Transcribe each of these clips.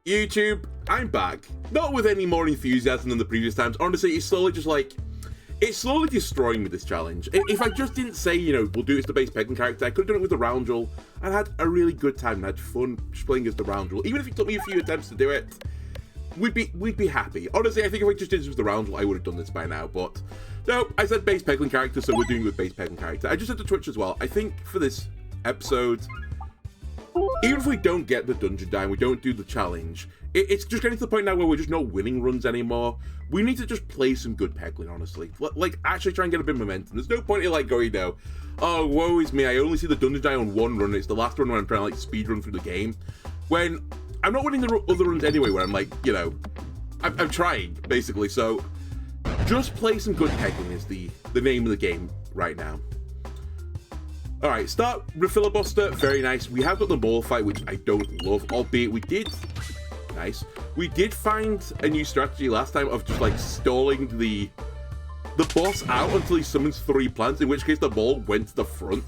YouTube, I'm back. Not with any more enthusiasm than the previous times. Honestly, it's slowly just like... It's slowly destroying me, this challenge. If I just didn't say, you know, we'll do it as the base Peglin character, I could have done it with the Roundel and had a really good time and had fun just playing as the Roundel. Even if it took me a few attempts to do it, we'd be happy. Honestly, I think if I just did this with the Roundel, I would have done this by now, but... No, I said base Peglin character, so we're doing it with base Peglin character. I just said to Twitch as well, I think for this episode... Even if we don't get the dungeon die and we don't do the challenge, it's just getting to the point now where we're just not winning runs anymore. We need to just play some good Peglin, honestly. Like, actually try and get a bit of momentum. There's no point in, like, going, you know, oh, woe is me, I only see the dungeon die on one run, it's the last run when I'm trying to, like, speed run through the game. When I'm not winning the other runs anyway, where I'm, like, you know, I'm trying, basically. So, just play some good Peglin is the name of the game right now. Alright, start Refilibuster, very nice. We have got the ball fight, which I don't love, albeit we did... Nice. We did find a new strategy last time of just, like, stalling the boss out until he summons 3 plants, in which case the ball went to the front,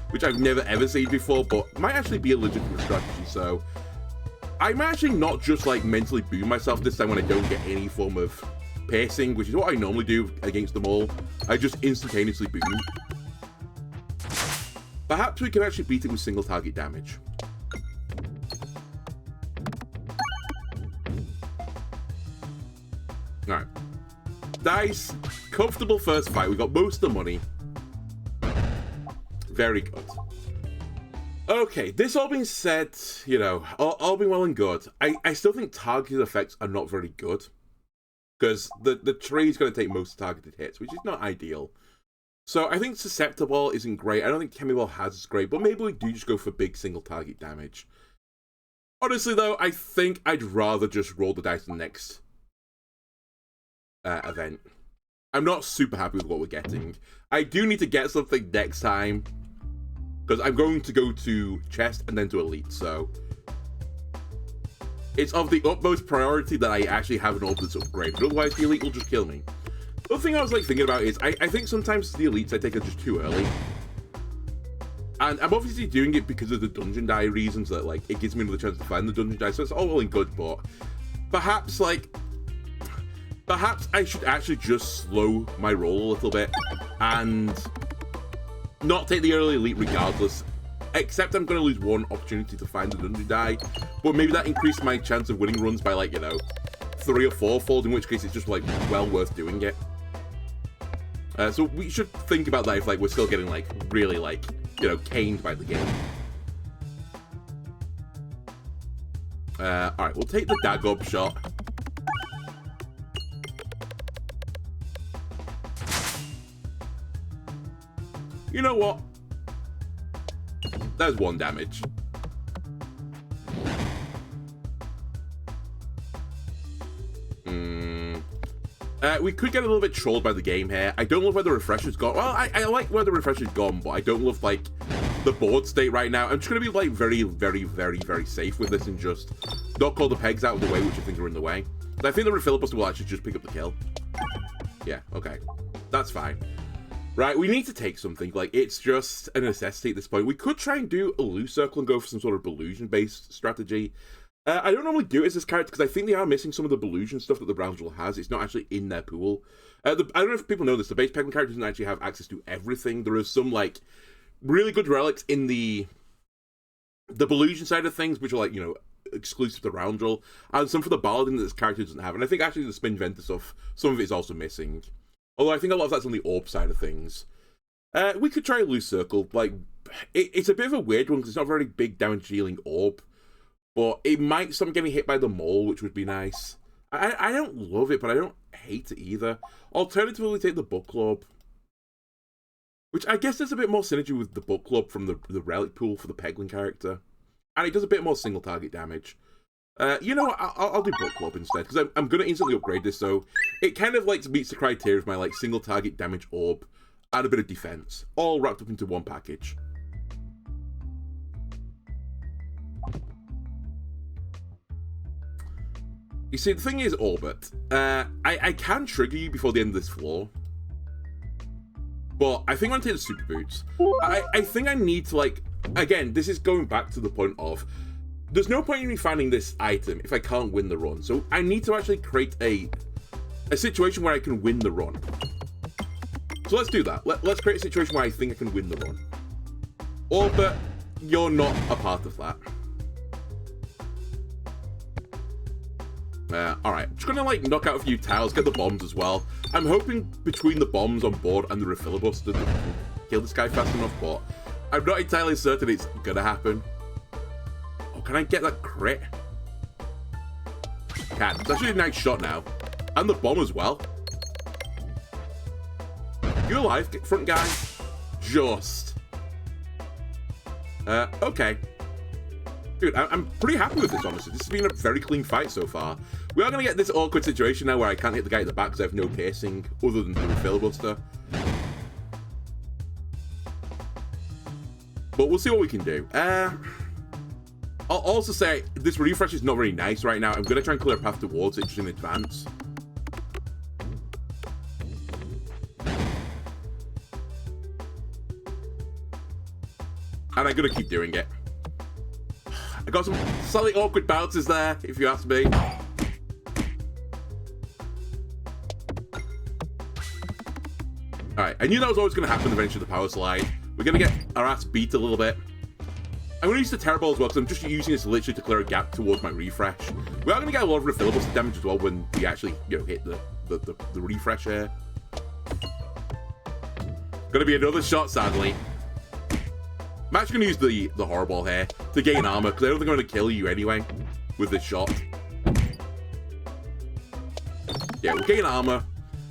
which I've never ever seen before, but might actually be a legitimate strategy, so... I'm actually not just, like, mentally boom myself this time when I don't get any form of piercing, which is what I normally do against them all. I just instantaneously boom. Perhaps we can actually beat it with single target damage. Alright. Dice. Comfortable first fight. We got most of the money. Very good. Okay, this all being said, you know, all being well and good, I still think targeted effects are not very good. Because the tree is going to take most targeted hits, which is not ideal. So I think Susceptible isn't great. I don't think Chemiball has is great, but maybe we do just go for big single target damage. Honestly though, I think I'd rather just roll the dice in the next event. I'm not super happy with what we're getting. I do need to get something next time, because I'm going to go to Chest and then to Elite, so... It's of the utmost priority that I actually have an orb that's upgraded, otherwise the Elite will just kill me. The other thing I was like thinking about is, I think sometimes the elites I take are just too early. And I'm obviously doing it because of the dungeon die reasons, that like, it gives me another chance to find the dungeon die, so it's all well and good, but perhaps like, perhaps I should actually just slow my roll a little bit and not take the early elite regardless, except I'm going to lose one opportunity to find the dungeon die, but maybe that increased my chance of winning runs by like, you know, 3 or 4-fold, in which case it's just like well worth doing it. So we should think about that if like we're still getting like really like, you know, caned by the game. Alright, we'll take the Dagob shot. You know what? There's 1 damage. We could get a little bit trolled by the game here. I don't love where the refresher's gone. Well, I like where the refresher's gone, but I don't love, like, the board state right now. I'm just going to be, like, very, very, very, very safe with this and just not call the pegs out of the way, which I think are in the way. But I think the Refilibuster will actually just pick up the kill. Yeah, okay. That's fine. Right, we need to take something. Like, it's just a necessity at this point. We could try and do a loose circle and go for some sort of illusion-based strategy. I don't normally do it as this character because I think they are missing some of the Belusion stuff that the Roundel has. It's not actually in their pool. I don't know if people know this, the base Peglin character doesn't actually have access to everything. There is some, like, really good relics in the Belusion side of things, which are, like, you know, exclusive to Roundel, and some for the Paladin that this character doesn't have. And I think actually the Spin Venter stuff, some of it is also missing. Although I think a lot of that's on the Orb side of things. We could try a loose circle. Like, it's a bit of a weird one because it's not a very big damage dealing Orb. But it might stop getting hit by the mole, which would be nice. I don't love it, but I don't hate it either. Alternatively, take the Book Club. Which I guess there's a bit more synergy with the Book Club from the relic pool for the Peglin character. And it does a bit more single target damage. You know what, I'll do Book Club instead, because I'm going to instantly upgrade this, so it kind of like meets the criteria of my like single target damage orb, add a bit of defense, all wrapped up into one package. You see, the thing is, Orbit, I can trigger you before the end of this floor, but I think I'm going to take the Super Boots. I think I need to, like, again, this is going back to the point of, there's no point in me finding this item if I can't win the run. So I need to actually create a situation where I can win the run. So let's do that. Let's create a situation where I think I can win the run. But you're not a part of that. Alright, just gonna like knock out a few tiles, get the bombs as well. I'm hoping between the bombs on board and the refilibuster that we can kill this guy fast enough, but I'm not entirely certain it's gonna happen. Oh, can I get that crit? Can. It's actually a nice shot now. And the bomb as well. You alive, front guy? Just. Okay. Dude, I'm pretty happy with this, honestly. This has been a very clean fight so far. We are going to get this awkward situation now where I can't hit the guy at the back because I have no piercing other than the filibuster. But we'll see what we can do. I'll also say this refresh is not very nice right now. I'm going to try and clear a path towards it just in advance. And I'm going to keep doing it. I got some slightly awkward bounces there, if you ask me. Alright, I knew that was always going to happen eventually, the power slide. We're going to get our ass beat a little bit. I'm going to use the Terror Ball as well, because I'm just using this literally to clear a gap towards my refresh. We are going to get a lot of refillable damage as well when we actually, hit the refresh here. Going to be another shot, sadly. I'm actually going to use the Horror Ball here to gain armor, because I don't think I'm going to kill you anyway with this shot. Yeah, we'll gain armor.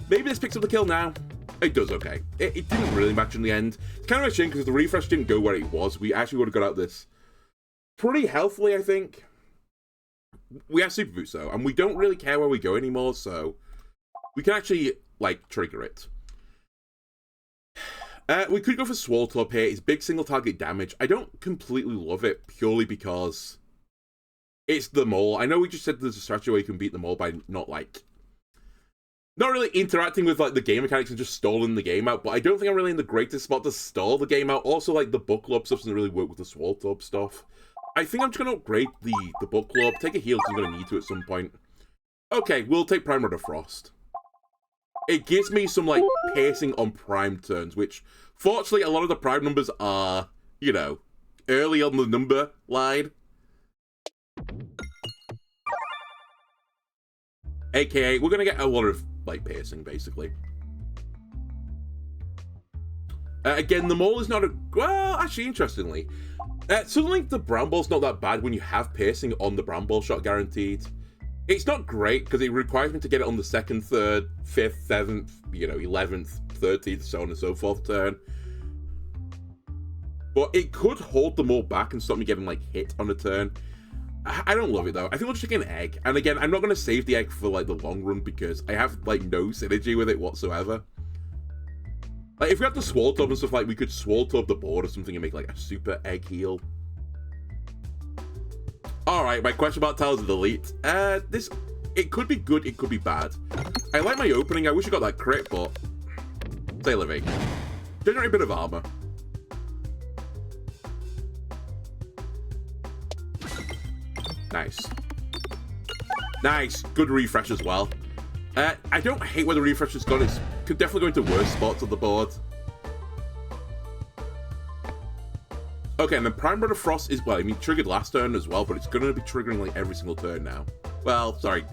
Maybe this picks up the kill now. It does okay. It didn't really match in the end. It's kind of a shame because the refresh didn't go where it was. We actually would have got out this pretty healthily, I think. We have Super Boots though, and we don't really care where we go anymore, so we can actually, like, trigger it. We could go for Swaltop here. It's big single target damage. I don't completely love it purely because it's the mole. I know we just said there's a strategy where you can beat the mole by not really interacting with like the game mechanics and just stalling the game out, but I don't think I'm really in the greatest spot to stall the game out. Also, like, the Book Club stuff doesn't really work with the Swaltop stuff. I think I'm just going to upgrade the Book Club, take a heal because I'm going to need to at some point. Okay, we'll take Prime Rudder Frost. It gives me some, like, piercing on prime turns, which, fortunately, a lot of the prime numbers are, early on the number line. AKA, we're going to get a lot of, like, piercing, basically. Again, the mole is not a... Well, actually, interestingly, suddenly the brown ball's not that bad when you have piercing on the brown ball shot guaranteed. It's not great, because it requires me to get it on the 2nd, 3rd, 5th, 7th, 11th, 13th, so on and so forth turn. But it could hold them all back and stop me getting, like, hit on a turn. I don't love it, though. I think we'll just take an egg. And again, I'm not going to save the egg for, like, the long run, because I have, like, no synergy with it whatsoever. Like, if we had the Swaltop and stuff, like, we could Swaltop the board or something and make, like, a super egg heal. Alright, my question about Tiles of Elite. It could be good, it could be bad. I like my opening, I wish I got that crit, but... Stay living. Generate a bit of armor. Nice. Nice, good refresh as well. I don't hate where the refresh has gone, it could definitely go into worse spots of the board. Okay, and then Prime Rudder Frost is, well, I mean, triggered last turn as well, but it's going to be triggering, like, every single turn now. Well, sorry.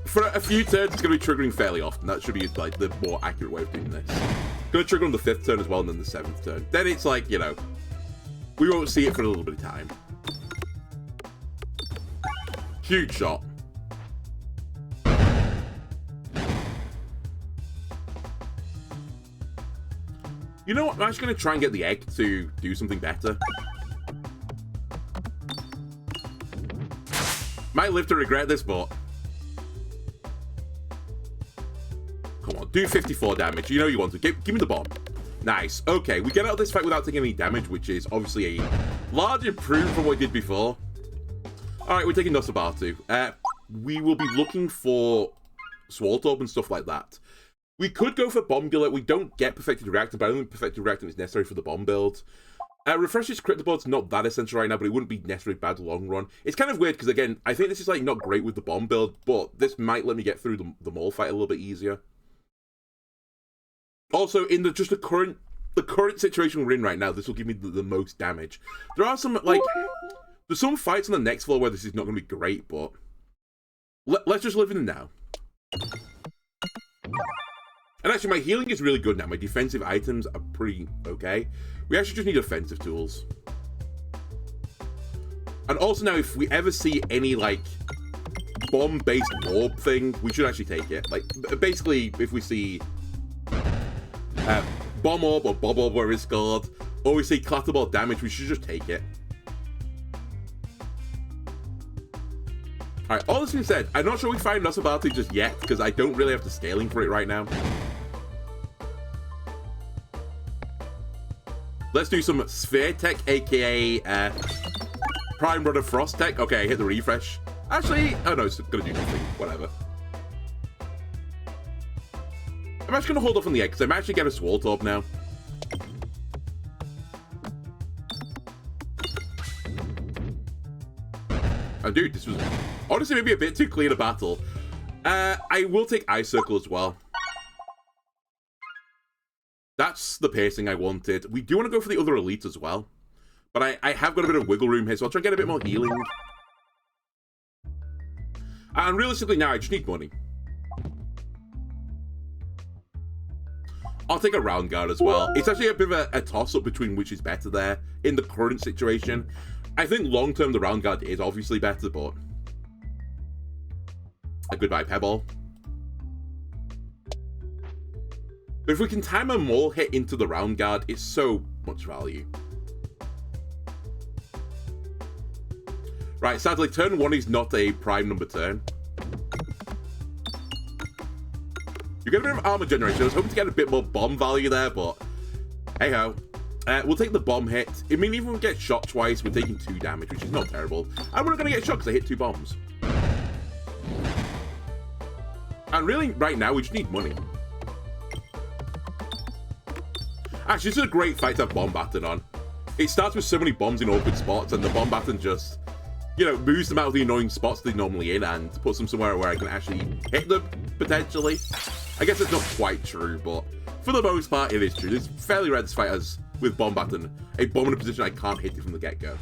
For a few turns, it's going to be triggering fairly often. That should be, like, the more accurate way of doing this. It's going to trigger on the 5th turn as well, and then the 7th turn. Then it's like, we won't see it for a little bit of time. Huge shot. You know what? I'm actually going to try and get the egg to do something better. Might live to regret this, but... Come on, do 54 damage. You know you want to. Give me the bomb. Nice. Okay, we get out of this fight without taking any damage, which is obviously a large improvement from what we did before. Alright, we're taking Nosabatu. We will be looking for Swaltop and stuff like that. We could go for Bomb Gullet. We don't get Perfected Reactant, but I don't think Perfected Reactant is necessary for the bomb build. Refresh's crit the board's not that essential right now, but it wouldn't be necessarily bad long run. It's kind of weird because, again, I think this is like not great with the bomb build, but this might let me get through the mole fight a little bit easier. Also, in the current situation we're in right now, this will give me the most damage. There are some, like, there's some fights on the next floor where this is not going to be great, but let's just live in the now. And actually, my healing is really good now. My defensive items are pretty okay. We actually just need offensive tools. And also now, if we ever see any, like, bomb-based orb thing, we should actually take it. Like, basically, if we see bomb orb or bob orb, whatever it's called, or we see clatterball damage, we should just take it. Alright, all this being said, I'm not sure we find Nosferatu just yet, because I don't really have the scaling for it right now. Let's do some Sphere Tech, aka Prime Brother Frost Tech. Okay, I hit the refresh. Actually, oh no, it's gonna do nothing. Whatever. I'm actually gonna hold off on the egg, because I'm actually getting a Swole Orb now. Oh, dude, this was honestly maybe a bit too clean a battle. I will take Ice Circle as well. That's the pacing I wanted. We do want to go for the other elite as well. But I have got a bit of wiggle room here, so I'll try and get a bit more healing. And realistically now, I just need money. I'll take a Round Guard as well. It's actually a bit of a toss-up between which is better there in the current situation. I think long-term the Round Guard is obviously better, but a goodbye Pebble. But if we can time a mole hit into the Round Guard, it's so much value. Right, sadly, turn 1 is not a prime number turn. You get a bit of armor generation. I was hoping to get a bit more bomb value there, but hey-ho. We'll take the bomb hit. I mean, even if we get shot twice, we're taking 2 damage, which is not terrible. And we're not going to get shot because I hit 2 bombs. And really, right now, we just need money. Actually, this is a great fight to have Bomb Baton on. It starts with so many bombs in awkward spots, and the Bomb Baton just, you know, moves them out of the annoying spots they're normally in and puts them somewhere where I can actually hit them, potentially. I guess it's not quite true, but for the most part, it is true. It's fairly rare this fight has, with Bomb Baton, a bomb in a position I can't hit it from the get-go.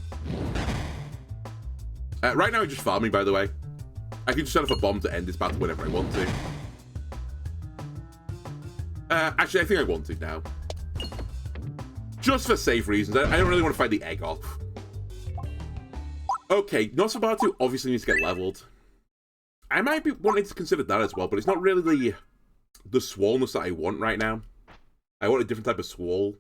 Right now, I'm just farming, by the way. I can just set off a bomb to end this battle whenever I want to. Actually, I think I want to now. Just for safe reasons. I don't really want to fight the egg off. Okay, Nosferatu obviously needs to get leveled. I might be wanting to consider that as well, but it's not really the swollenness that I want right now. I want a different type of swole.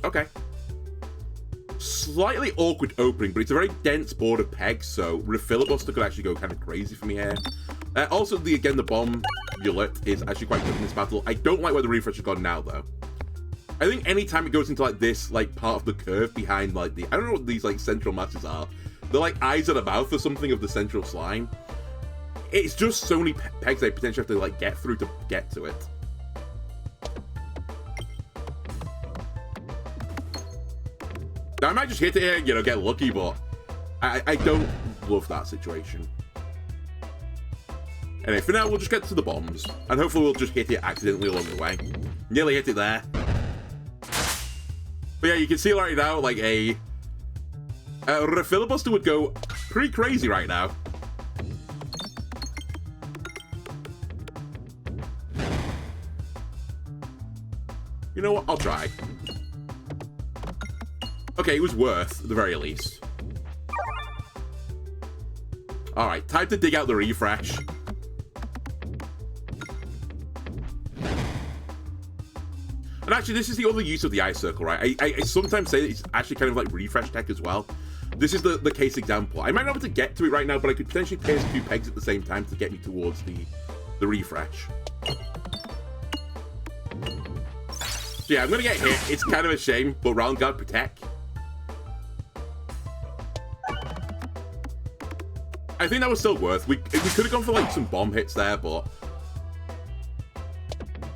Okay. Slightly awkward opening, but it's a very dense board of pegs, so Refilibuster could actually go kind of crazy for me here. Also, the bomb bullet is actually quite good in this battle. I don't like where the refresh has gone now, though. I think anytime it goes into, like, this, like, part of the curve behind, like, I don't know what these, like, central masses are. They're like eyes at a mouth or something of the central slime. It's just so many pegs I potentially have to, like, get through to get to it. Now, I might just hit it here, you know, get lucky, but I don't love that situation. Anyway, for now, we'll just get to the bombs, and hopefully we'll just hit it accidentally along the way. Nearly hit it there. But yeah, you can see right now, like, a Refilibuster would go pretty crazy right now. You know what? I'll try. Okay, it was worth, at the very least. Alright, time to dig out the refresh. And actually, this is the other use of the Ice Circle, right? I sometimes say that it's actually kind of like refresh tech as well. This is the case example. I might not be able to get to it right now, but I could potentially paste 2 pegs at the same time to get me towards the refresh. So yeah, I'm going to get hit. It's kind of a shame, but Round Guard protect. I think that was still worth. We could have gone for like some bomb hits there, but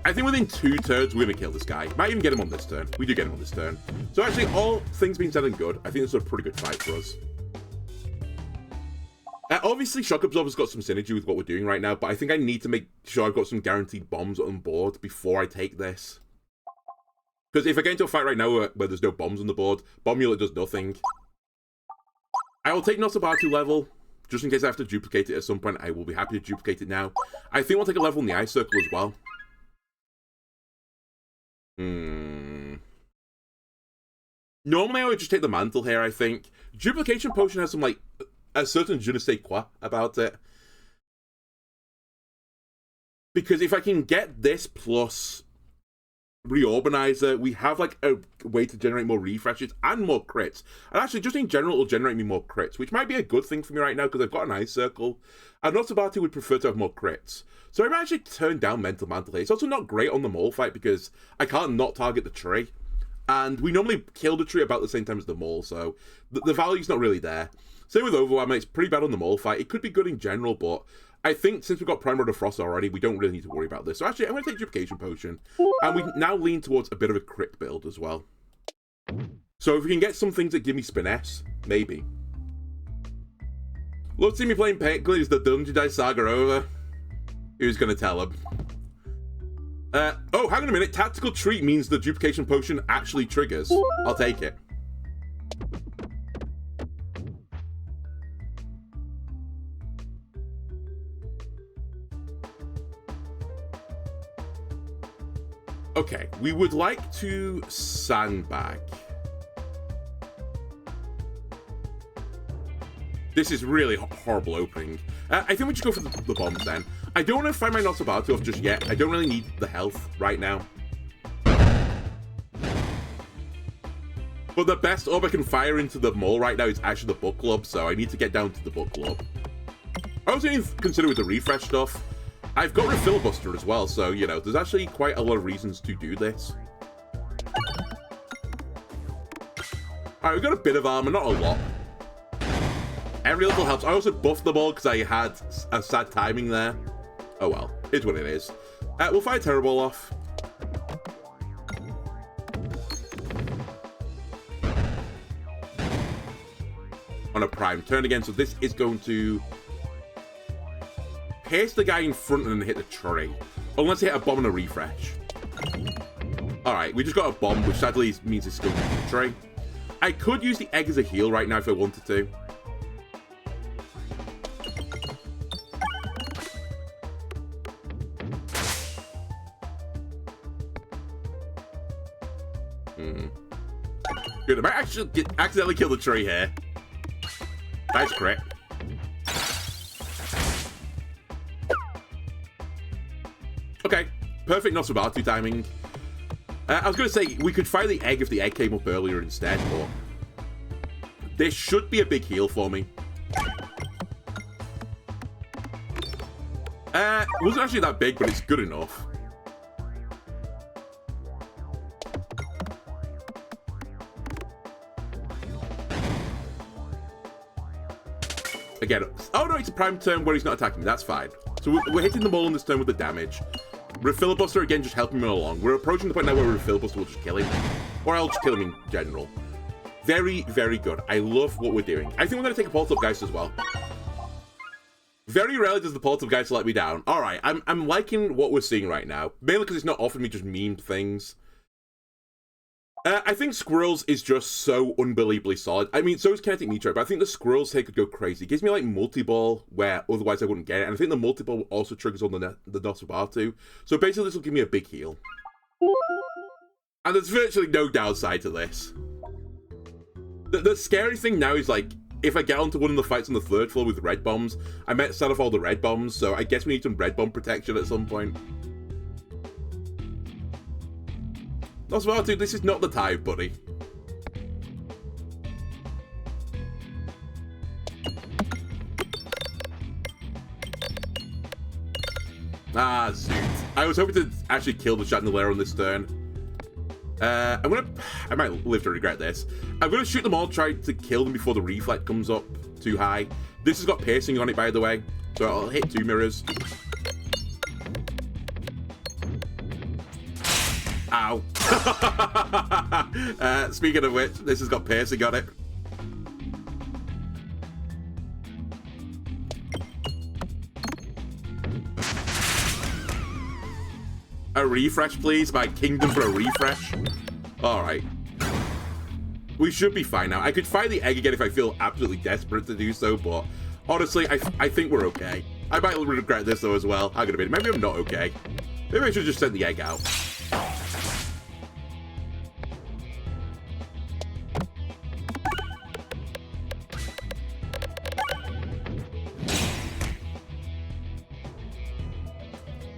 I think within 2 turns, we're going to kill this guy. Might even get him on this turn. We do get him on this turn. So actually, all things being said and good, I think this is a pretty good fight for us. Obviously, Shock Absorber's got some synergy with what we're doing right now, but I think I need to make sure I've got some guaranteed bombs on board before I take this. Because if I get into a fight right now where there's no bombs on the board, Bomb Mullet does nothing. I will take Nosabatu level, just in case I have to duplicate it at some point. I will be happy to duplicate it now. I think we'll take a level in the Ice Circle as well. Normally I would just take the Mantle here, I think. Duplication Potion has some, like, a certain je ne sais quoi about it. Because if I can get this plus Reorganizer, we have, like, a way to generate more refreshes and more crits. And actually, just in general, it'll generate me more crits, which might be a good thing for me right now, because I've got an Ice Circle. And Nosabatu would prefer to have more crits. So I might actually turn down Mental Mantle here. It's also not great on the mole fight, because I can't not target the tree. And we normally kill the tree about the same time as the mole, so the value's not really there. Same with Overwhelm, it's pretty bad on the mole fight. It could be good in general, but I think since we've got Prime Rod of Frost already, we don't really need to worry about this. So actually, I'm going to take Duplication Potion. And we now lean towards a bit of a crit build as well. So if we can get some things that give me Spiness, maybe. Love to see me playing Peglin. Is the Dungeon Dice Saga over? Who's going to tell him? Oh, hang on a minute. Tactical Treat means the Duplication Potion actually triggers. I'll take it. Okay, we would like to sandbag. This is really horrible opening. I think we should go for the bombs then. I don't want to find my Nosabatu off just yet. I don't really need the health right now. But the best orb I can fire into the mole right now is actually the Book Club, so I need to get down to the Book Club. I also need to consider with the refresh stuff. I've got Refilibuster as well, so, you know, there's actually quite a lot of reasons to do this. Alright, we've got a bit of armor, not a lot. Every little helps. I also buffed them all because I had a sad timing there. Oh well, it's what it is. We'll fire Terror Ball off. On a prime turn again, so this is going to pierce the guy in front and then hit the tree. Unless they hit a bomb and a refresh. Alright, we just got a bomb, which sadly means it's going to hit the tree. I could use the egg as a heal right now if I wanted to. Good, I might actually accidentally kill the tree here. Nice crit. Okay, perfect Nosabatu timing. I was going to say, we could fire the egg if the egg came up earlier instead, but this should be a big heal for me. It wasn't actually that big, but it's good enough. Again, oh no, it's a prime turn where he's not attacking me. That's fine. So we're hitting the mole on this turn with the damage. Refilibuster, again, just helping him along. We're approaching the point now where Refilibuster will just kill him. Or I'll just kill him in general. Very, very good. I love what we're doing. I think we're going to take a Poltergeist as well. Very rarely does the Poltergeist let me down. Alright, I'm liking what we're seeing right now. Mainly because it's not offering me just memed things. I think Squirrels is just so unbelievably solid. I mean, so is Kinetic Meteorite, but I think the Squirrels here could go crazy. It gives me, like, Multi-Ball, where otherwise I wouldn't get it. And I think the Multi-Ball also triggers on the Nosabatu. So basically, this will give me a big heal. And there's virtually no downside to this. The scary thing now is, like, if I get onto one of the fights on the 3rd floor with red bombs, I might set off all the red bombs, so I guess we need some red bomb protection at some point. Nosabatu, this is not the time, buddy. Ah, zoot. I was hoping to actually kill the Chandelier on this turn. I might live to regret this. I'm gonna shoot them all, try to kill them before the reflect comes up too high. This has got piercing on it, by the way, so I'll hit 2 mirrors. Ow. Speaking of which, this has got piercing on it. A refresh, please. My kingdom for a refresh. Alright. We should be fine now. I could fire the egg again if I feel absolutely desperate to do so, but honestly, I think we're okay. I might regret this, though, as well. I'm gonna be. Maybe I'm not okay. Maybe I should just send the egg out.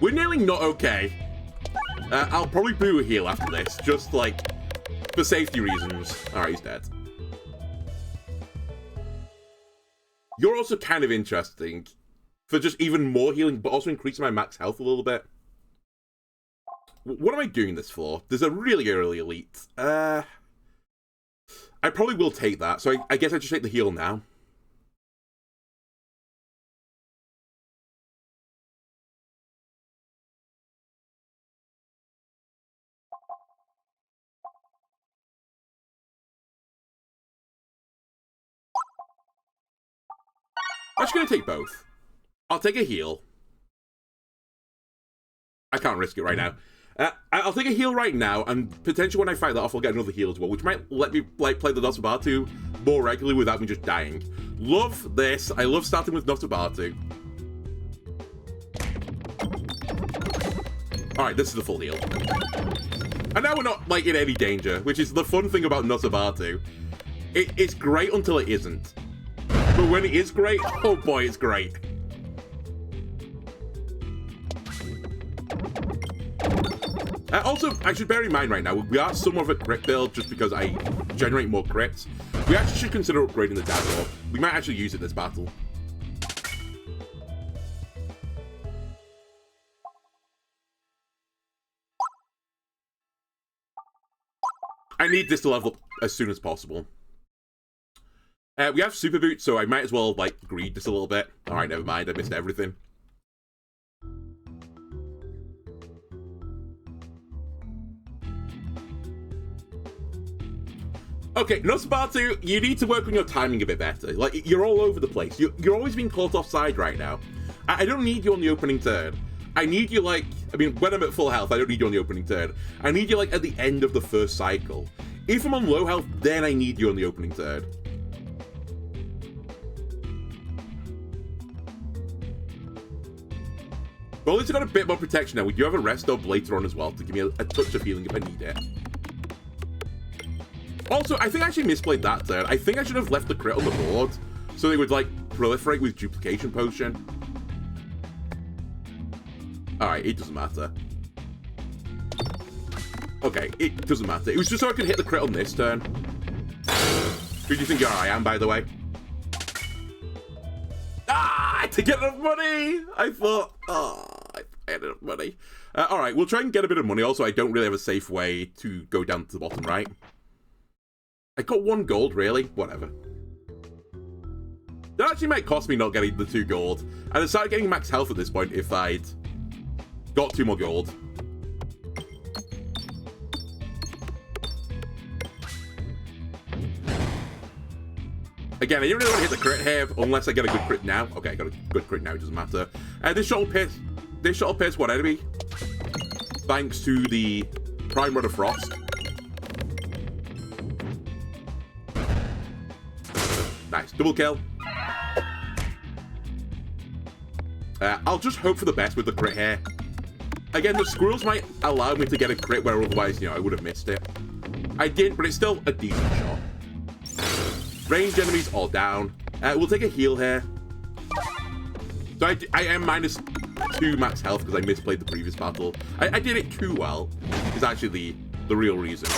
We're nearly not okay. I'll probably boo a heal after this, just, like, for safety reasons. Alright, he's dead. You're also kind of interesting for just even more healing, but also increasing my max health a little bit. What am I doing this for? There's a really early elite. I probably will take that, so I guess I just take the heal now. I'm just going to take both. I'll take a heal. I can't risk it right now. I'll take a heal right now, and potentially when I fight that off, I'll get another heal as well, which might let me like play the Nosabatu more regularly without me just dying. Love this. I love starting with Nosabatu. Alright, this is the full heal. And now we're not, like, in any danger, which is the fun thing about Nosabatu. It's great until it isn't. But when it is great, oh boy, it's great. Also, I should bear in mind right now, we are somewhat of a crit build just because I generate more crits. We actually should consider upgrading the Dagger. We might actually use it this battle. I need this to level up as soon as possible. We have Super Boots, so I might as well, like, greed this a little bit. Alright, never mind, I missed everything. Okay, Nosabatu, you need to work on your timing a bit better. Like, you're all over the place. You're always being caught offside right now. I don't need you on the opening turn. I need you, like... I mean, when I'm at full health, I don't need you on the opening turn. I need you, like, at the end of the first cycle. If I'm on low health, then I need you on the opening turn. But at least I've got a bit more protection now. We do have a rest up later on as well to give me a touch of healing if I need it. Also, I think I actually misplayed that turn. I think I should have left the crit on the board so they would, like, proliferate with duplication potion. Alright, it doesn't matter. Okay, it doesn't matter. It was just so I could hit the crit on this turn. Who do you think I am, by the way? Ah! To get enough money! I thought... Oh, I had enough money. Alright, we'll try and get a bit of money. Also, I don't really have a safe way to go down to the bottom right. I got 1 gold, really? Whatever. That actually might cost me not getting the 2 gold. And I started getting max health at this point if I'd got 2 more gold. Again, I didn't really want to hit the crit here unless I get a good crit now. Okay, I got a good crit now, it doesn't matter. This shot will pierce one enemy. Thanks to the Prime Rod of Frost. Nice, double kill. I'll just hope for the best with the crit here. Again, the squirrels might allow me to get a crit where otherwise, you know, I would have missed it. I didn't, but it's still a decent shot. Ranged enemies all down. We'll take a heal here. So I am minus 2 max health because I misplayed the previous battle. I did it too well, is actually the real reason.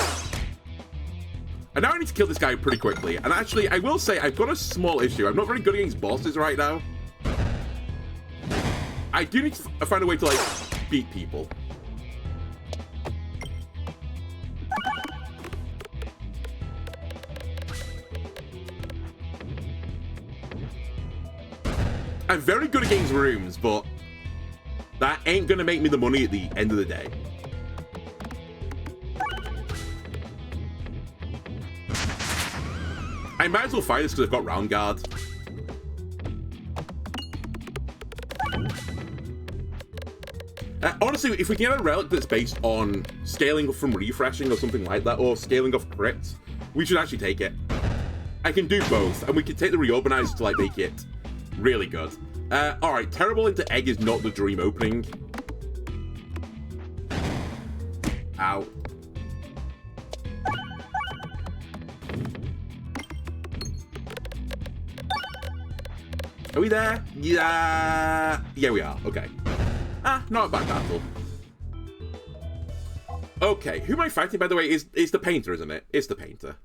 And now I need to kill this guy pretty quickly. And actually, I will say, I've got a small issue. I'm not very good against bosses right now. I do need to find a way to, like, beat people. I'm very good against rooms, but that ain't gonna make me the money at the end of the day. I might as well fight this because I've got round guard. Honestly, if we can get a relic that's based on scaling from refreshing or something like that, or scaling off crits, we should actually take it. I can do both, and we can take the reorganizer to like make it really good. Alright, terrible into egg is not the dream opening. Ow. Are we there? Yeah. Yeah, we are. Okay. Not a bad battle. Okay, who am I fighting, by the way? Is the painter, isn't it? It's the painter.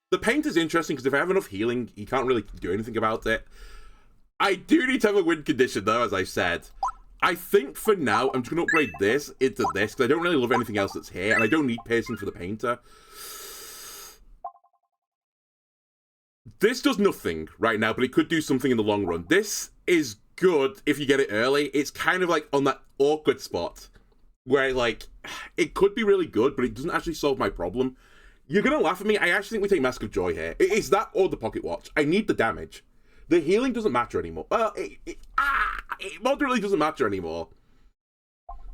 The painter's interesting because if I have enough healing, he can't really do anything about it. I do need to have a win condition, though, as I said. I think for now, I'm just going to upgrade this into this because I don't really love anything else that's here, and I don't need piercing for the painter. This does nothing right now, but it could do something in the long run. This is good if you get it early. It's kind of like on that awkward spot where, like, it could be really good, but it doesn't actually solve my problem. You're going to laugh at me. I actually think we take Mask of Joy here. It's that or the Pocket Watch. I need the damage. The healing doesn't matter anymore. Well, it moderately doesn't matter anymore.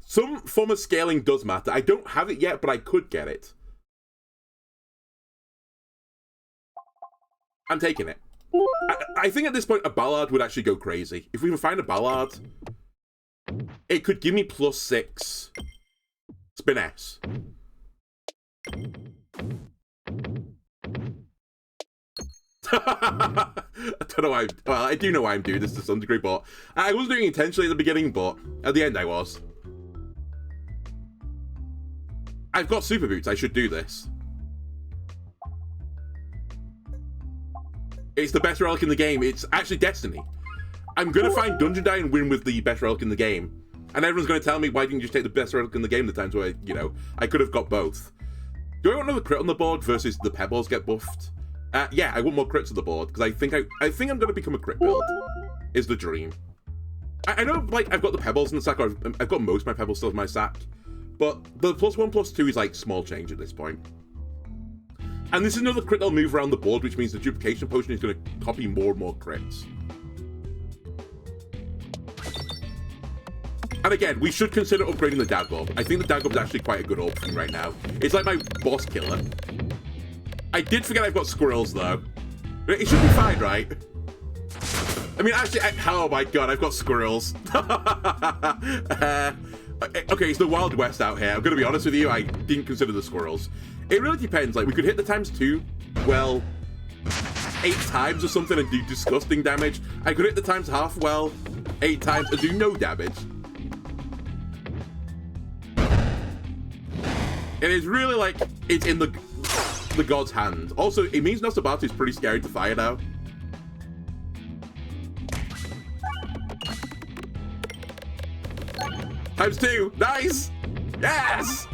Some form of scaling does matter. I don't have it yet, but I could get it. I'm taking it. I think at this point a Ballard would actually go crazy. If we can find a Ballard, it could give me +6 Spiness. I don't know why. Well, I do know why I'm doing this to some degree, but I wasn't doing it intentionally at the beginning, but at the end I was. I've got Super Boots. I should do this. It's the best relic in the game. It's actually Destiny. I'm going to find Dungeon Die and win with the best relic in the game. And everyone's going to tell me, why didn't you just take the best relic in the game the times where, you know, I could have got both. Do I want another crit on the board versus the Pebbles get buffed? Yeah, I want more crits on the board, because I think I'm going to become a crit build, is the dream. I know, like, I've got the Pebbles in the sack, or I've got most of my Pebbles still in my sack, but the +1/+2 is, like, small change at this point. And this is another crit that'll move around the board, which means the duplication potion is going to copy more and more crits. And again, we should consider upgrading the Dagob. I think the Dagob is actually quite a good option right now. It's like my boss killer. I did forget I've got squirrels, though. It should be fine, right? I mean, actually, oh my god, I've got squirrels. Okay, it's the Wild West out here. I'm going to be honest with you, I didn't consider the squirrels. It really depends. Like, we could hit the ×2, well, 8 times or something and do disgusting damage. I could hit the ×half, well, 8 times and do no damage. It is really like, it's in the god's hand. Also, it means Nosabatu is pretty scary to fire now. ×2, nice! Yes!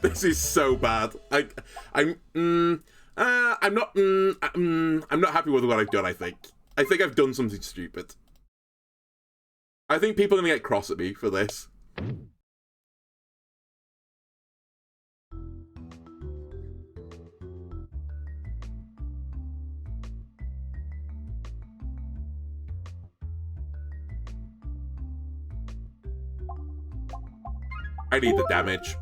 This is so bad. I'm not happy with what I've done. I think I've done something stupid. I think people are gonna get cross at me for this. I need the damage.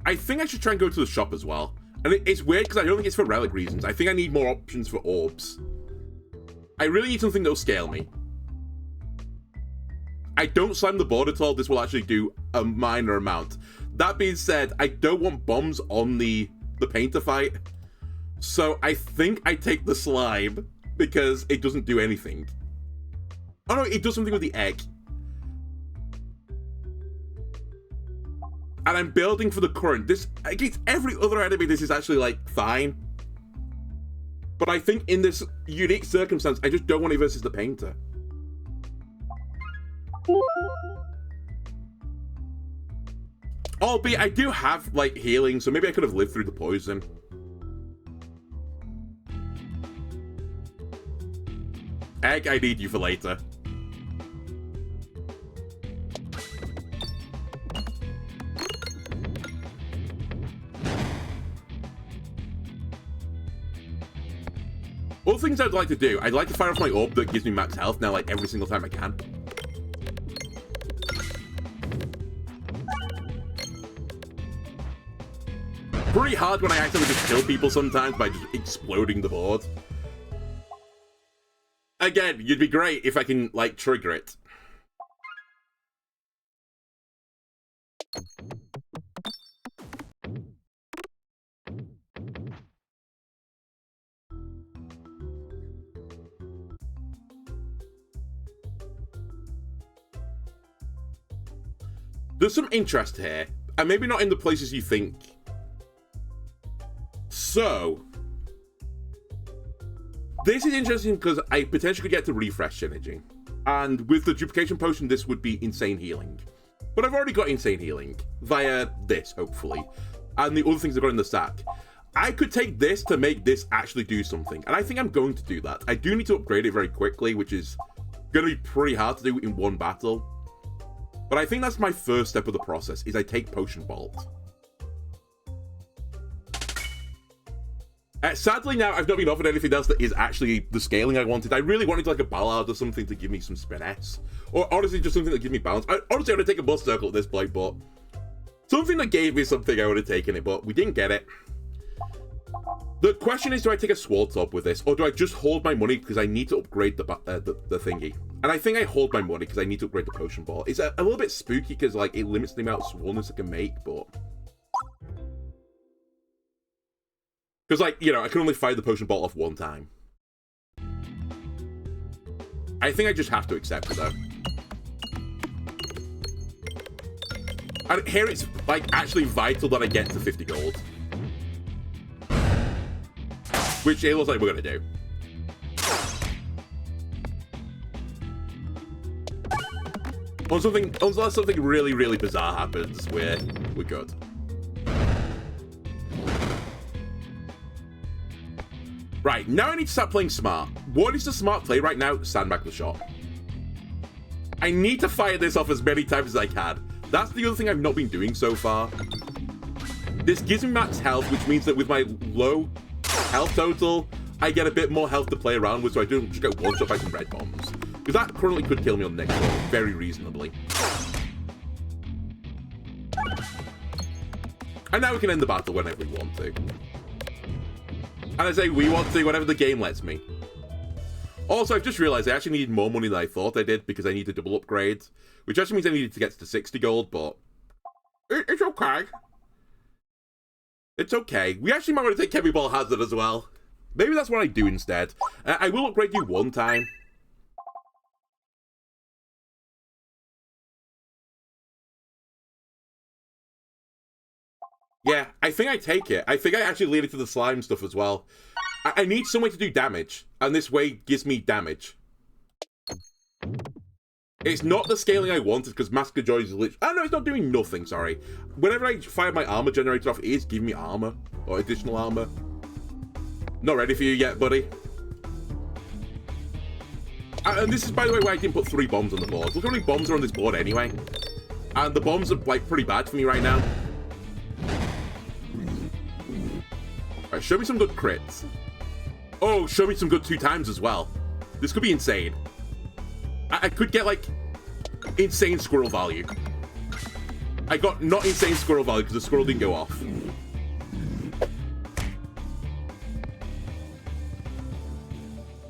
I think I should try and go to the shop as well. And it's weird because I don't think it's for relic reasons. I think I need more options for orbs. I really need something that'll scale me. I don't slam the board at all. This will actually do a minor amount. That being said, I don't want bombs on the painter fight. So I think I take the slime because it doesn't do anything. Oh no, it does something with the egg. And I'm building for the current. This, against every other enemy, this is actually, like, fine. But I think in this unique circumstance, I just don't want it versus the painter. Albeit, I do have, like, healing, so maybe I could have lived through the poison. Egg, I need you for later. Other things I'd like to do, I'd like to fire off my orb that gives me max health now, like, every single time I can. Pretty hard when I accidentally just kill people sometimes by just exploding the board. Again, you'd be great if I can, like, trigger it. There's some interest here, and maybe not in the places you think. So, this is interesting because I potentially could get to refresh synergy. And with the duplication potion, this would be insane healing. But I've already got insane healing via this, hopefully. And the other things I've got in the stack. I could take this to make this actually do something. And I think I'm going to do that. I do need to upgrade it very quickly, which is going to be pretty hard to do in one battle. But I think that's my first step of the process, is I take Potion Bolt. Sadly now, I've not been offered anything else that is actually the scaling I wanted. I really wanted like a Ballard or something to give me some finesse. Or honestly, just something that gives me balance. Honestly, I would have taken Buzz Circle at this point, but something that gave me something, I would have taken it, but we didn't get it. The question is, do I take a Sword Top with this, or do I just hold my money because I need to upgrade the thingy? And I think I hold my money because I need to upgrade the Potion Ball. It's a little bit spooky because like it limits the amount of swollenness I can make, but... Because, like, you know, I can only fire the Potion Bolt off one time. I think I just have to accept it, though. And here it's, like, actually vital that I get to 50 gold. Which it looks like we're going to do. Unless something really, really bizarre happens, we're good. Right, now I need to start playing smart. What is the smart play right now? Stand back the shot. I need to fire this off as many times as I can. That's the other thing I've not been doing so far. This gives me max health, which means that with my low health total, I get a bit more health to play around with, so I don't just get one shot by some red bombs. Because that currently could kill me on the next roll, very reasonably. And now we can end the battle whenever we want to. And I say we want to whenever the game lets me. Also, I've just realized I actually need more money than I thought I did because I need a double upgrade. Which actually means I needed to get to 60 gold, but... It's okay. It's okay. We actually might want to take Heavy Ball Hazard as well. Maybe that's what I do instead. I will upgrade you one time. Yeah, I think I take it. I think I actually lead it to the slime stuff as well. I need some way to do damage, and this way gives me damage. It's not the scaling I wanted, because Mask of Joy is literally... Oh, no, it's not doing nothing, sorry. Whenever I fire my armor generator off, it is giving me armor, or additional armor. Not ready for you yet, buddy. And this is, by the way, why I didn't put 3 bombs on the board. Look how many bombs are on this board anyway. And the bombs are, like, pretty bad for me right now. Alright, show me some good crits. Oh, show me some good 2 times as well. This could be insane. I could get, like, insane squirrel value. I got not insane squirrel value because the squirrel didn't go off.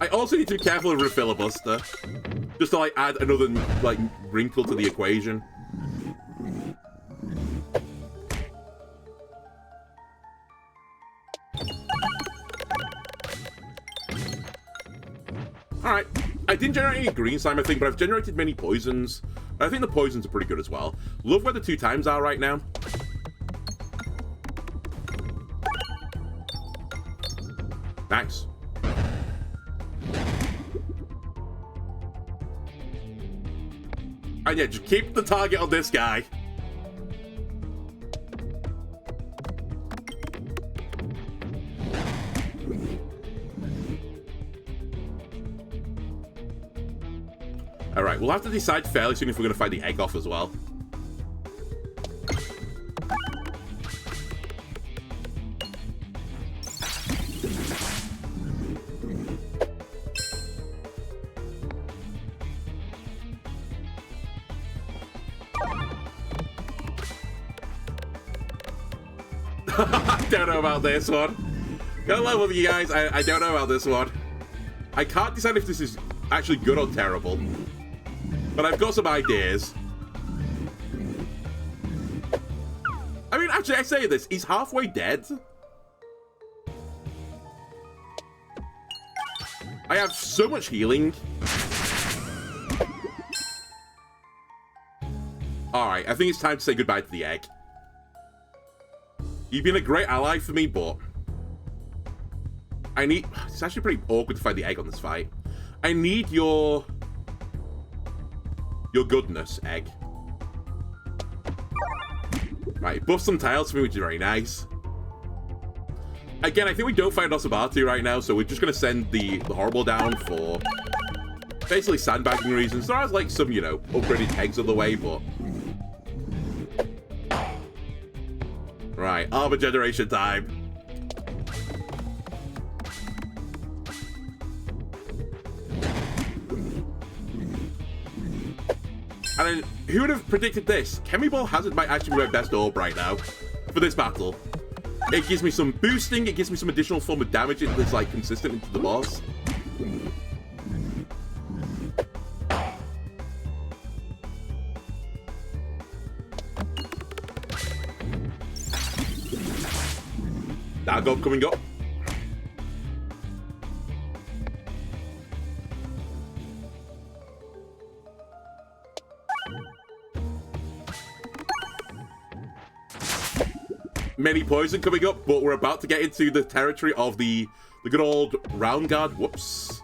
I also need to be careful of a filibuster. Just to, like, add another, like, wrinkle to the equation. Alright, I didn't generate any green slime, I think, but I've generated many poisons. I think the poisons are pretty good as well. Love where the 2 times are right now. Nice. And yeah, just keep the target on this guy. Alright, we'll have to decide fairly soon if we're going to fight the egg off as well. I don't know about this one. Gotta level with you guys. I don't know about this one. I can't decide if this is actually good or terrible. But I've got some ideas. I mean, actually, I say this. He's halfway dead. I have so much healing. Alright, I think it's time to say goodbye to the egg. You've been a great ally for me, but I need... It's actually pretty awkward to fight the egg on this fight. I need your goodness, egg. Right, buff some tiles for me, which is very nice. Again, I think we don't fight Nosabatu right now, so we're just going to send the Horrible down for basically sandbagging reasons. There are, like, some, you know, upgraded eggs on the way, but... Right, armor generation time. And then, who would have predicted this? Chemiball Hazard might actually be my best orb right now for this battle. It gives me some boosting, it gives me some additional form of damage that's like consistent into the boss. Dagon coming up. Many poison coming up, but we're about to get into the territory of the good old round guard. Whoops.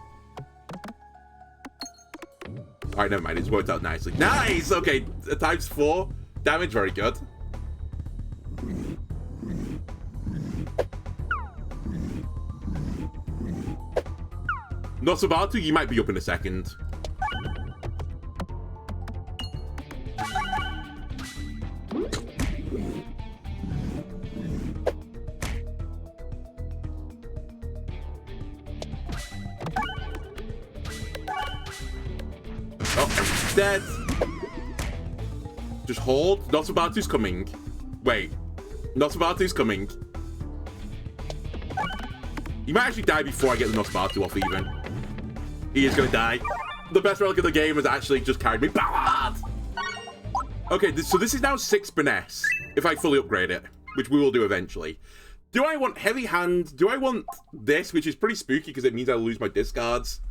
Alright, never mind. It's worked out nicely. Nice! Okay, times 4 damage. Very good. Nosabatu, you might be up in a second. Oh, dead. Just hold. Nosabatu's coming. Wait. Nosabatu's coming. He might actually die before I get the Nosabatu off even. He is gonna die. The best relic of the game has actually just carried me bad. Okay, so this is now 6 finesse, if I fully upgrade it, which we will do eventually. Do I want heavy hand? Do I want this, which is pretty spooky because it means I'll lose my discards?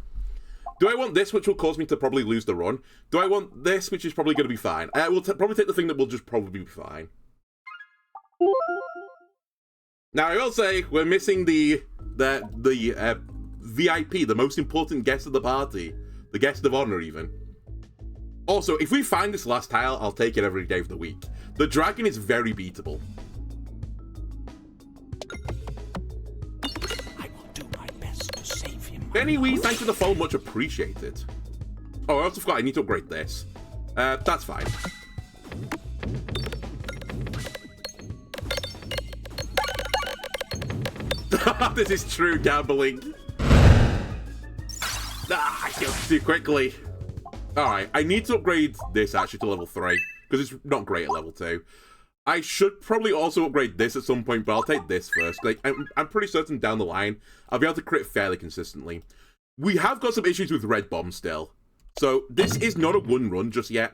Do I want this, which will cause me to probably lose the run? Do I want this, which is probably going to be fine? We'll probably take the thing that will just probably be fine. Now, I will say, we're missing the VIP, the most important guest of the party. The guest of honor, even. Also, if we find this last tile, I'll take it every day of the week. The dragon is very beatable. I will do my best to save him. Benny Wee, thanks for the phone, much appreciated. Oh, I also forgot I need to upgrade this. That's fine. This is true gambling. I killed too quickly. Alright, I need to upgrade this actually to level 3, because it's not great at level 2. I should probably also upgrade this at some point, but I'll take this first. Like, I'm pretty certain down the line, I'll be able to crit fairly consistently. We have got some issues with Red Bomb still. So, this is not a one run just yet.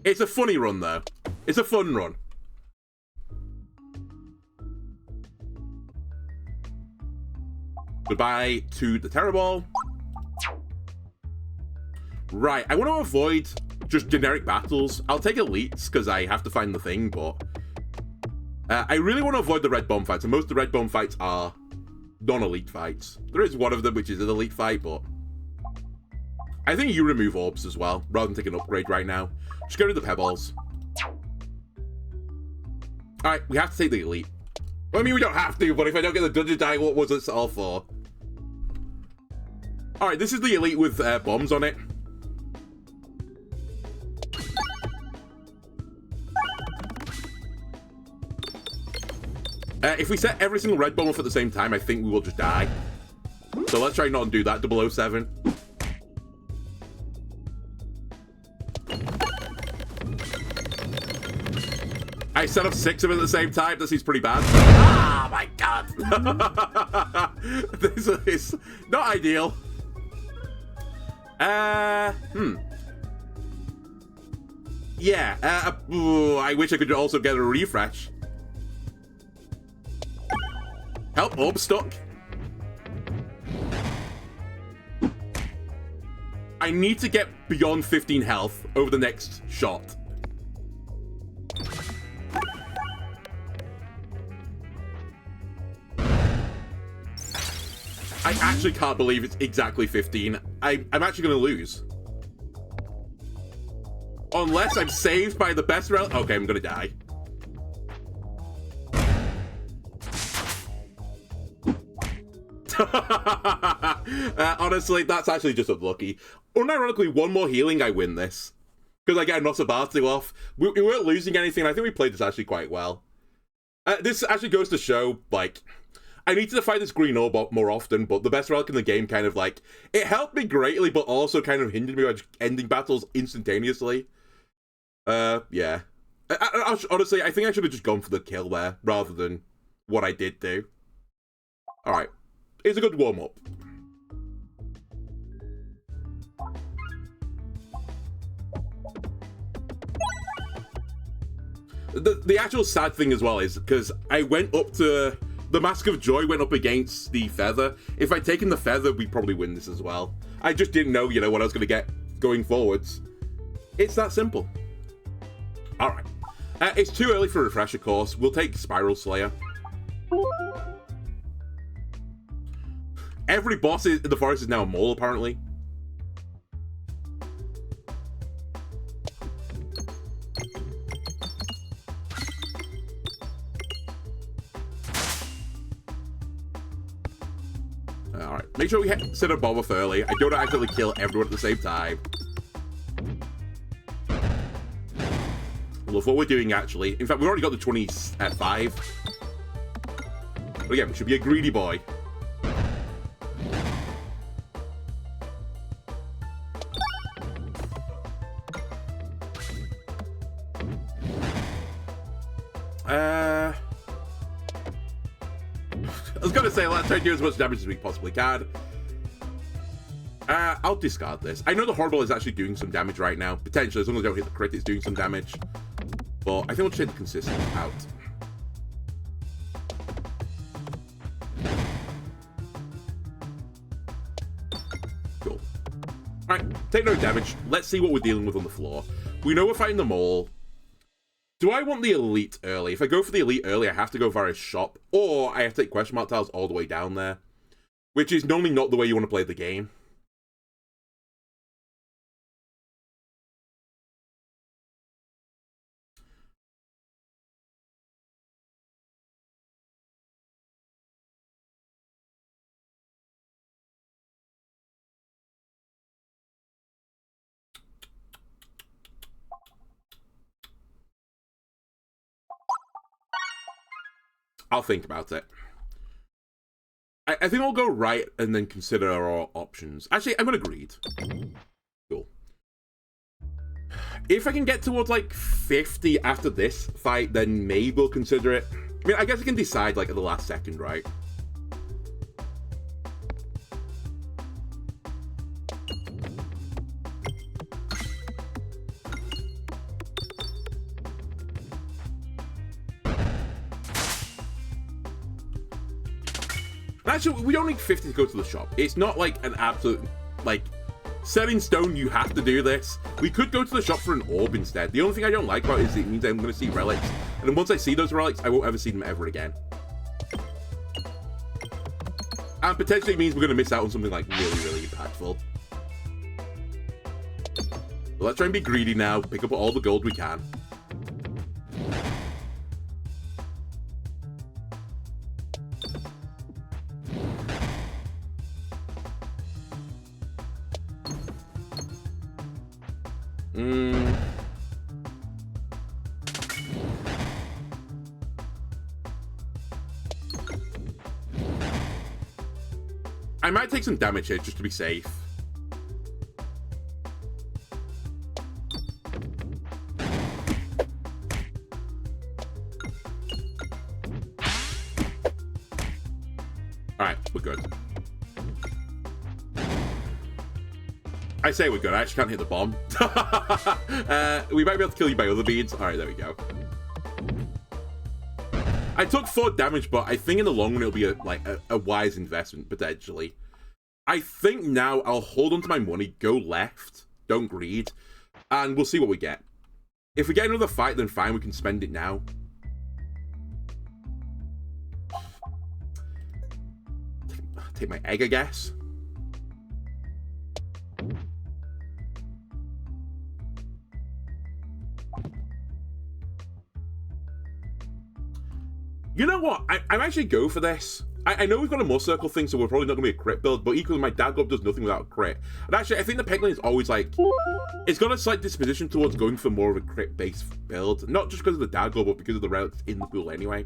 It's a funny run, though. It's a fun run. Goodbye to the Terror Ball. Right, I want to avoid just generic battles. I'll take elites, because I have to find the thing, but... I really want to avoid the Red Bomb fights, and most of the Red Bomb fights are non-elite fights. There is one of them which is an elite fight, but... I think you remove orbs as well, rather than take an upgrade right now. Just get rid of the Pebbles. Alright, we have to take the elite. Well, I mean, we don't have to, but if I don't get the dungeon die, what was this all for? All right, this is the elite with bombs on it. If we set every single red bomb off at the same time, I think we will just die. So let's try not to do that. 007. I set up 6 of them at the same time. That seems pretty bad. Ah, my God. This is not ideal. Yeah. I wish I could also get a refresh. Help, orb stuck. I need to get beyond 15 health over the next shot. I actually can't believe it's exactly 15. I'm actually going to lose. Unless I'm saved by the best relic. Okay, I'm going to die. Honestly, that's actually just unlucky. Unironically, one more healing, I win this. Because I get a Nosabatu off. We weren't losing anything. I think we played this actually quite well. This actually goes to show, like, I need to fight this green orb more often, but the best relic in the game kind of, like, it helped me greatly, but also kind of hindered me by ending battles instantaneously. Yeah. Honestly, I think I should have just gone for the kill there, rather than what I did do. Alright. It's a good warm-up. The actual sad thing as well is, because I went up to... The Mask of Joy went up against the Feather. If I'd taken the Feather, we'd probably win this as well. I just didn't know, you know, what I was going to get going forwards. It's that simple. Alright. It's too early for a refresher course. We'll take Spiral Slayer. Every boss in the forest is now a mole, apparently. Alright, make sure we set a bomb off early. I don't accidentally kill everyone at the same time. Love what we're doing, actually. In fact, we've already got the 20 at 5. But again, we should be a greedy boy. I was gonna say, let's try to do as much damage as we possibly can. I'll discard this. I know the Horrible is actually doing some damage right now. Potentially, as long as I don't hit the crit, it's doing some damage. But I think we'll take the Consistent out. Cool. Alright, take no damage. Let's see what we're dealing with on the floor. We know we're fighting them all. Do I want the Elite early? If I go for the Elite early, I have to go via shop, or I have to take question mark tiles all the way down there, which is normally not the way you want to play the game. I'll think about it. I think I'll go right and then consider our options. Actually, I'm going to greed. Cool. If I can get towards like 50 after this fight, then maybe we'll consider it. I mean, I guess I can decide like at the last second, right? Actually, we don't need 50 to go to the shop. It's not like an absolute, like, set in stone, you have to do this. We could go to the shop for an orb instead. The only thing I don't like about it is it means I'm going to see relics. And then once I see those relics, I won't ever see them ever again. And potentially it means we're going to miss out on something, like, really, really impactful. So let's try and be greedy now. Pick up all the gold we can. I might take some damage here just to be safe. Alright, we're good. I say we're good, I actually can't hit the bomb. We might be able to kill you by other beads. Alright, there we go. I took 4 damage, but I think in the long run it'll be a wise investment, potentially. I think now I'll hold on to my money, go left, don't greed, and we'll see what we get. If we get another fight, then fine, we can spend it now. Take my egg, I guess. You know what? I'm actually go for this. I know we've got a more circle thing, so we're probably not going to be a crit build, but equally my dad glove does nothing without a crit. And actually, I think the Peglin is always like... It's got a slight disposition towards going for more of a crit-based build. Not just because of the dad glove, but because of the relics in the pool anyway.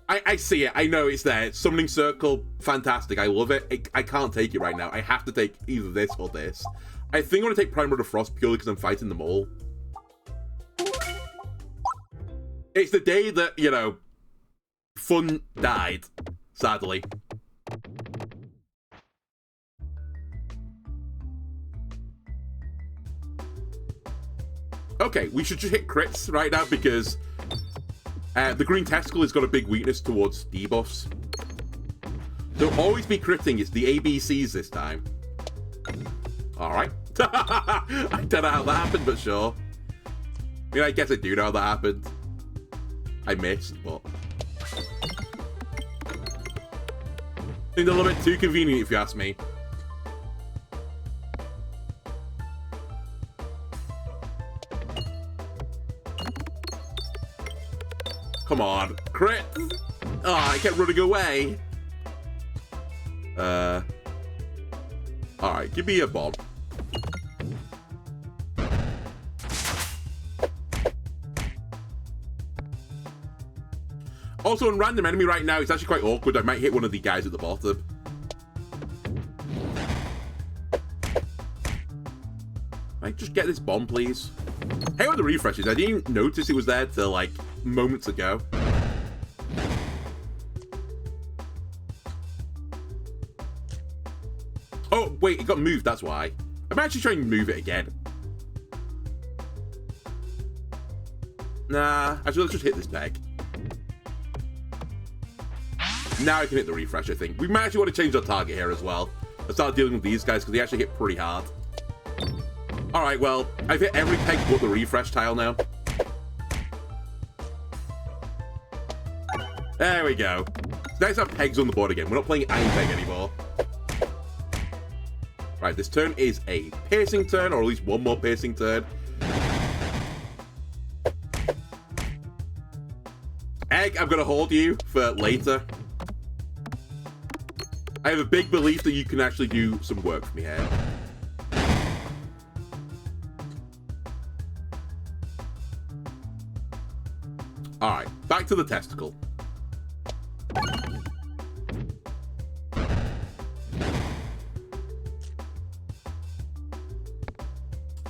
I see it. I know it's there. Summoning circle, fantastic. I love it. I can't take it right now. I have to take either this or this. I think I'm going to take Primer of Frost purely because I'm fighting them all. It's the day that, you know, fun died, sadly. Okay, we should just hit crits right now because the green testicle has got a big weakness towards debuffs. So always be critting. It's the ABCs this time. Alright. I don't know how that happened, but sure. I mean, I guess I do know how that happened. I missed, but... Seemed a little bit too convenient, if you ask me. Come on. Crit! Oh, I kept running away. Alright, give me a bomb. Also, in random enemy right now, it's actually quite awkward. I might hit one of the guys at the bottom. Right, just get this bomb, please. Hey, on the refreshes, I didn't even notice it was there till, like, moments ago. Oh, wait, it got moved, that's why. I'm actually trying to move it again. Nah, actually, let's just hit this peg. Now I can hit the refresh, I think. We might actually want to change our target here as well. And start dealing with these guys, because they actually hit pretty hard. Alright, well, I've hit every peg but the refresh tile now. There we go. Nice to have pegs on the board again. We're not playing Iron Peg anymore. Right, this turn is a piercing turn, or at least one more piercing turn. Egg, I'm going to hold you for later. I have a big belief that you can actually do some work for me here. Alright, back to the testicle.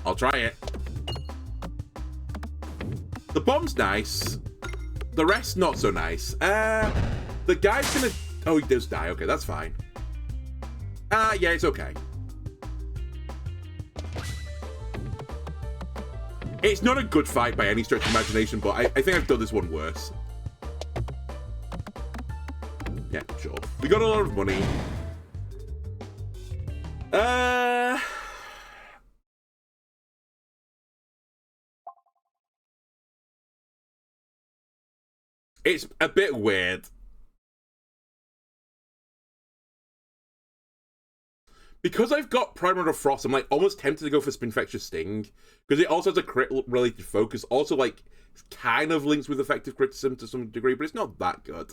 I'll try it. The bomb's nice. The rest, not so nice. The guy's gonna... Oh, he does die. Okay, that's fine. Yeah, it's okay. It's not a good fight by any stretch of imagination, but I think I've done this one worse. Yeah, sure. We got a lot of money. It's a bit weird. Because I've got Primer of Frost, I'm like almost tempted to go for Spinfectious Sting. Because it also has a crit-related focus. Also, like, kind of links with effective criticism to some degree, but it's not that good.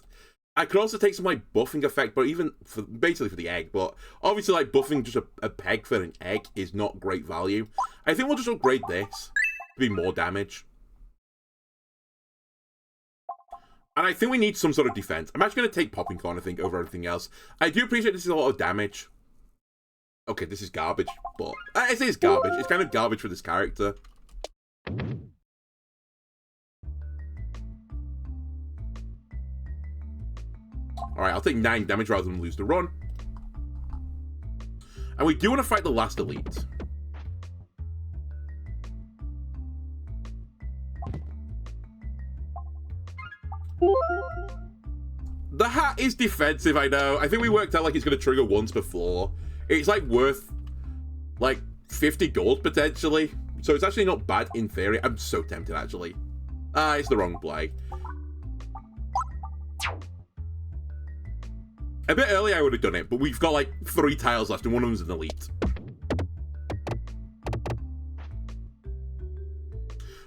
I could also take some, like, buffing effect, but even basically for the egg, but obviously, like, buffing just a peg for an egg is not great value. I think we'll just upgrade this to be more damage. And I think we need some sort of defense. I'm actually going to take Popping Corn, I think, over everything else. I do appreciate this is a lot of damage. Okay, this is garbage, but... it is garbage. It's kind of garbage for this character. Alright, I'll take 9 damage rather than lose the run. And we do want to fight the last elite. The hat is defensive, I know. I think we worked out like it's going to trigger once before. It's like worth like 50 gold potentially. So it's actually not bad in theory. I'm so tempted actually. It's the wrong play. A bit earlier I would have done it, but we've got like 3 tiles left and one of them's an elite.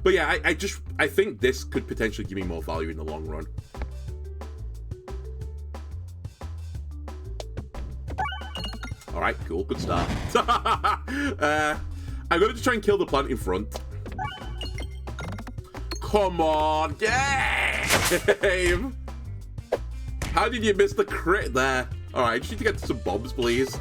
But yeah, I think this could potentially give me more value in the long run. Alright, cool, good start. I'm going to just try and kill the plant in front. Come on, game! How did you miss the crit there? Alright, I just need to get to some bombs, please.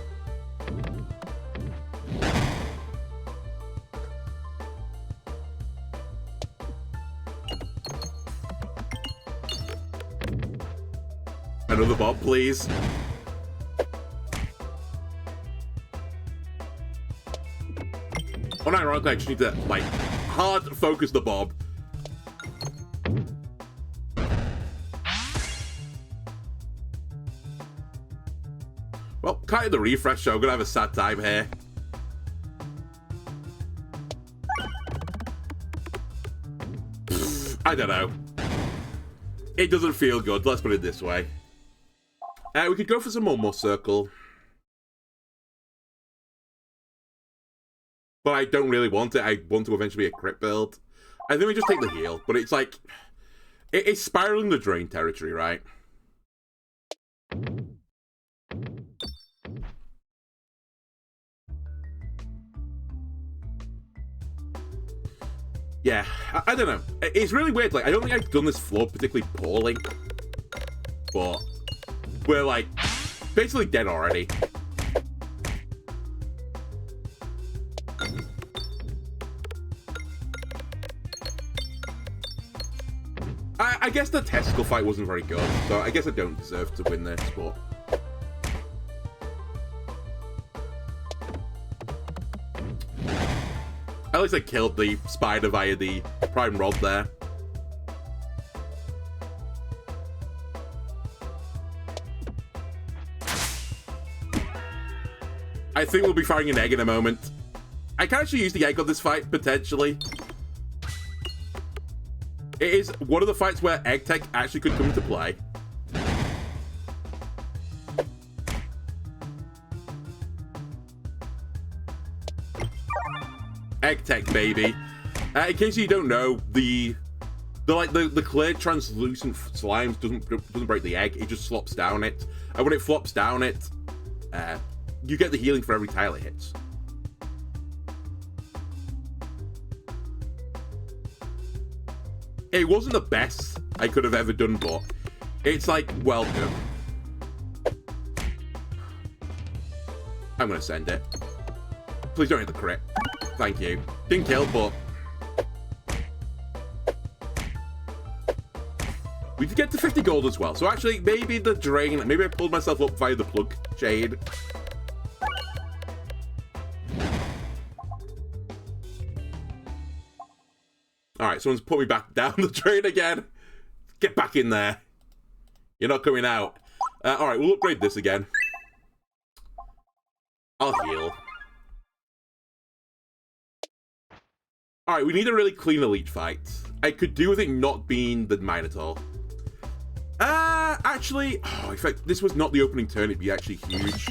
Another bomb, please. Unironically, I just need to, like, hard focus the bomb. Well, can't hit the refresh, so I'm gonna have a sad time here. I don't know. It doesn't feel good, let's put it this way. We could go for some more circle. But I don't really want it. I want to eventually be a crit build. I think we just take the heal, but it's like... It's spiraling the drain territory, right? Yeah, I don't know. It's really weird. Like, I don't think I've done this floor particularly poorly. But we're, like, basically dead already. I guess the testicle fight wasn't very good, so I guess I don't deserve to win this, but... At least I killed the spider via the prime rod there. I think we'll be firing an egg in a moment. I can actually use the egg on this fight, potentially. It is one of the fights where egg tech actually could come into play. Egg tech, baby. In case you don't know, the clear translucent slimes doesn't break the egg. It just flops down it, and when it flops down it, you get the healing for every tile it hits. It wasn't the best I could have ever done, but it's like, welcome. I'm gonna send it. Please don't hit the crit. Thank you. Didn't kill, but... we did get to 50 gold as well. So actually, maybe the drain... Maybe I pulled myself up via the plug shade. Alright, someone's put me back down the drain again. Get back in there. You're not coming out. Alright, we'll upgrade this again. I'll heal. Alright, we need a really clean elite fight. I could do with it not being the Minotaur. Actually, in fact, this was not the opening turn, it'd be actually huge.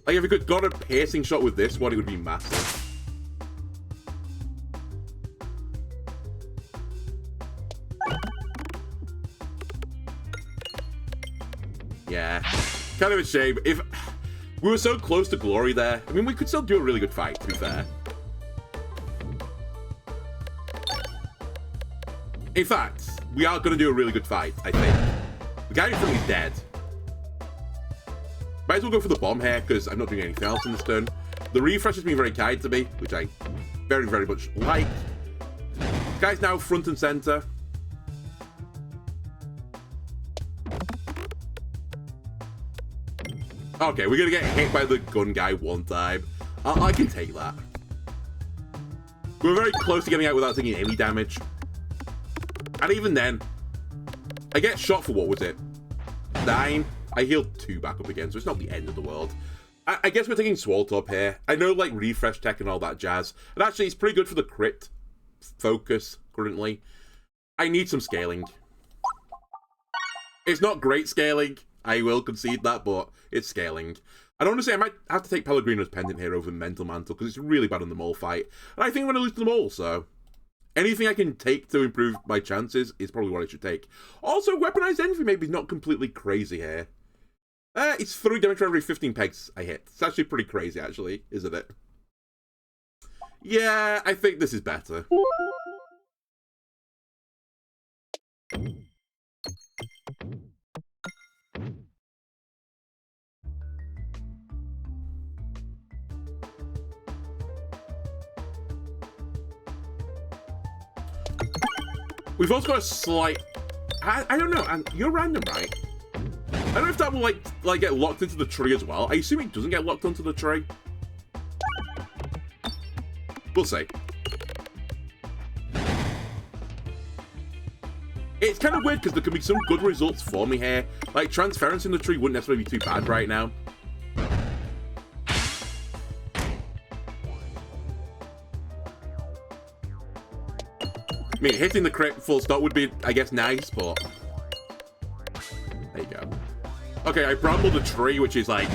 Like, if we could got a piercing shot with this one, it would be massive. kind of a shame. If we were so close to glory there, I mean, we could still do a really good fight, to be fair. In fact, we are going to do a really good fight, I think. The guy in front of me is dead. Might as well go for the bomb here, because I'm not doing anything else in this turn. The refresh has been very kind to me, which I very, very much like. This guy's now front and center. Okay, we're going to get hit by the gun guy one time. I can take that. We were very close to getting out without taking any damage. And even then, I get shot for, what was it? 9. I healed 2 back up again, so it's not the end of the world. I guess we're taking Swalt up here. I know, like, refresh tech and all that jazz. And actually, it's pretty good for the crit focus currently. I need some scaling. It's not great scaling. I will concede that, but it's scaling. And honestly, I might have to take Pellegrino's Pendant here over Mental Mantle, because it's really bad in the mole fight. And I think I'm going to lose to the mole, so... anything I can take to improve my chances is probably what I should take. Also, Weaponized Envy maybe is not completely crazy here. It's 3 damage for every 15 pegs I hit. It's actually pretty crazy, actually, isn't it? Yeah, I think this is better. We've also got a slight... I don't know, and you're random, right? I don't know if that will, like get locked into the tree as well. I assume it doesn't get locked onto the tree. We'll see. It's kind of weird because there can be some good results for me here. Like, transference in the tree wouldn't necessarily be too bad right now. I mean, hitting the crit full stop would be, I guess, nice, but... there you go. Okay, I brambled a tree, which is like...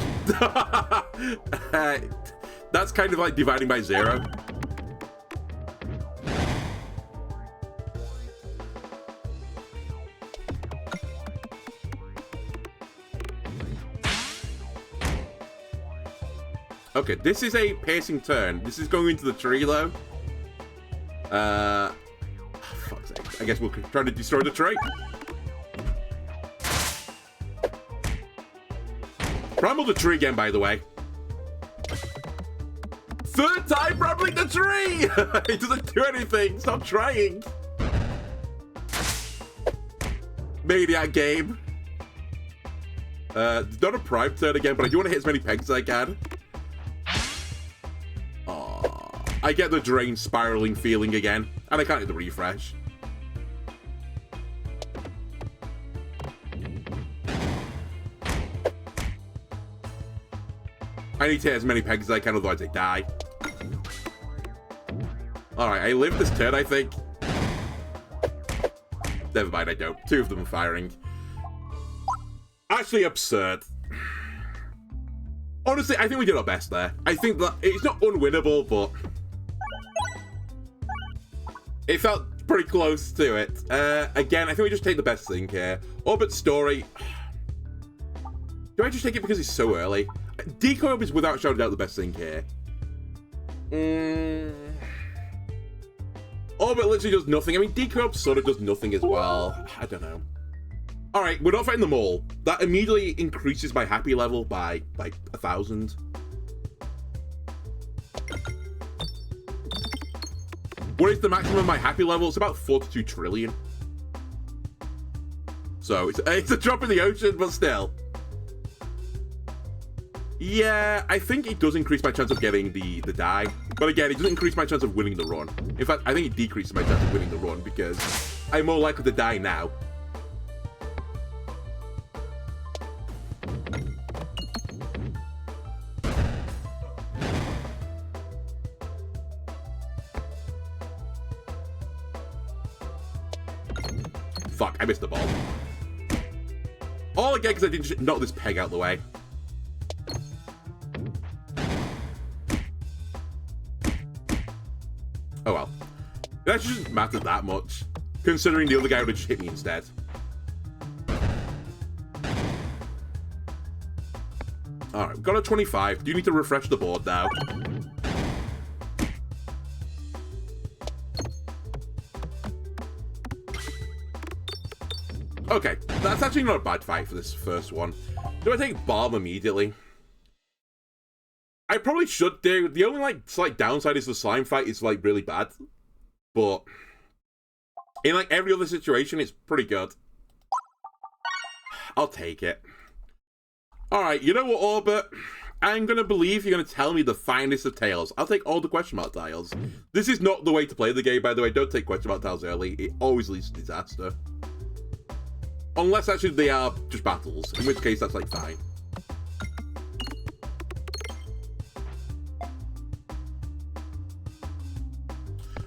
that's kind of like dividing by 0. Okay, this is a piercing turn. This is going into the tree, though. Fuck's sake. I guess we'll try to destroy the tree. Bramble the tree again, by the way. 3rd time brambling the tree! It doesn't do anything. Stop trying. Maniac game. It's not a prime turn again, but I do want to hit as many pegs as I can. I get the drain spiraling feeling again, and I can't hit the refresh. I need to hit as many pegs as I can, otherwise I die. Alright, I live this turn, I think. Never mind, I don't. 2 of them are firing. Actually absurd. Honestly, I think we did our best there. I think that it's not unwinnable, but... it felt pretty close to it. Again, I think we just take the best thing here. Orbit Story. Do I just take it because it's so early? Decoy Orb is without shadow doubt the best thing here. Orbit literally does nothing. I mean, Decoy Orb sort of does nothing as well. I don't know. Alright, we're not fighting the mole. That immediately increases my happy level by, like, 1,000. What is the maximum of my happy level? It's about 42 trillion. So, it's a drop in the ocean, but still. Yeah, I think it does increase my chance of getting the die. But again, it doesn't increase my chance of winning the run. In fact, I think it decreases my chance of winning the run because I'm more likely to die now. Fuck, I missed the ball. All again because I didn't knock this peg out of the way. Oh well. It actually doesn't matter that much, considering the other guy would have just hit me instead. Alright, we've got a 25. Do you need to refresh the board now? Okay, that's actually not a bad fight for this first one. Do I take Bomb immediately? I probably should do. The only, like, slight downside is the slime fight is, like, really bad. But in, like, every other situation, it's pretty good. I'll take it. Alright, you know what, Orbit? I'm gonna believe you're gonna tell me the finest of tales. I'll take all the question mark tiles. This is not the way to play the game, by the way. Don't take question mark tiles early. It always leads to disaster. Unless, actually, they are just battles. In which case, that's, like, fine.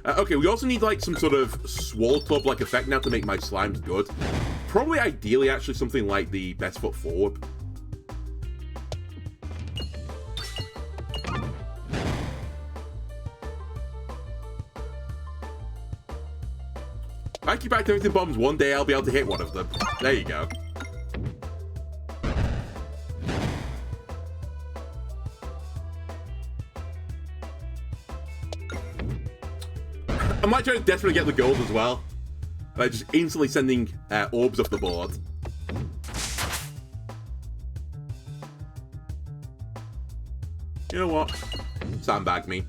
Okay, we also need, like, some sort of Swole Club-like effect now to make my slimes good. Probably, ideally, actually, something like the Best Foot Forward. If I keep activating bombs, one day I'll be able to hit one of them. There you go. I might try to desperately get the gold as well. By just instantly sending orbs off the board. You know what? Sandbag me.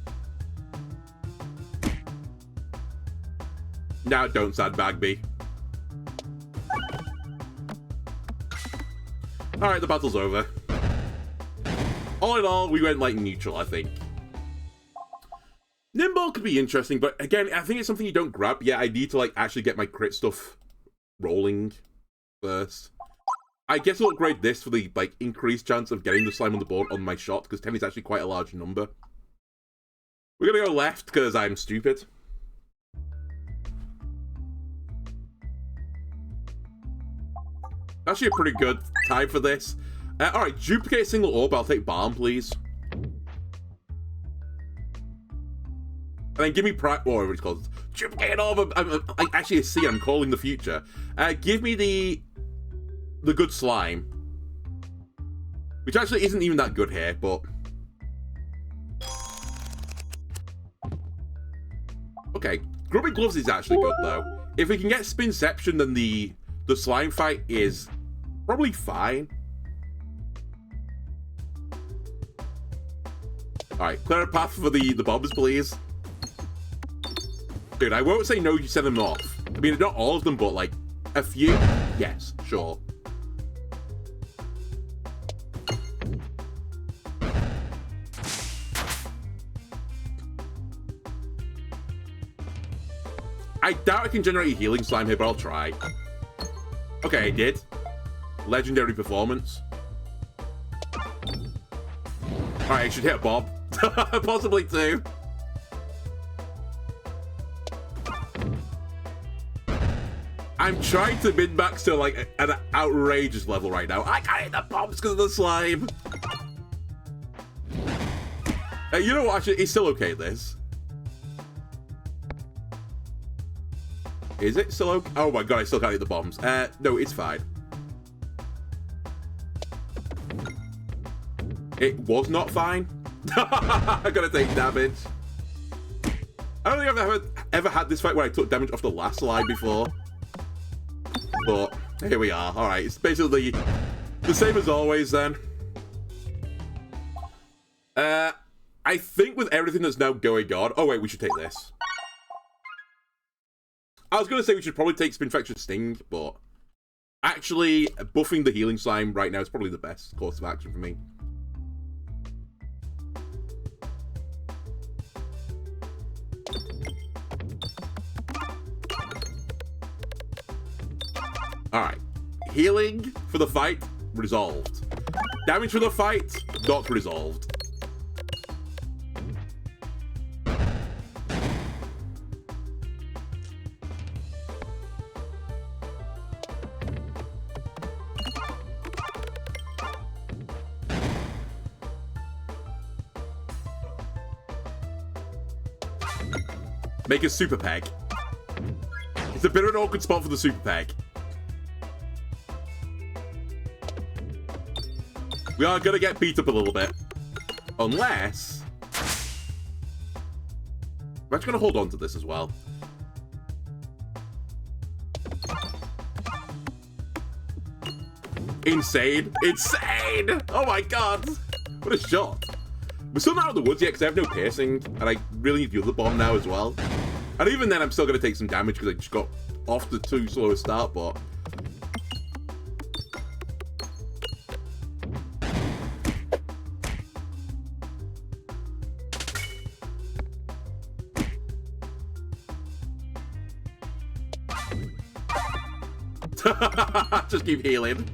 Now don't sandbag me. Alright, the battle's over. All in all, we went, like, neutral, I think. Nimble could be interesting, but again, I think it's something you don't grab. Yeah, I need to, like, actually get my crit stuff rolling first. I guess I'll upgrade this for the, like, increased chance of getting the slime on the board on my shot, because 10 is actually quite a large number. We're gonna go left, because I'm stupid. Actually a pretty good time for this. Alright, duplicate a single orb. I'll take Balm, please. And then give me whatever it's called. Duplicate orb. I actually see. I'm calling the future. Give me the good slime, which actually isn't even that good here, but okay. Grubbing Gloves is actually good though. If we can get Spinception, then the slime fight is probably fine. Alright, clear a path for the bombs, please. Dude, I won't say no, you send them off. I mean, not all of them, but, like, a few? Yes, sure. I doubt I can generate a healing slime here, but I'll try. Okay, I did. Legendary performance. Alright, I should hit Bob. Possibly two. I'm trying to min-max to, like, an outrageous level right now. I can't hit the bombs because of the slime. You know what, actually, it's still okay, this. Is it still okay? Oh my god, I still can't hit the bombs. No, it's fine. It was not fine. I gotta take damage. I don't think I've ever had this fight where I took damage off the last slide before. But here we are. Alright, it's basically the same as always then. I think with everything that's now going on... Oh wait, we should take this. I was going to say we should probably take Spinfection Sting, but actually buffing the healing slime right now is probably the best course of action for me. Alright. Healing for the fight, resolved. Damage for the fight, not resolved. Make a super peg. It's a bit of an awkward spot for the super peg. We are going to get beat up a little bit. Unless... I'm actually going to hold on to this as well. Insane. Insane! Oh my god! What a shot. We're still not out of the woods yet because I have no piercing, and I really need the other bomb now as well. And even then, I'm still going to take some damage because I just got off the too slow a start, but... Just keep healing.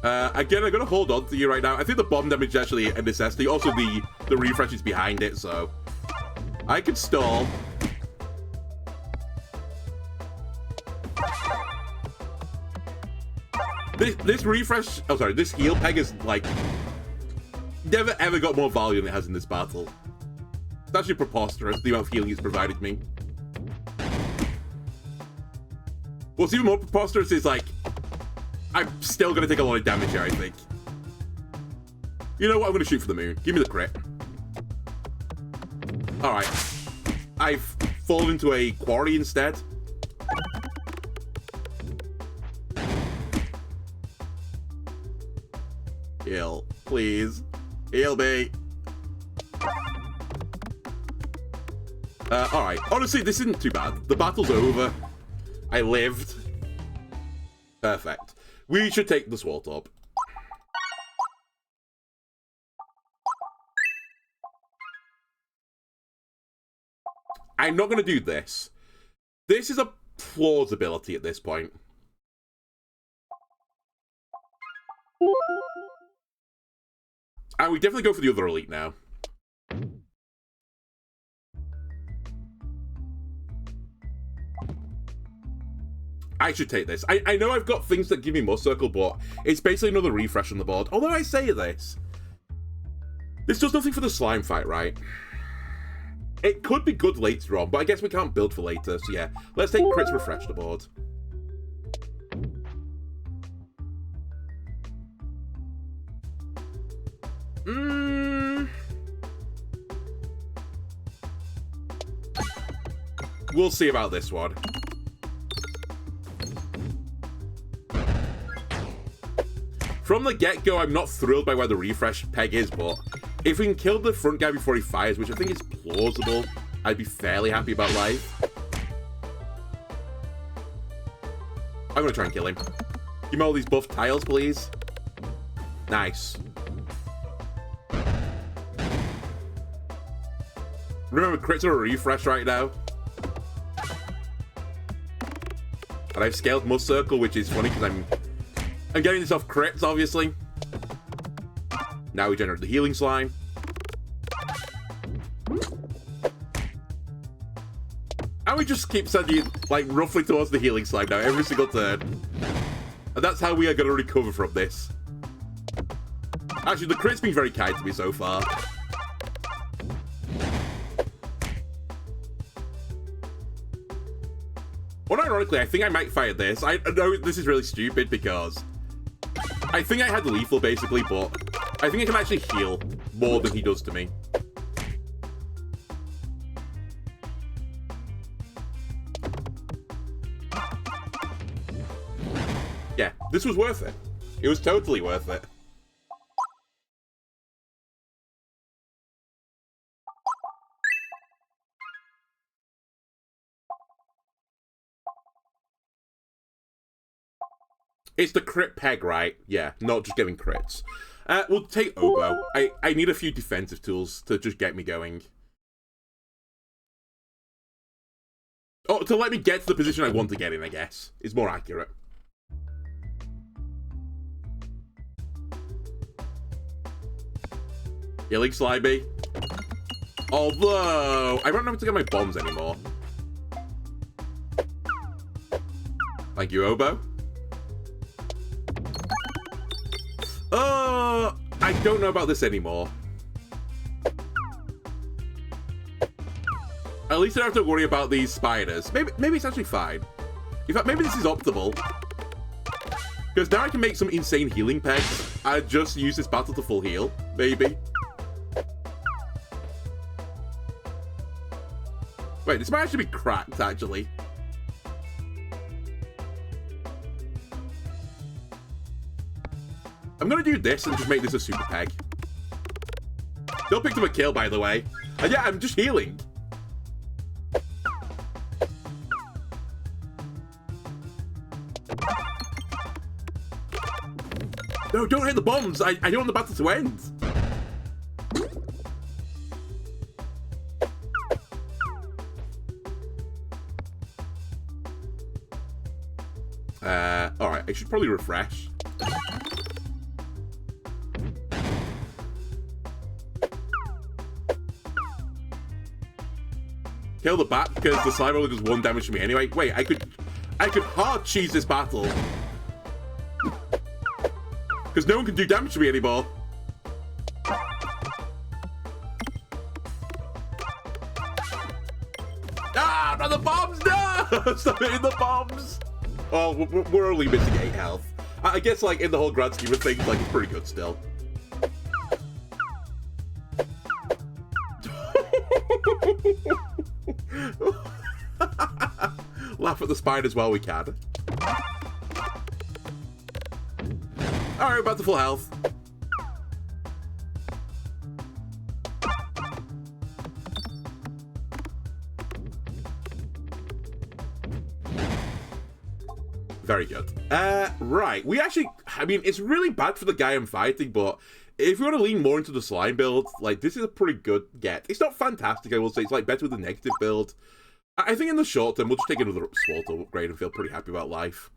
Again, I'm going to hold on to you right now. I think the bomb damage is actually a necessity. Also, the refresh is behind it, so... I could stall. This refresh... Oh, sorry. This heal peg is, like... Never ever got more value than it has in this battle. It's actually preposterous, the amount of healing it's provided me. What's even more preposterous is, like... I'm still going to take a lot of damage here, I think. You know what? I'm going to shoot for the moon. Give me the crit. Alright. I've fallen into a quarry instead. Heal. Please. Heal me. Alright. Honestly, this isn't too bad. The battle's over. I lived. Perfect. We should take the sword top. I'm not going to do this. This is a plausibility at this point. And we definitely go for the other elite now. I should take this. I know I've got things that give me more circle, but it's basically another refresh on the board. Although I say this does nothing for the slime fight, right? It could be good later on, but I guess we can't build for later, so yeah. Let's take crits refresh the board. We'll see about this one. From the get-go, I'm not thrilled by where the refresh peg is, but if we can kill the front guy before he fires, which I think is plausible, I'd be fairly happy about life. I'm going to try and kill him. Give me all these buff tiles, please. Nice. Remember, crits are a refresh right now. And I've scaled Must Circle, which is funny because I'm getting this off crits, obviously. Now we generate the healing slime. And we just keep sending it, like, roughly towards the healing slime now, every single turn. And that's how we are going to recover from this. Actually, the crit's been very kind to me so far. Unironically, I think I might fire this. I know this is really stupid because I think I had lethal, basically, but I think I can actually heal more than he does to me. Yeah, this was worth it. It was totally worth it. It's the crit peg, right? Yeah, not just getting crits. We'll take Oboe. I need a few defensive tools to just get me going. Oh, to let me get to the position I want to get in, I guess. Is more accurate. Healing Slimy. Although, I don't know how to get my bombs anymore. Thank you, Oboe. I don't know about this anymore. At least I don't have to worry about these spiders. Maybe it's actually fine. In fact, maybe this is optimal. Because now I can make some insane healing pegs. I just use this battle to full heal, maybe. Wait, this might actually be cracked, actually. I'm gonna do this and just make this a super peg. Still picked up a kill, by the way. And yeah, I'm just healing. No, don't hit the bombs. I don't want the battle to end. Alright, I should probably refresh. Kill the bat because the slime only does 1 damage to me anyway. Wait, I could hard cheese this battle. Because no one can do damage to me anymore. Ah, not the bombs! No! Stop hitting the bombs! Oh, we're only missing 8 health. I guess, like, in the whole grand scheme of things, like, it's pretty good still. Laugh at the spiders while we can. Alright, back to full health. Very good. Right. We actually, I mean, it's really bad for the guy I'm fighting, but if you want to lean more into the slime build, like, this is a pretty good get. It's not fantastic, I will say. It's, like, better with the negative build. I think in the short term, we'll just take another sword upgrade and feel pretty happy about life.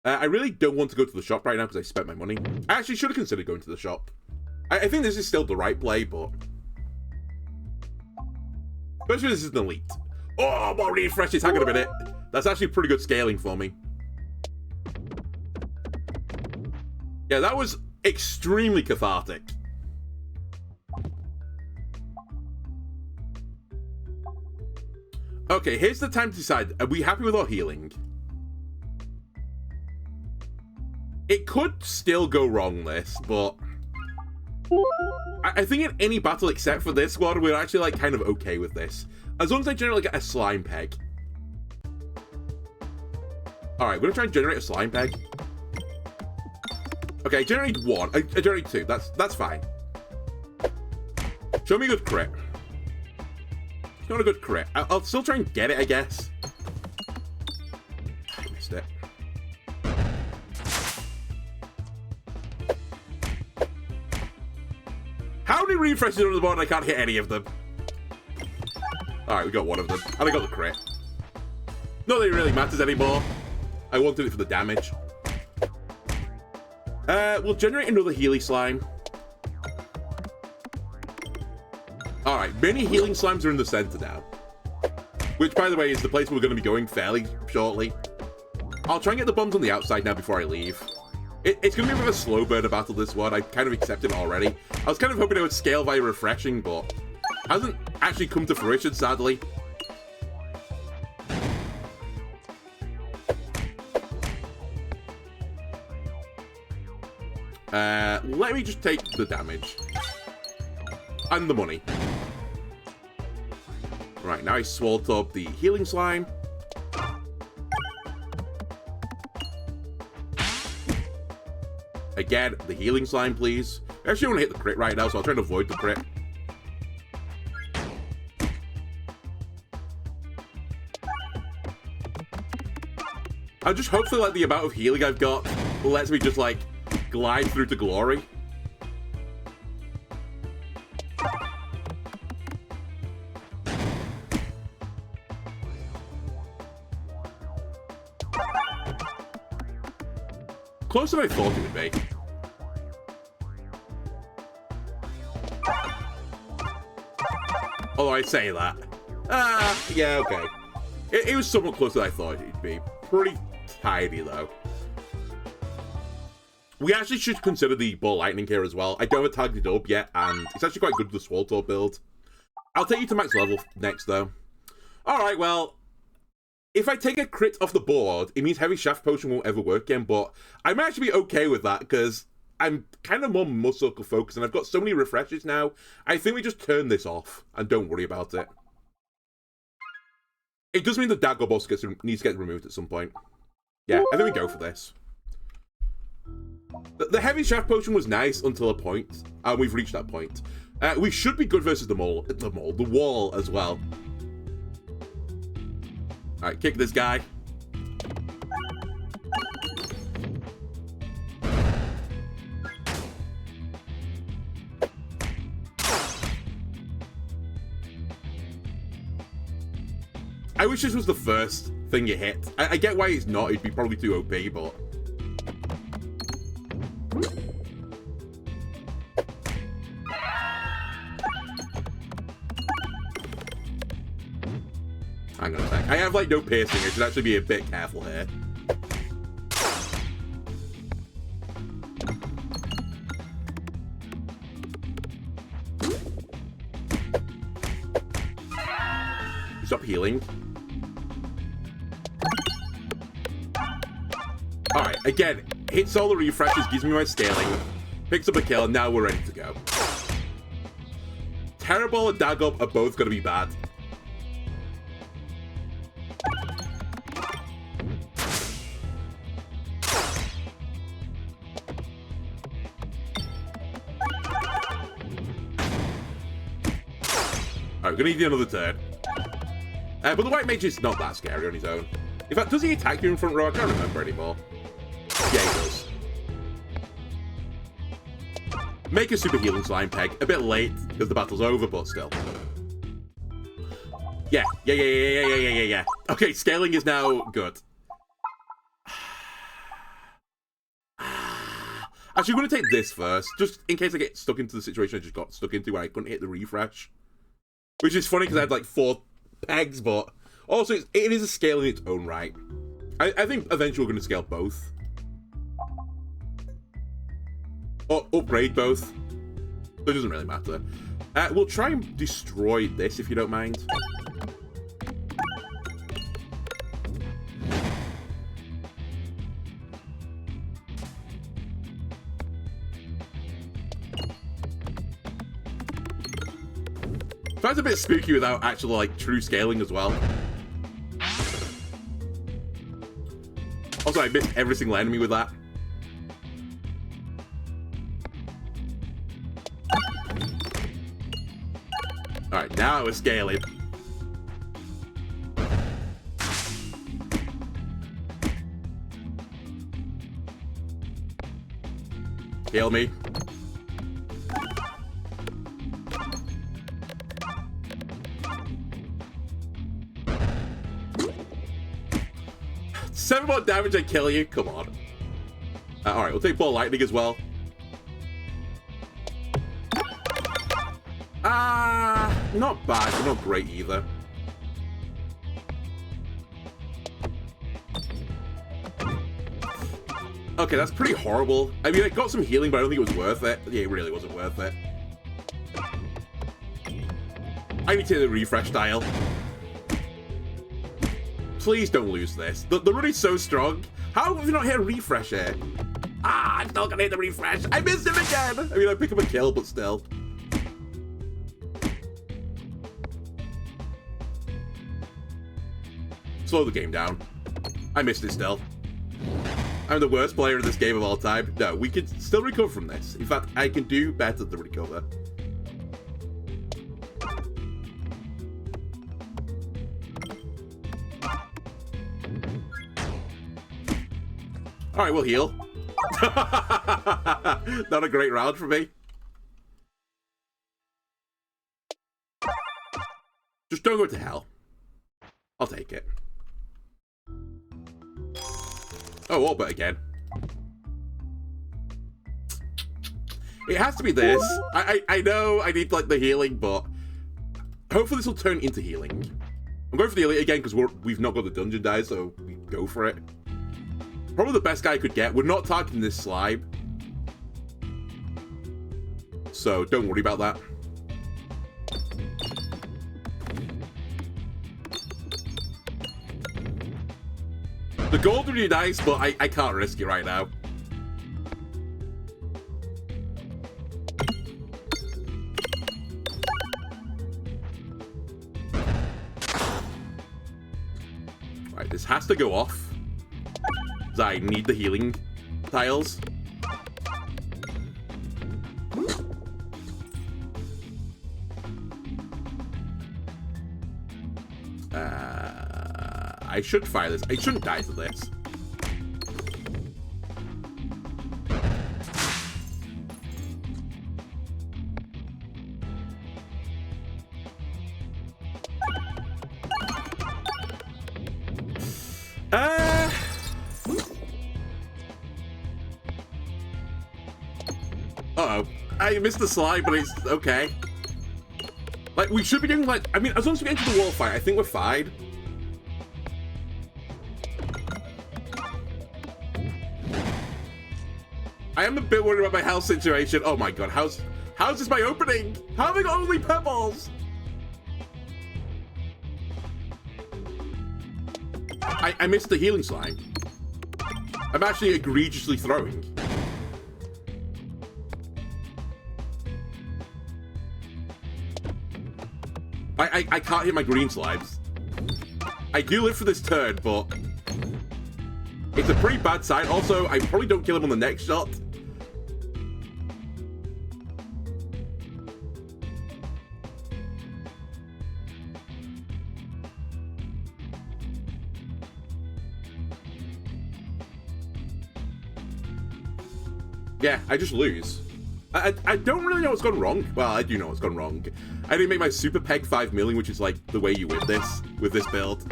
I really don't want to go to the shop right now because I spent my money. I actually should have considered going to the shop. I think this is still the right play, but... especially this is an elite. Oh, more refreshes. Hang on a minute. That's actually pretty good scaling for me. Yeah, that was extremely cathartic. Okay, here's the time to decide. Are we happy with our healing? It could still go wrong, this, but... I think in any battle except for this one, we're actually, like, kind of okay with this. As long as I generate, like, a slime peg. Alright, we're gonna try and generate a slime peg. Okay, I generated 1. I generated 2. That's fine. Show me a good crit. Not a good crit. I'll still try and get it, I guess. I missed it. How many refreshes on the board? I can't hit any of them. Alright, we got 1 of them. And I got the crit. Not that it really matters anymore. I wanted it for the damage. We'll generate another Healy slime. Alright, many healing slimes are in the center now. Which, by the way, is the place we're going to be going fairly shortly. I'll try and get the bombs on the outside now before I leave. It's going to be a bit of a slow burner battle, this one. I kind of accepted it already. I was kind of hoping it would scale via refreshing, but hasn't actually come to fruition, sadly. Let me just take the damage. And the money. Right, now I swallowed up the healing slime. Again, the healing slime, please. I actually want to hit the crit right now, so I'll try to avoid the crit. I'll just hopefully, like, the amount of healing I've got lets me just, like, glide through to glory. Closer than I thought it would be. Although I say that. Yeah, okay. It was somewhat closer than I thought it'd be. Pretty tidy, though. We actually should consider the ball lightning here as well. I don't have it targeted up yet, and it's actually quite good with the Swaltor build. I'll take you to max level next, though. Alright, well, if I take a crit off the board, it means Heavy Shaft Potion won't ever work again, but I might actually be okay with that, because I'm kind of more muscle focused, and I've got so many refreshes now. I think we just turn this off, and don't worry about it. It does mean the Dagger Boss needs to get removed at some point. Yeah, I think we go for this. The Heavy Shaft Potion was nice until a point, and we've reached that point. We should be good versus the wall as well. Alright, kick this guy. I wish this was the first thing you hit. I get why it's not, it'd be probably too OP, but... Hang on a sec. I have, like, no piercing. I should actually be a bit careful here. Stop healing. Alright, again, hits all the refreshes, gives me my scaling, picks up a kill, and now we're ready to go. Terrorball and Dagob are both going to be bad. Alright, we're going to need another turn. But the White Mage is not that scary on his own. In fact, does he attack you in front row? I can't remember anymore. Yeah, he does. Make a super healing slime peg. A bit late, because the battle's over, but still. Yeah. Okay, scaling is now good. Actually, I'm going to take this first, just in case I get stuck into the situation I just got stuck into where I couldn't hit the refresh. Which is funny, because I had like 4 pegs, but also it is a scale in its own right. I think eventually we're going to scale both. Or upgrade both. It doesn't really matter. We'll try and destroy this, if you don't mind. That's a bit spooky without actual, like, true scaling as well. Also, I missed every single enemy with that. Alright, now we're scaling. Heal me. Seven more damage, I kill you? Come on. Alright, we'll take Ball Lightning as well. Not bad, but not great either. Okay, that's pretty horrible. I mean, I got some healing, but I don't think it was worth it. Yeah, it really wasn't worth it. I need to hit the refresh dial. Please don't lose this. The run is so strong. How have you not hit a refresh here? I'm still gonna hit the refresh. I missed him again. I mean, I pick up a kill, but still. Slow the game down. I missed it still. I'm the worst player in this game of all time. No, we can still recover from this. In fact, I can do better than recover. Alright, we'll heal. Not a great round for me. Just don't go to hell. I'll take it. Oh, Orbit again. It has to be this. I know I need, like, the healing, but hopefully this will turn into healing. I'm going for the elite again because we've not got the dungeon die, so we go for it. Probably the best guy I could get. We're not targeting this slime, so don't worry about that. The gold would be nice, but I can't risk it right now. Right, this has to go off. Because I need the healing tiles. I should fire this. I shouldn't die to this. Uh-oh. I missed the slide, but it's okay. Like, we should be doing, like... I mean, as long as we get into the wall fight, I think we're fine. I am a bit worried about my health situation. Oh my god, how's this my opening? How have I got only pebbles? I missed the healing slime. I'm actually egregiously throwing. I can't hit my green slimes. I do live for this turn, but it's a pretty bad sign. Also, I probably don't kill him on the next shot. Yeah, I just lose. I don't really know what's gone wrong. Well, I do know what's gone wrong. I didn't make my super peg 5 million, which is like the way you win this with this build.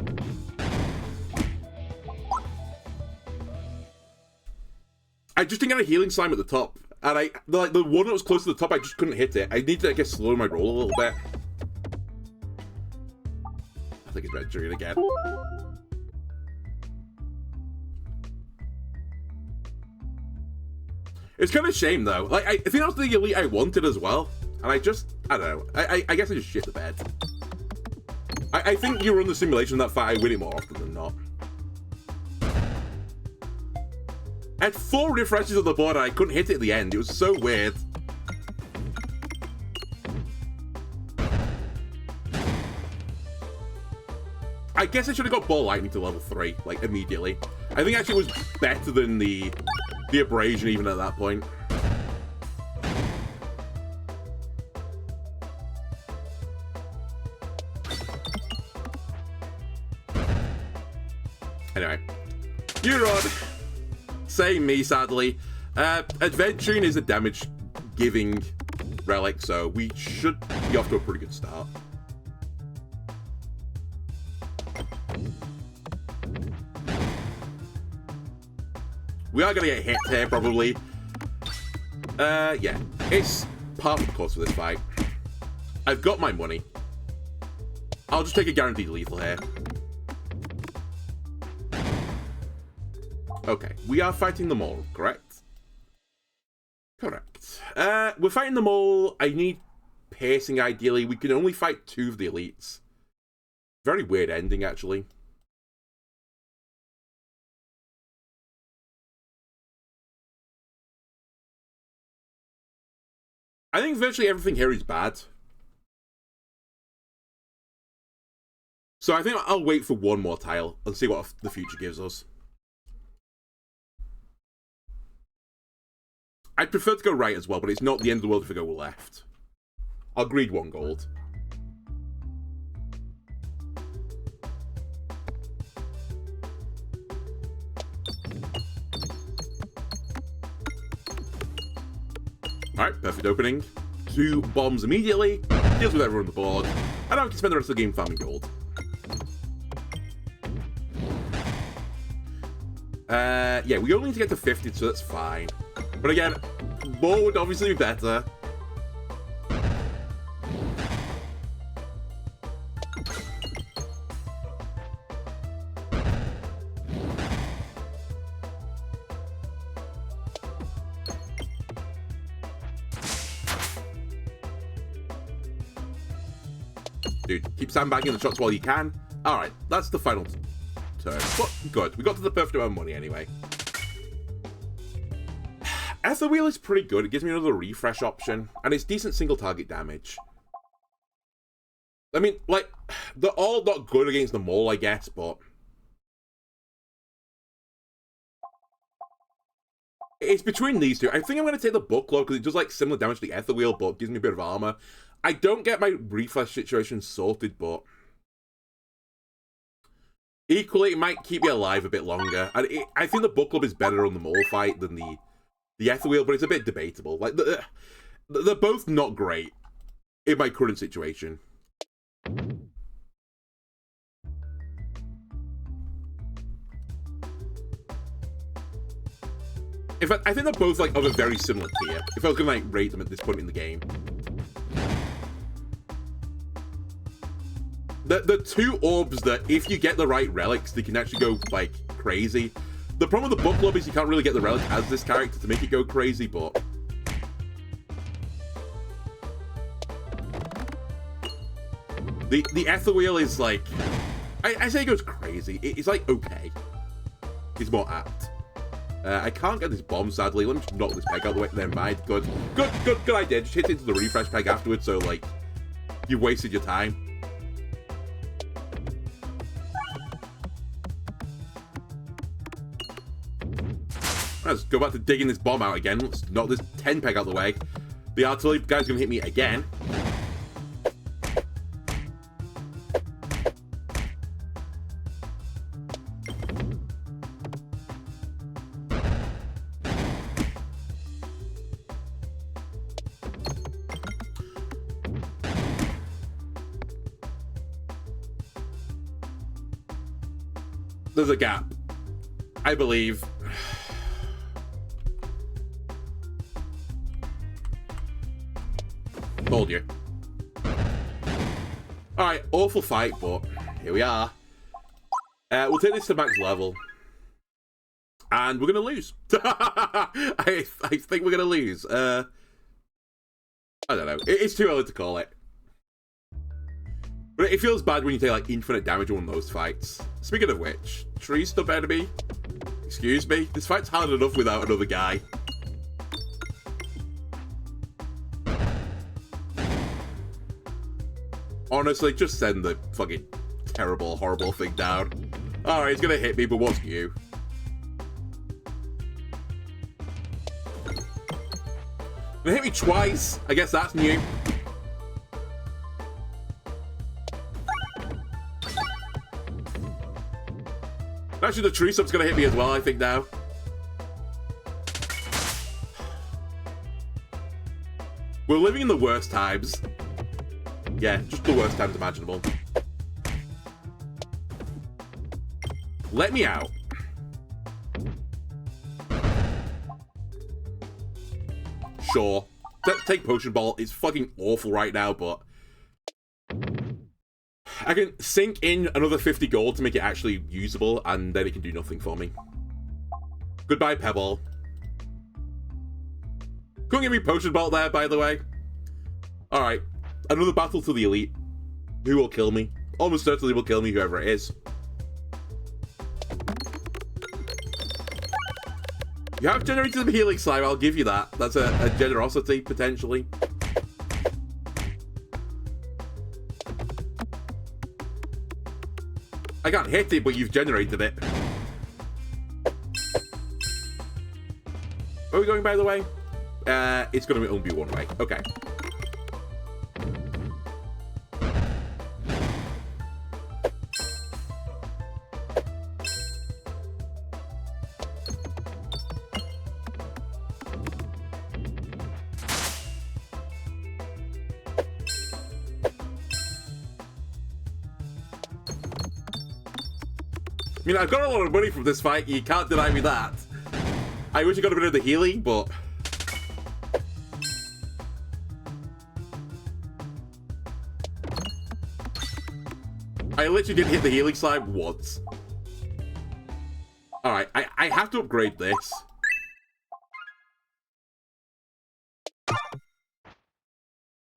I just didn't get a healing slime at the top. And the one that was close to the top, I just couldn't hit it. I need to, I guess, slow my roll a little bit. I think it's red dragon again. It's kind of a shame, though. Like, I think that was the elite I wanted as well. And I don't know. I guess I just shit the bed. I think you run the simulation that fight, I win it more often than not. I had 4 refreshes on the board and I couldn't hit it at the end. It was so weird. I guess I should have got Ball Lightning to level 3, like, immediately. I think actually it was better than the abrasion even at that point. Anyway, you're on. Same me, sadly. Adventuring is a damage-giving relic, so we should be off to a pretty good start. We are going to get hit here, probably. Yeah. It's part of the course for this fight. I've got my money. I'll just take a guaranteed lethal here. Okay. We are fighting them all, correct? Correct. We're fighting them all. I need piercing, ideally. We can only fight 2 of the elites. Very weird ending, actually. I think virtually everything here is bad. So I think I'll wait for one more tile and see what the future gives us. I'd prefer to go right as well, but it's not the end of the world if I go left. I'll greed 1 gold. Alright, perfect opening. 2 bombs immediately. Deals with everyone on the board. And now I can spend the rest of the game farming gold. Yeah, we only need to get to 50, so that's fine. But again, more would obviously be better. Dude, keep sandbagging the shots while you can. Alright, that's the final turn. But good. We got to the perfect amount of money anyway. Ether Wheel is pretty good. It gives me another refresh option. And it's decent single target damage. I mean, like, they're all not good against the mole, I guess, but... It's between these two. I think I'm going to take the Book Club because it does, like, similar damage to the Ether Wheel, but gives me a bit of armor. I don't get my refresh situation sorted, but... Equally, it might keep me alive a bit longer. And I think the Book Club is better on the mole fight than the Ether Wheel, but it's a bit debatable. Like, they're both not great in my current situation. In fact, I think they're both, like, of a very similar tier, if I was going to, like, rate them at this point in the game. The two orbs that, if you get the right relics, they can actually go, like, crazy. The problem with the Book Club is you can't really get the relic as this character to make it go crazy, but... The Ether Wheel is, like... I say it goes crazy. It's, like, okay. It's more apt. I can't get this bomb, sadly. Let me just knock this peg out of the way. Never mind. Good idea. Just hit into the refresh peg afterwards, so, like, you wasted your time. Let's go back to digging this bomb out again. Let's knock this 10 peg out of the way. The artillery guy's gonna hit me again. There's a gap, I believe. Told you. Alright, awful fight, but here we are. We'll take this to max level. And we're going to lose. I think we're going to lose. I don't know. It's too early to call it. But it feels bad when you take, like, infinite damage on those fights. Speaking of which, tree stub enemy. Excuse me? This fight's hard enough without another guy. Honestly, just send the fucking terrible, horrible thing down. Alright, he's gonna hit me, but what's new? Gonna hit me twice. I guess that's new. Actually, the tree stub's gonna hit me as well, I think, now. We're living in the worst times. Yeah, just the worst times imaginable. Let me out. Sure. Take Potion Ball. It's fucking awful right now, but... I can sink in another 50 gold to make it actually usable, and then it can do nothing for me. Goodbye, Pebble. Couldn't give me Potion Ball there, by the way. Alright. Another battle to the elite. Who will kill me? Almost certainly will kill me, whoever it is. You have generated some healing slime, I'll give you that. That's a generosity, potentially. I can't hit it, but you've generated it. Where are we going, by the way? It's going to only be one way. Okay. I mean, I've got a lot of money from this fight, you can't deny me that. I wish I got a bit of the healing, but... I literally didn't hit the healing slime once. Alright, I have to upgrade this.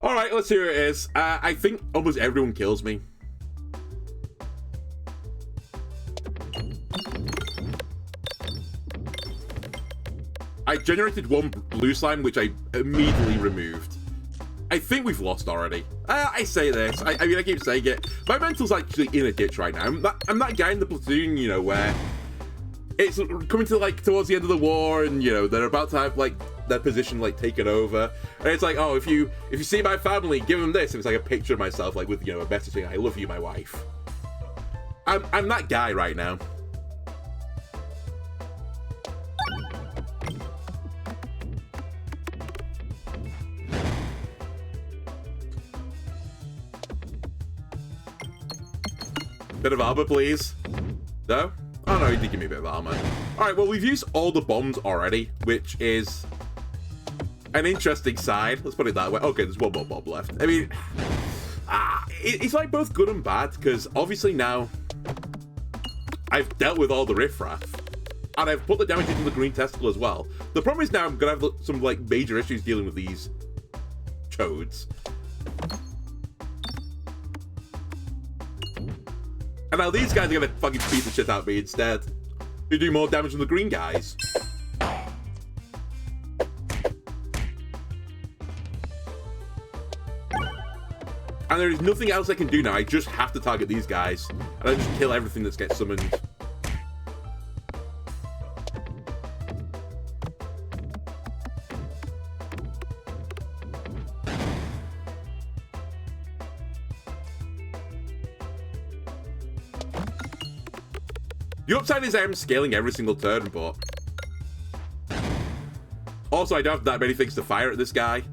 Alright, let's see who it is. I think almost everyone kills me. I generated one blue slime, which I immediately removed. I think we've lost already. I say this. I mean, I keep saying it. My mental's actually in a ditch right now. I'm that guy in the platoon, you know, where it's coming to, like, towards the end of the war, and, you know, they're about to have, like, their position, like, taken over. And it's like, oh, if you see my family, give them this. And it's like a picture of myself, like, with, you know, a message saying, I love you, my wife. I'm that guy right now. Bit of armor, please. No? Oh, no, he did give me a bit of armor. Alright, well, we've used all the bombs already, which is an interesting side. Let's put it that way. Okay, there's one more bomb left. I mean, it's like both good and bad, because obviously now I've dealt with all the riffraff, and I've put the damage into the green testicle as well. The problem is now I'm going to have some, like, major issues dealing with these chodes. And now these guys are gonna fucking beat the shit out of me instead. Who do more damage than the green guys. And there is nothing else I can do now. I just have to target these guys. And I just kill everything that gets summoned. The upside is I am scaling every single turn, but also I don't have that many things to fire at this guy.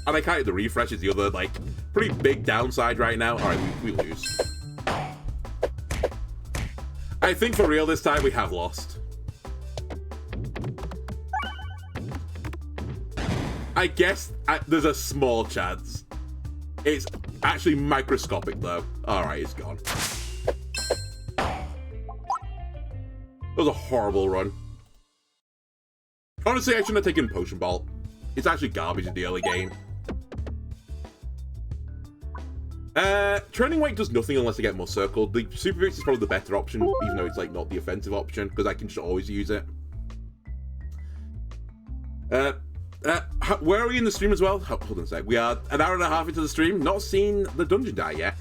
And I can't hit the refresh is the other, like, pretty big downside right now. Alright, we lose. I think for real this time we have lost. I guess there's a small chance. It's actually microscopic, though. Alright, it's gone. That was a horrible run. Honestly, I shouldn't have taken Potion Bolt. It's actually garbage in the early game. Training Weight does nothing unless I get more circled. The Super Boost is probably the better option, even though it's, like, not the offensive option, because I can just always use it. Where are we in the stream as well? Hold on a sec. We are an hour and a half into the stream. Not seen the dungeon die yet.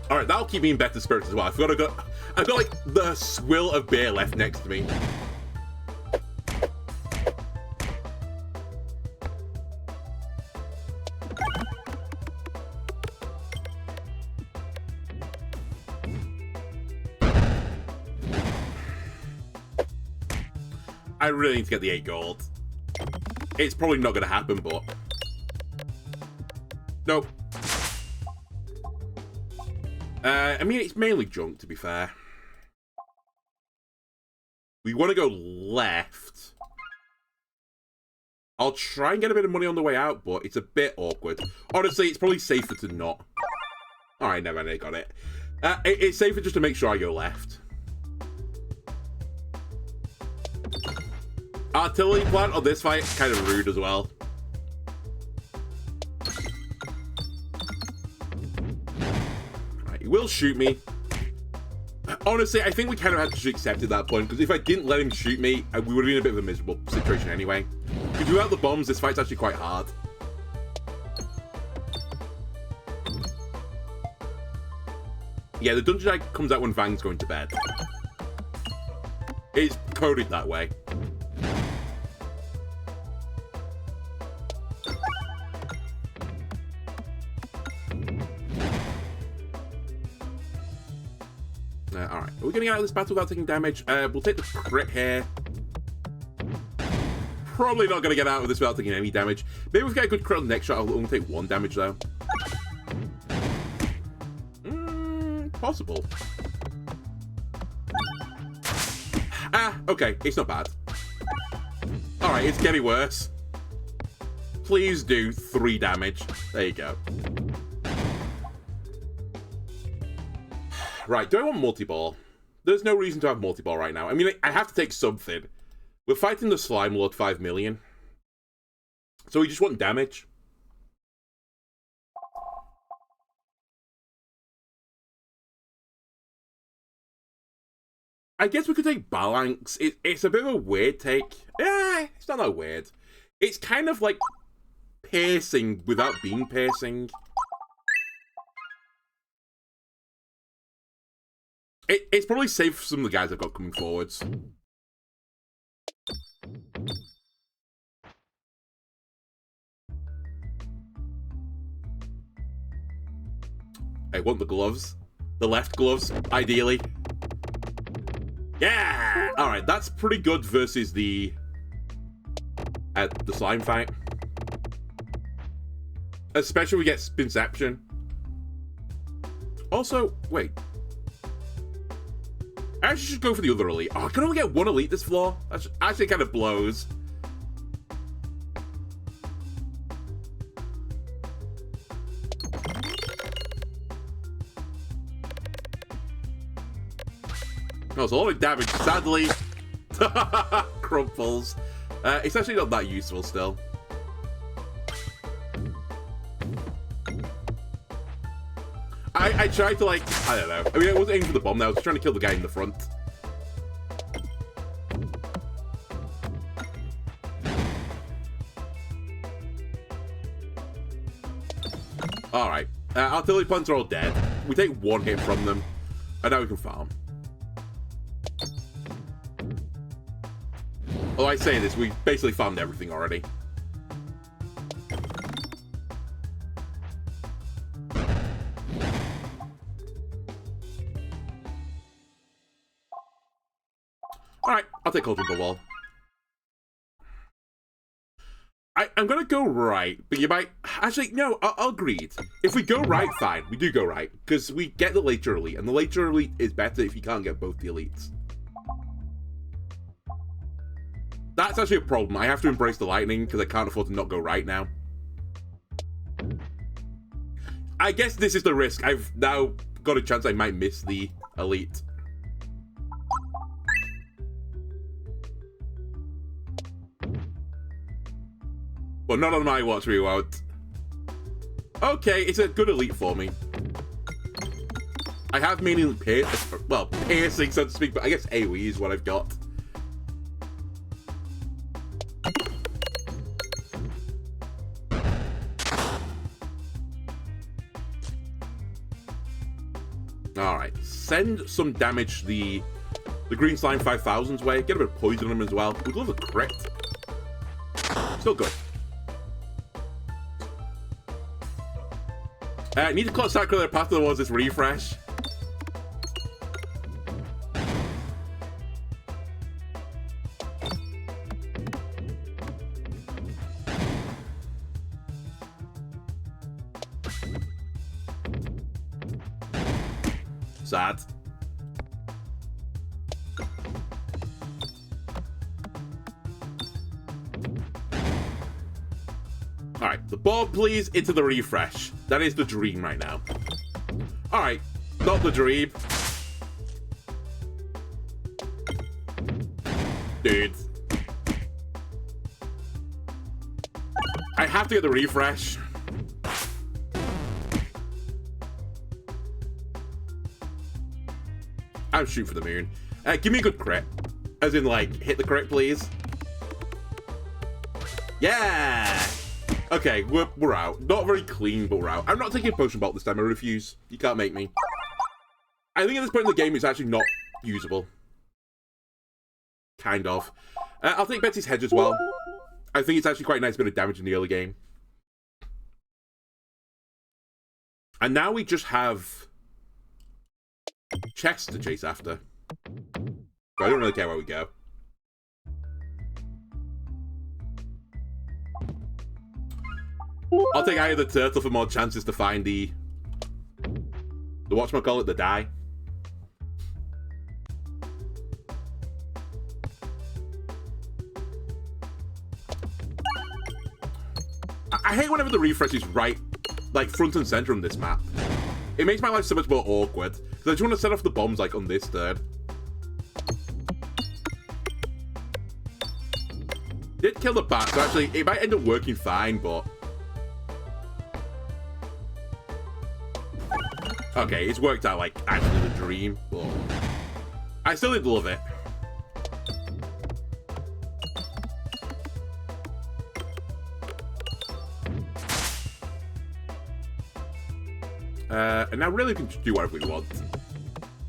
Alright, that'll keep me in better spirits as well. I've got like the swill of beer left next to me. I really need to get the 8 gold. It's probably not going to happen, but... Nope. I mean, it's mainly junk, to be fair. We want to go left. I'll try and get a bit of money on the way out, but it's a bit awkward. Honestly, it's probably safer to not. Alright, never mind, I got it. It's safer just to make sure I go left. Artillery plant on this fight, kind of rude as well. Right, he will shoot me. Honestly, I think we kind of had to just accept at that point, because if I didn't let him shoot me, we would have been in a bit of a miserable situation anyway. Because without the bombs, this fight's actually quite hard. Yeah, the dungeon egg comes out when Vang's going to bed. It's coded that way. Alright, are we getting out of this battle without taking damage? We'll take the crit here. Probably not going to get out of this without taking any damage. Maybe if we get a good crit on the next shot, I'll only take 1 damage though. Possible. Okay, it's not bad. Alright, it's getting worse. Please do 3 damage. There you go. Right, do I want multi-ball? There's no reason to have multi-ball right now. I mean, I have to take something. We're fighting the Slime Lord 5 million. So we just want damage. I guess we could take Balanx. It's a bit of a weird take. It's not that weird. It's kind of like piercing without being piercing. It's probably safe for some of the guys I've got coming forwards. I want the gloves. The left gloves, ideally. Yeah! Alright, that's pretty good versus the slime fight. Especially if we get Spinception. Also, wait. I actually should go for the other elite. Oh, I can only get one elite this floor? That actually kind of blows. Oh, it's a lot of damage, sadly. Crumples. It's actually not that useful still. I tried to, like, I don't know. I mean, I wasn't aiming for the bomb now. I was trying to kill the guy in the front. Alright. Artillery plants are all dead. We take one hit from them. And now we can farm. Although I say this, we basically farmed everything already. Alright, I'll take Cauldron Wall. I'm gonna go right, but you might... Actually, no, I'll agreed. If we go right, fine. We do go right, because we get the later elite, and the later elite is better if you can't get both the elites. That's actually a problem. I have to embrace the lightning, because I can't afford to not go right now. I guess this is the risk. I've now got a chance I might miss the elite. Well, not on my watch, we won't. Okay, it's a good elite for me. I have mainly piercing, so to speak, but I guess AoE is what I've got. Alright, send some damage the Green Slime 5000's way. Get a bit of poison on him as well. We'd love a crit. Still good. Need to start clear the path towards this refresh. Sad. Alright, the ball, please, into the refresh. That is the dream right now. Alright, not the dream. Dude. I have to get the refresh. I'm shooting for the moon. Give me a good crit. As in, like, hit the crit, please. Yeah! Okay, we're out. Not very clean, but we're out. I'm not taking a potion bolt this time. I refuse. You can't make me. I think at this point in the game, it's actually not usable. Kind of. I'll take Betsy's Hedge as well. I think it's actually quite a nice bit of damage in the early game. And now we just have chests to chase after. But I don't really care where we go. I'll take Eye of the Turtle for more chances to find the whatchamacallit, the die. I hate whenever the refresh is right, like, front and center on this map. It makes my life so much more awkward. Because So I just want to set off the bombs, like, on this turn. Did kill the bat, so actually, it might end up working fine, but... Okay, it's worked out, like, actually the dream, but... I still did love it. And now really we can just do whatever we want.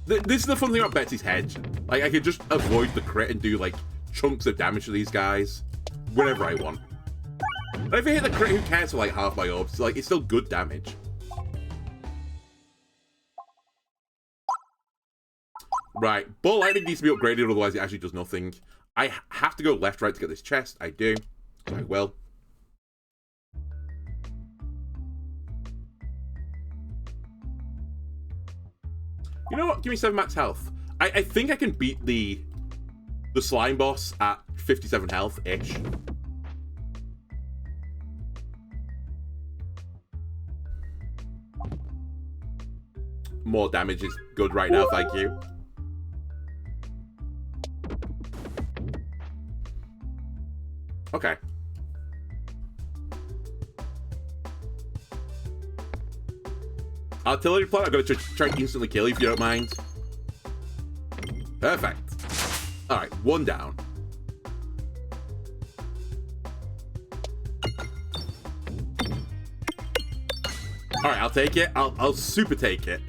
This is the fun thing about Betsy's Hedge. Like, I can just avoid the crit and do, like, chunks of damage to these guys whenever I want. And if I hit the crit, who cares for, like, half my orbs? Like, it's still good damage. Right, Ball Lightning needs to be upgraded, otherwise it actually does nothing. I have to go left-right to get this chest. I do. So I will. You know what? Give me 7 max health. I think I can beat the slime boss at 57 health-ish. More damage is good right now, thank you. Okay. Artillery plant, I'm going to try to instantly kill you if you don't mind. Perfect. Alright, 1 down. Alright, I'll take it. I'll super take it.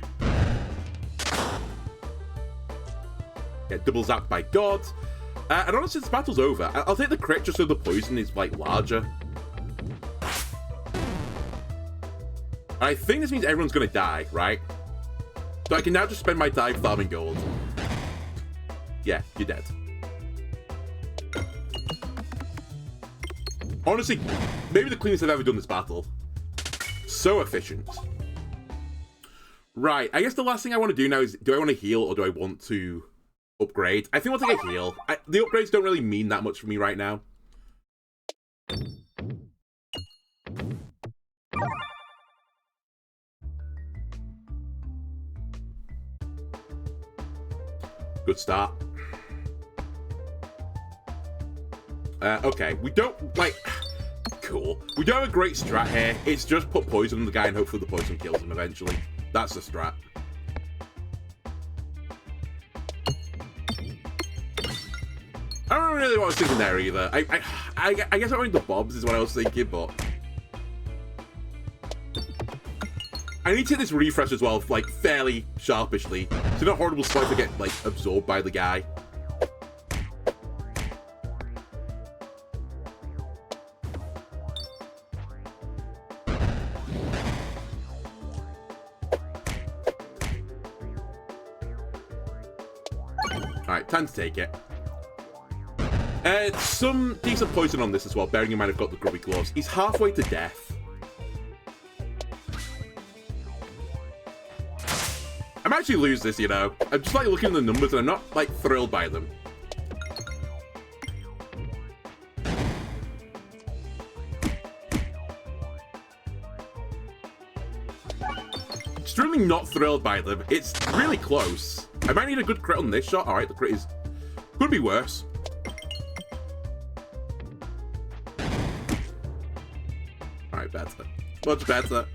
Get double zapped by God. And honestly, this battle's over. I'll take the crit just so the poison is, like, larger. I think this means everyone's gonna die, right? So I can now just spend my time farming gold. Yeah, you're dead. Honestly, maybe the cleanest I've ever done this battle. So efficient. Right, I guess the last thing I want to do now is, do I want to heal or do I want to upgrade? I think I'll take a heal. The upgrades don't really mean that much for me right now. Good start. Okay, we don't, like... Cool. We don't have a great strat here. It's just put poison on the guy and hopefully the poison kills him eventually. That's the strat. I don't really know what I was thinking there either. I guess I wanted the bobs is what I was thinking, but... I need to hit this refresh as well, like, fairly sharpishly. So not horrible spikes to get, like, absorbed by the guy. Alright, time to take it. Some decent poison on this as well, bearing in mind I've got the grubby claws. He's halfway to death. I might actually lose this, you know. I'm just like looking at the numbers and I'm not like thrilled by them. Extremely not thrilled by them. It's really close. I might need a good crit on this shot. Alright, the crit is... could be worse. Alright, better. Much better.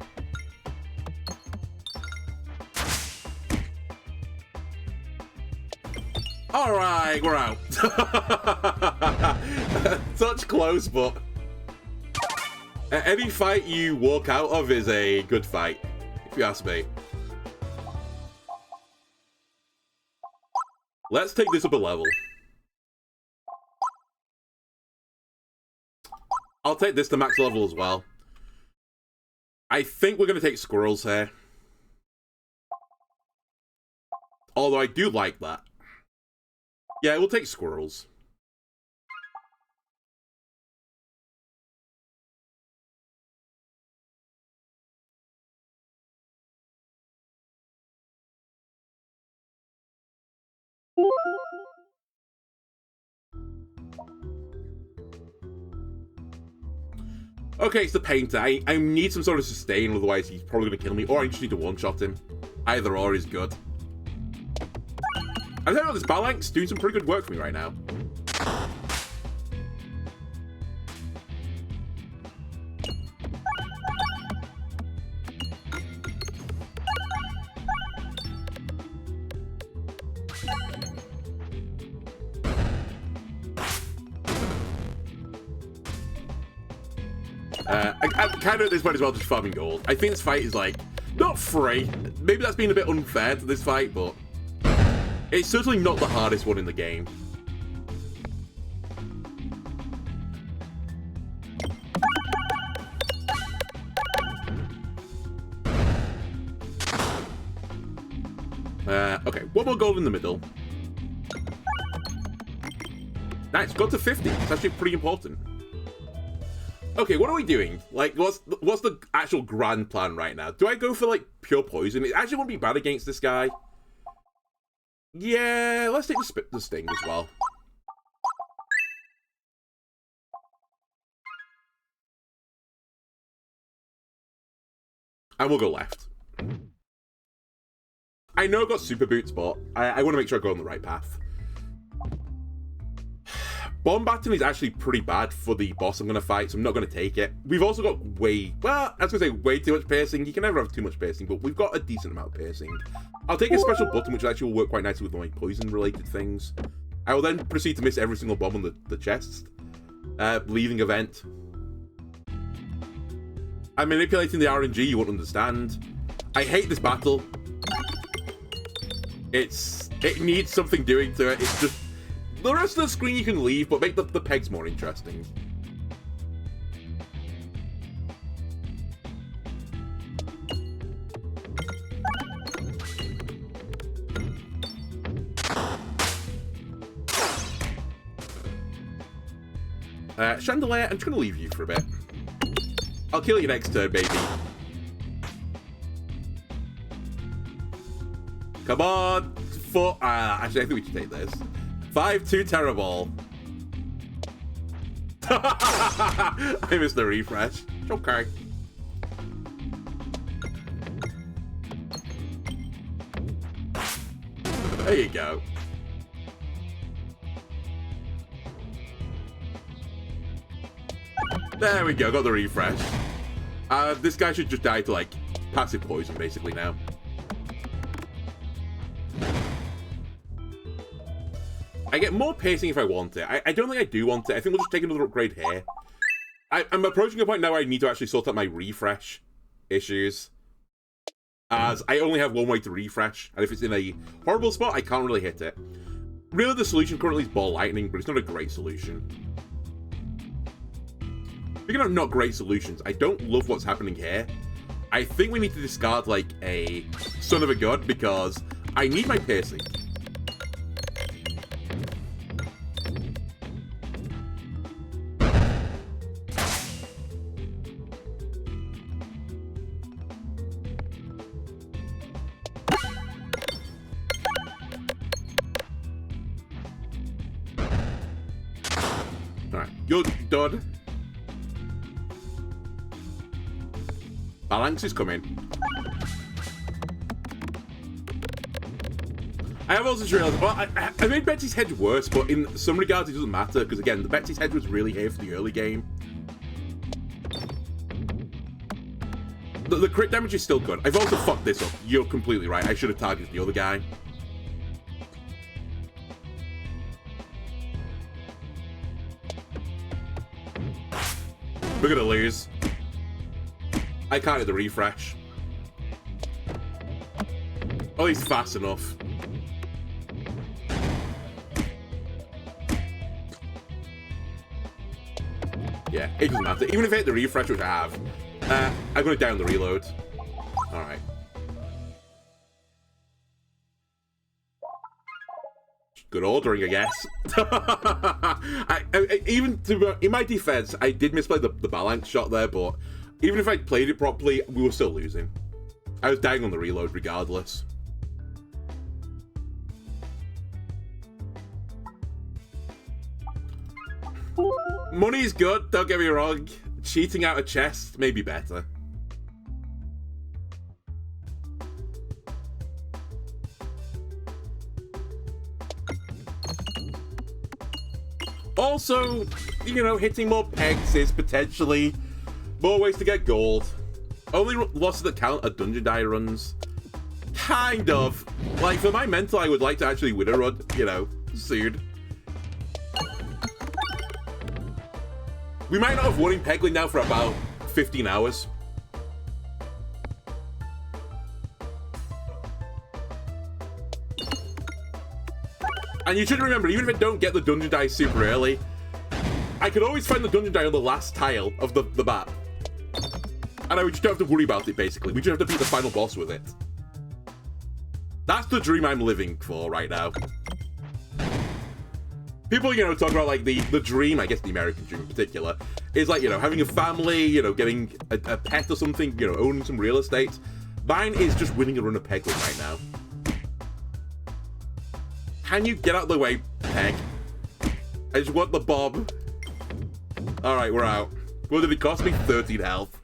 Alright, we're out. Such close, but... any fight you walk out of is a good fight, if you ask me. Let's take this up a level. I'll take this to max level as well. I think we're going to take squirrels here. Although I do like that. Yeah, we'll take squirrels. Okay, it's the painter. I need some sort of sustain, otherwise he's probably going to kill me. Or I just need to one-shot him. Either or is good. I tell you what, this Balanc's doing some pretty good work for me right now. I'm kind of at this point as well just farming gold. I think this fight is, like, not free. Maybe that's been a bit unfair to this fight, but it's certainly not the hardest one in the game. Okay, one more gold in the middle. Nice, got to 50. It's actually pretty important. Okay, what are we doing? Like, what's the actual grand plan right now? Do I go for, like, pure poison? It actually won't be bad against this guy. Yeah, let's take the sting as well. And we'll go left. I know I've got super boots, but I want to make sure I go on the right path. Bomb baton is actually pretty bad for the boss I'm going to fight, so I'm not going to take it. We've also got way too much piercing. You can never have too much piercing, but we've got a decent amount of piercing. I'll take a special button, which actually will work quite nicely with my poison-related things. I will then proceed to miss every single bomb on the chest. Leaving event. I'm manipulating the RNG, you won't understand. I hate this battle. It needs something doing to it. It's just... The rest of the screen you can leave, but make the pegs more interesting. Chandelier, I'm just going to leave you for a bit. I'll kill you next turn, baby. Come on! Actually, I think we should take this. 5-2 terrible. I missed the refresh. Okay. There you go. There we go, got the refresh. This guy should just die to, like, passive poison, basically, now. I get more piercing if I want it. I don't think I do want it. I think we'll just take another upgrade here. I'm approaching a point now where I need to actually sort out my refresh issues. As I only have one way to refresh, and if it's in a horrible spot, I can't really hit it. Really, the solution currently is ball lightning, but it's not a great solution. Speaking of not great solutions, I don't love what's happening here. I think we need to discard, like, a son of a god, because I need my piercing. Alright, you're done. Balance is coming. I have also just realised, well, I made Betsy's hedge worse, but in some regards it doesn't matter, because again, the Betsy's hedge was really here for the early game. The crit damage is still good. I've also fucked this up. You're completely right. I should have targeted the other guy. We're gonna lose. I can't get the refresh. Oh, he's fast enough. Yeah, it doesn't matter. Even if I hit the refresh, which I have, I'm gonna die on the reload. Alright. Good ordering, I guess. In my defense, I did misplay the balance shot there, but even if I played it properly, we were still losing. I was dying on the reload regardless. Money's good, don't get me wrong. Cheating out a chest may be better. Also, you know, hitting more pegs is potentially more ways to get gold. Only losses that count are dungeon die runs. Kind of. Like, for my mental, I would like to actually win a run, you know, soon. We might not have won in Peglin now for about 15 hours. And you should remember, even if I don't get the dungeon die super early, I could always find the dungeon die on the last tile of the map. And I just don't have to worry about it, basically. We just have to beat the final boss with it. That's the dream I'm living for right now. People, you know, talk about, like, the dream, I guess the American dream in particular, is, like, you know, having a family, you know, getting a pet or something, you know, owning some real estate. Mine is just winning a run of Peglin right now. Can you get out of the way, Peg? I just want the bob. Alright, we're out. What did it cost me? 13 health.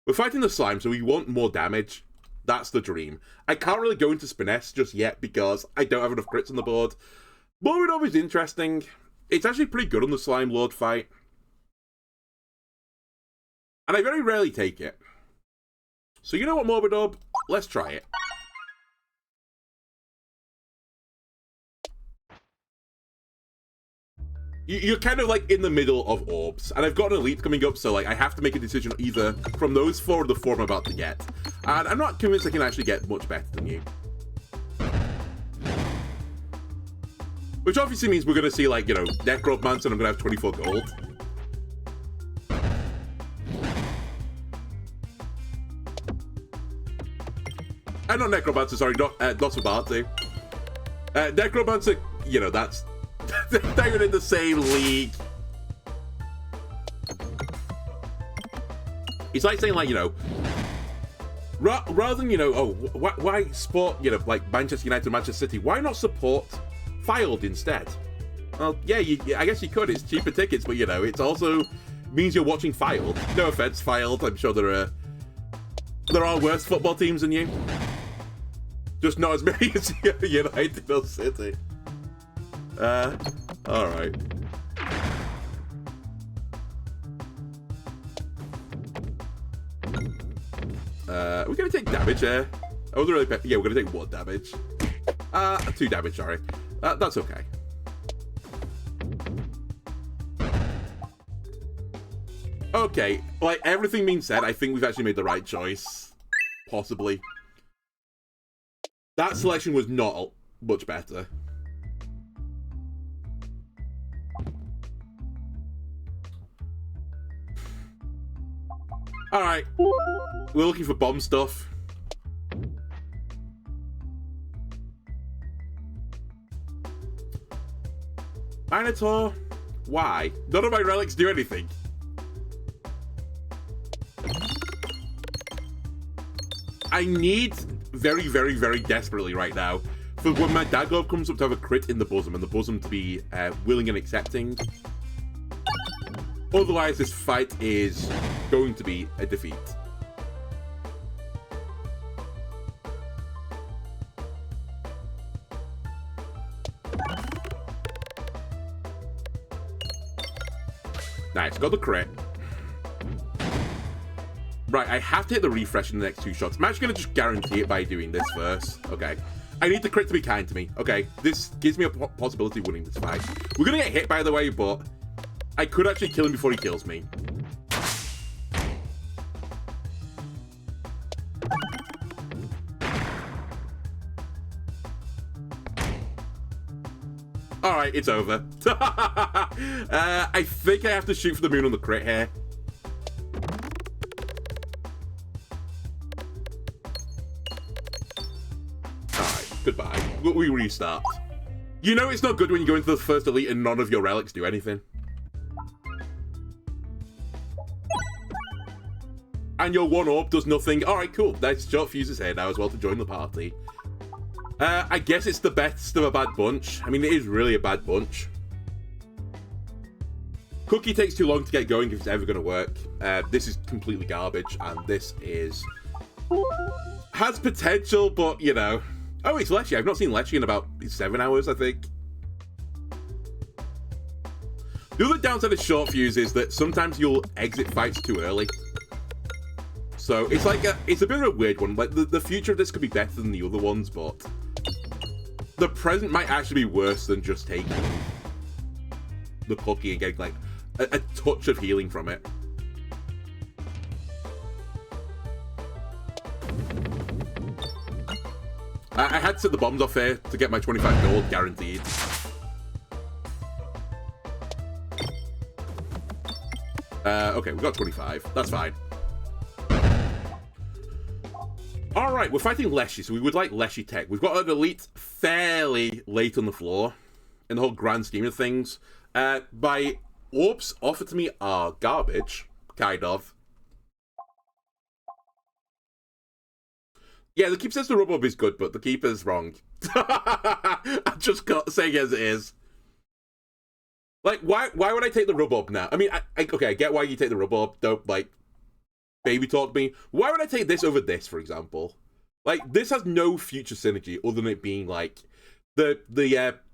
We're fighting the slime, so we want more damage. That's the dream. I can't really go into Spiness just yet because I don't have enough crits on the board. Morbidov is interesting. It's actually pretty good on the Slime Lord fight. And I very rarely take it. So you know what, Morbidov? Let's try it. You're kind of like in the middle of orbs, and I've got an elite coming up, so like I have to make a decision either from those four or the four I'm about to get. And I'm not convinced I can actually get much better than you. Which obviously means we're going to see, like, you know, Necromancer, and I'm going to have 24 gold. Not Necromancer, sorry, not Sabatu. Necromancer, you know, that's... they're in the same league. It's like saying, like, you know, rather than, you know, oh, why support, you know, like Manchester United and Manchester City, why not support Filed instead? Well, yeah, I guess you could. It's cheaper tickets, but, you know, it also means you're watching Filed. No offense, Filed. I'm sure there are worse football teams than you. Just not as many as United or City. Alright. We're gonna take damage here. I wasn't really... Yeah, we're gonna take 1 damage. 2 damage, sorry. That's okay. Okay, like, everything being said, I think we've actually made the right choice. Possibly. That selection was not much better. Alright. We're looking for bomb stuff. Minotaur? Why? None of my relics do anything. I need very, very, very desperately right now for when my Dagob comes up to have a crit in the bosom, and the bosom to be willing and accepting. Otherwise, this fight is going to be a defeat. Nice, got the crit. Right, I have to hit the refresh in the next 2 shots. I'm actually going to just guarantee it by doing this first. Okay. I need the crit to be kind to me. Okay, this gives me a possibility of winning this fight. We're going to get hit, by the way, but I could actually kill him before he kills me. Alright, it's over. I think I have to shoot for the moon on the crit here. Alright, goodbye. We restart. You know it's not good when you go into the first elite and none of your relics do anything. And your 1 orb does nothing. Alright, cool. Nice shot fuses here now as well to join the party. I guess it's the best of a bad bunch. I mean, it is really a bad bunch. Cookie takes too long to get going if it's ever going to work. This is completely garbage, and this is... has potential, but, you know, Oh, it's Leshy. I've not seen Leshy in about 7 hours, I think. The other downside of short fuse is that sometimes you'll exit fights too early. So it's like it's a bit of a weird one. Like the future of this could be better than the other ones, but the present might actually be worse than just taking the cookie and getting like a touch of healing from it. I had to set the bombs off here to get my 25 gold guaranteed. Okay, we got 25. That's fine. Alright, we're fighting Leshy, so we would like Leshy tech. We've got an elite fairly late on the floor in the whole grand scheme of things. By orbs offered to me are garbage, kind of. Yeah, the keeper says the rub-up is good, but the keeper's wrong. I just got saying as it is. Like, why would I take the rub-up now? I mean, okay, I get why you take the rub-up. Don't, like, baby talk me. Why would I take this over this, for example? Like, this has no future synergy other than it being, like, the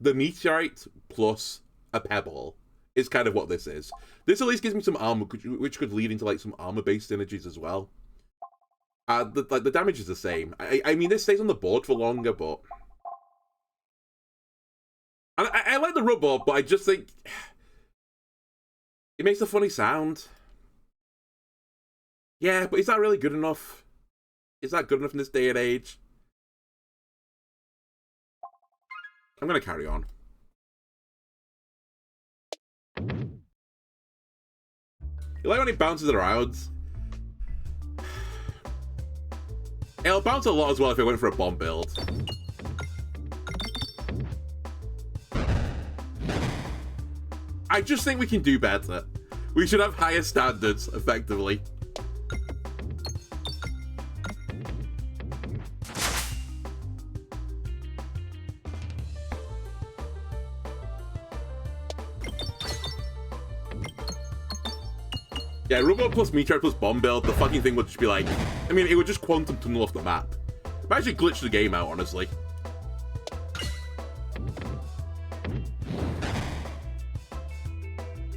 meteorite plus a pebble is kind of what this is. This at least gives me some armor, which could lead into, like, some armor-based synergies as well. The damage is the same. I mean, this stays on the board for longer, but... I like the rub-up, but I just think... It makes a funny sound. Yeah, but is that really good enough? Is that good enough in this day and age? I'm gonna carry on. You like when it bounces around? It'll bounce a lot as well if I went for a bomb build. I just think we can do better. We should have higher standards, effectively. Yeah, Robot plus Meteorite plus Bomb build, the fucking thing would just be like... I mean, it would just quantum tunnel off the map. It might actually glitch the game out, honestly.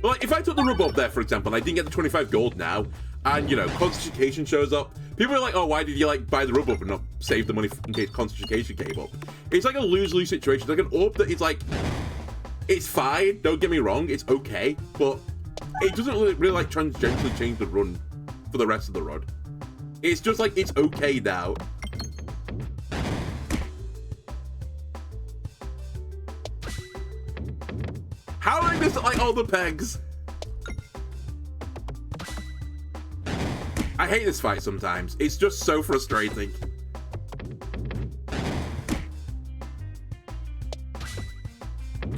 But like, if I took the rub up there, for example, and I didn't get the 25 gold now, and, you know, Concentration shows up, people are like, oh, why did you, like, buy the rub up and not save the money in case Concentration came up? It's like a lose-lose situation. It's like an orb that is like... It's fine, don't get me wrong, it's okay, but... It doesn't really like tangentially change the run for the rest of the run. It's just like, it's okay now. How did I miss like all the pegs? I hate this fight sometimes. It's just so frustrating.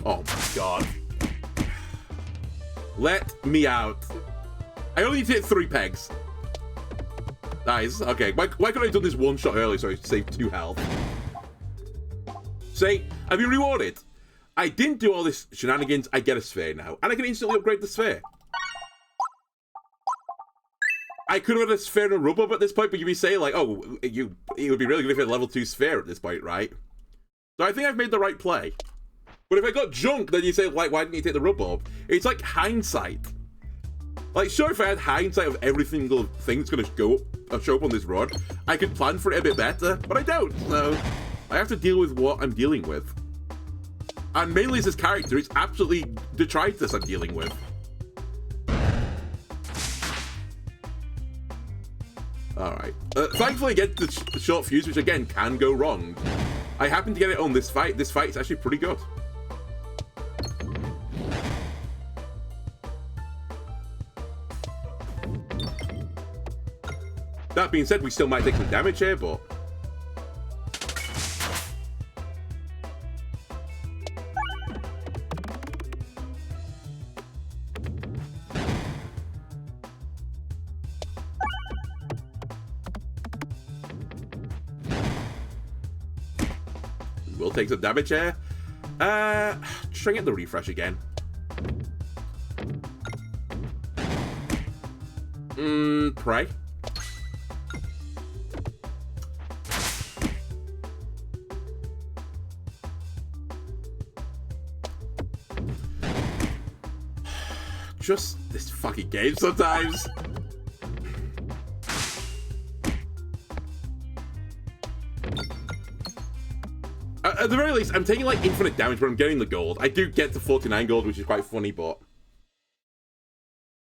Oh my god. Let me out. I only need to hit 3 pegs. Nice. Okay. Why couldn't I have done this one shot early so I saved 2 health? Say, I've been rewarded. I didn't do all this shenanigans. I get a sphere now. And I can instantly upgrade the sphere. I could have had a sphere and a rub up at this point, but you'd be saying like, oh, it would be really good if you had a level 2 sphere at this point, right? So I think I've made the right play. But if I got junk, then you say, like, why didn't you take the rub up? It's like hindsight. Like, sure, if I had hindsight of every single thing that's going to show up on this run, I could plan for it a bit better, but I don't. So I have to deal with what I'm dealing with. And mainly as this character, it's absolutely detritus I'm dealing with. Alright. Thankfully, I get the short fuse, which again can go wrong. I happen to get it on this fight. This fight is actually pretty good. That being said, we still might take some damage here, but... We'll take some damage here. Just try and get the refresh again. Pray. Just this fucking game sometimes. At the very least, I'm taking like infinite damage, but I'm getting the gold. I do get to 49 gold, which is quite funny, but...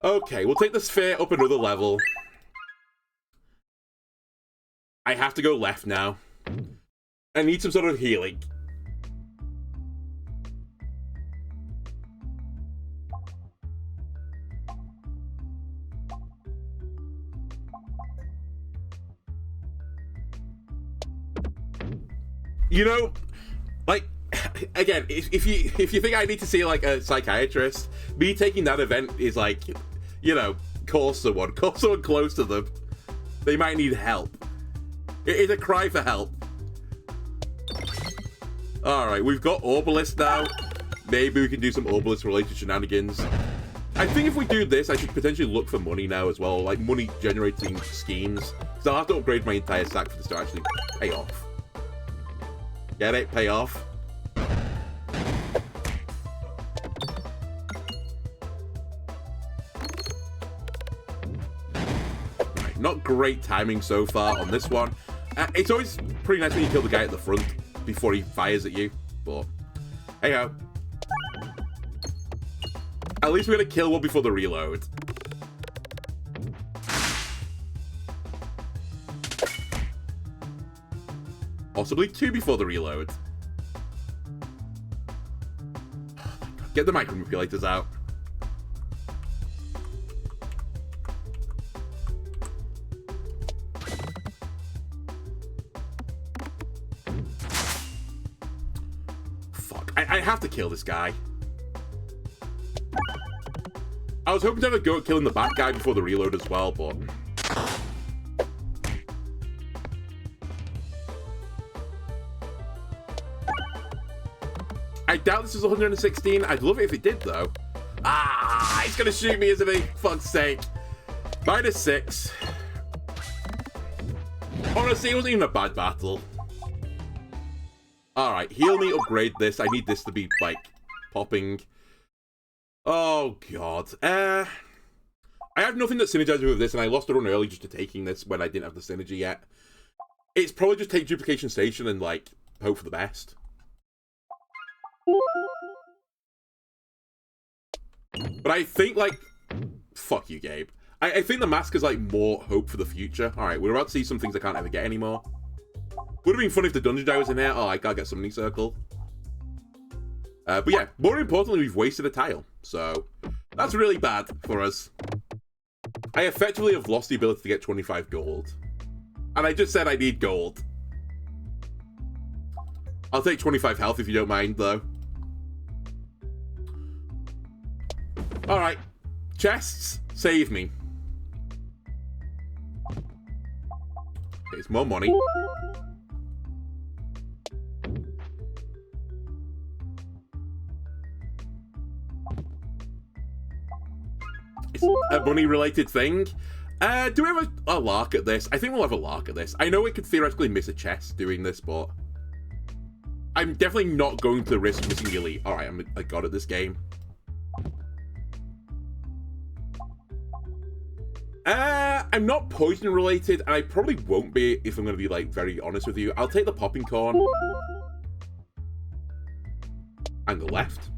Okay, we'll take the sphere up another level. I have to go left now. I need some sort of healing. You know, like, again, if you think I need to see like a psychiatrist, me taking that event is like, you know, call someone close to them. They might need help. It is a cry for help. Alright, we've got Obelisk now. Maybe we can do some Obelisk-related shenanigans. I think if we do this, I should potentially look for money now as well, like money-generating schemes. So I'll have to upgrade my entire stack for this to actually pay off. Get it? Pay off. Right, not great timing so far on this one. It's always pretty nice when you kill the guy at the front before he fires at you, but hey-ho. At least we're gonna kill one before the reload. Possibly two before the reload. Oh my God. Get the micro manipulators out. Fuck. I have to kill this guy. I was hoping to have a go at killing the bat guy before the reload as well, but... I doubt this is 116. I'd love it if it did, though. Ah, he's gonna shoot me, isn't he? Fuck's sake. -6. Honestly, it wasn't even a bad battle. Alright, heal me, upgrade this. I need this to be, like, popping. Oh, God. I have nothing that synergizes with this, and I lost a run early just to taking this when I didn't have the synergy yet. It's probably just take Duplication Station and, like, hope for the best. But I think, like... Fuck you, Gabe. I think the mask is, like, more hope for the future. Alright, we're about to see some things I can't ever get anymore. Would have been fun if the Dungeon Die was in here. Oh, I can't get Summoning Circle. But yeah, more importantly, we've wasted a tile. So, that's really bad for us. I effectively have lost the ability to get 25 gold. And I just said I need gold. I'll take 25 health if you don't mind, though. Alright. Chests, save me. It's more money. It's a money-related thing. Do we have a lark at this? I think we'll have a lark at this. I know we could theoretically miss a chest doing this, but... I'm definitely not going to risk missing the elite. Alright, I'm a god at this game. I'm not poison related, and I probably won't be if I'm going to be, like, very honest with you. I'll take the popping corn. And go left.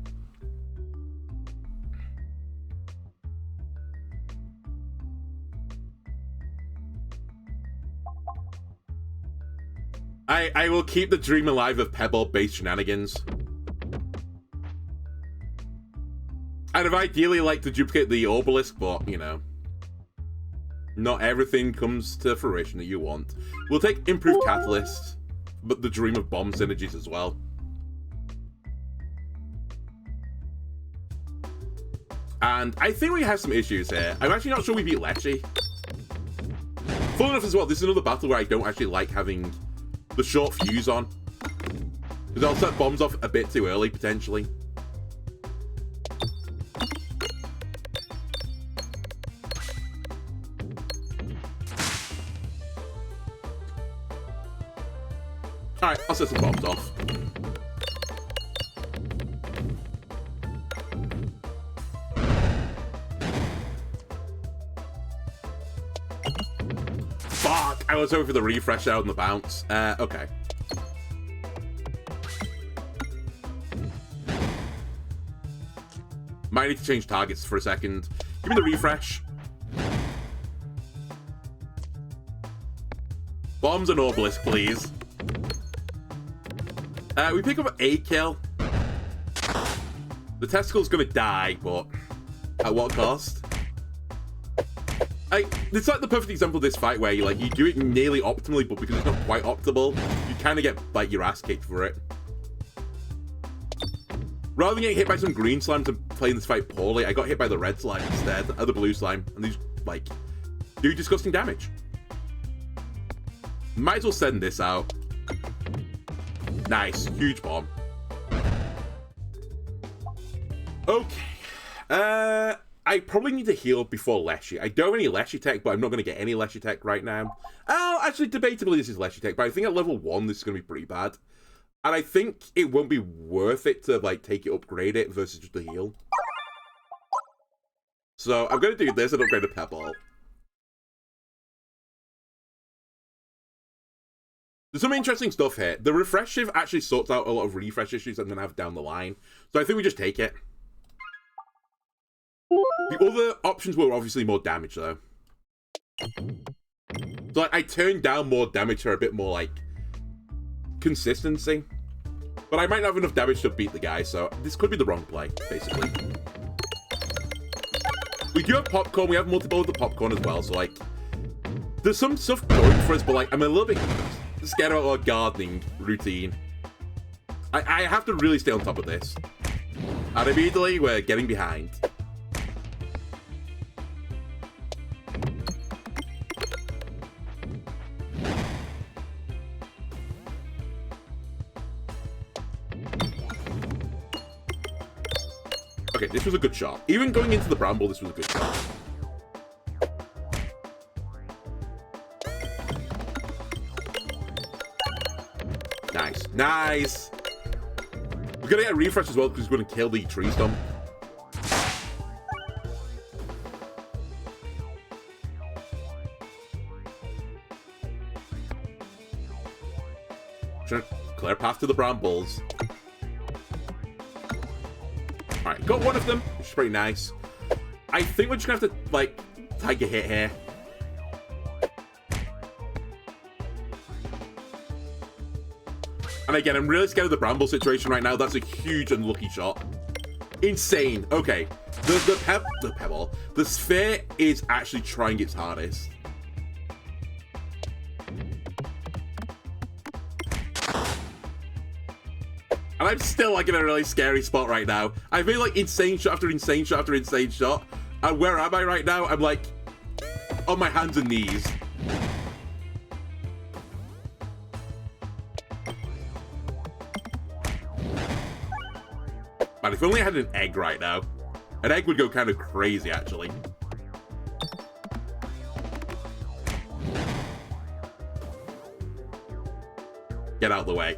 I will keep the dream alive of Pebble-based shenanigans. I'd have ideally liked to duplicate the Obelisk, but, you know. Not everything comes to fruition that you want. We'll take Improved Catalyst, but the dream of bomb synergies as well. And I think we have some issues here. I'm actually not sure we beat Lecce. Full enough as well, this is another battle where I don't actually like having the short fuse on. Because I'll set bombs off a bit too early, potentially. Alright, I'll set some bombs off. I was hoping for the refresh out and the bounce. Okay. Might need to change targets for a second. Give me the refresh. Bombs and Obelisk, please. We pick up a kill. The testicle's gonna die, but at what cost? It's like the perfect example of this fight where you do it nearly optimally, but because it's not quite optimal, you kind of get like your ass kicked for it. Rather than getting hit by some green slimes and playing this fight poorly, I got hit by the red slime instead, or the blue slime, and these do disgusting damage. Might as well send this out. Nice, huge bomb. Okay. I probably need to heal before Leshy. I don't have any Leshy tech, but I'm not going to get any Leshy tech right now. Oh, actually, debatably, this is Leshy tech, but I think at level 1, this is going to be pretty bad. And I think it won't be worth it to, take it, upgrade it, versus just a heal. So, I'm going to do this and upgrade a Pebble. There's some interesting stuff here. The refresh shift actually sorts out a lot of refresh issues I'm going to have down the line. So I think we just take it. The other options were obviously more damage, though. So I turned down more damage for a bit more, consistency. But I might not have enough damage to beat the guy, so this could be the wrong play, basically. We do have popcorn. We have multiple of the popcorn as well, so, there's some stuff going for us, but, I'm a little bit scared about our gardening routine. I have to really stay on top of this. And immediately, we're getting behind. Okay, this was a good shot. Even going into the bramble, this was a good shot. Nice. Nice! We're gonna get a refresh as well because we're gonna kill the tree stump. Trying to clear path to the brambles. Alright, got one of them, which is pretty nice. I think we're just gonna have to, take a hit here. And again, I'm really scared of the bramble situation right now. That's a huge unlucky shot. Insane. Okay. The pebble. The sphere is actually trying its hardest. And I'm still, in a really scary spot right now. I've made, insane shot after insane shot after insane shot. And where am I right now? I'm, on my hands and knees. Man, if only I had an egg right now. An egg would go kind of crazy, actually. Get out of the way.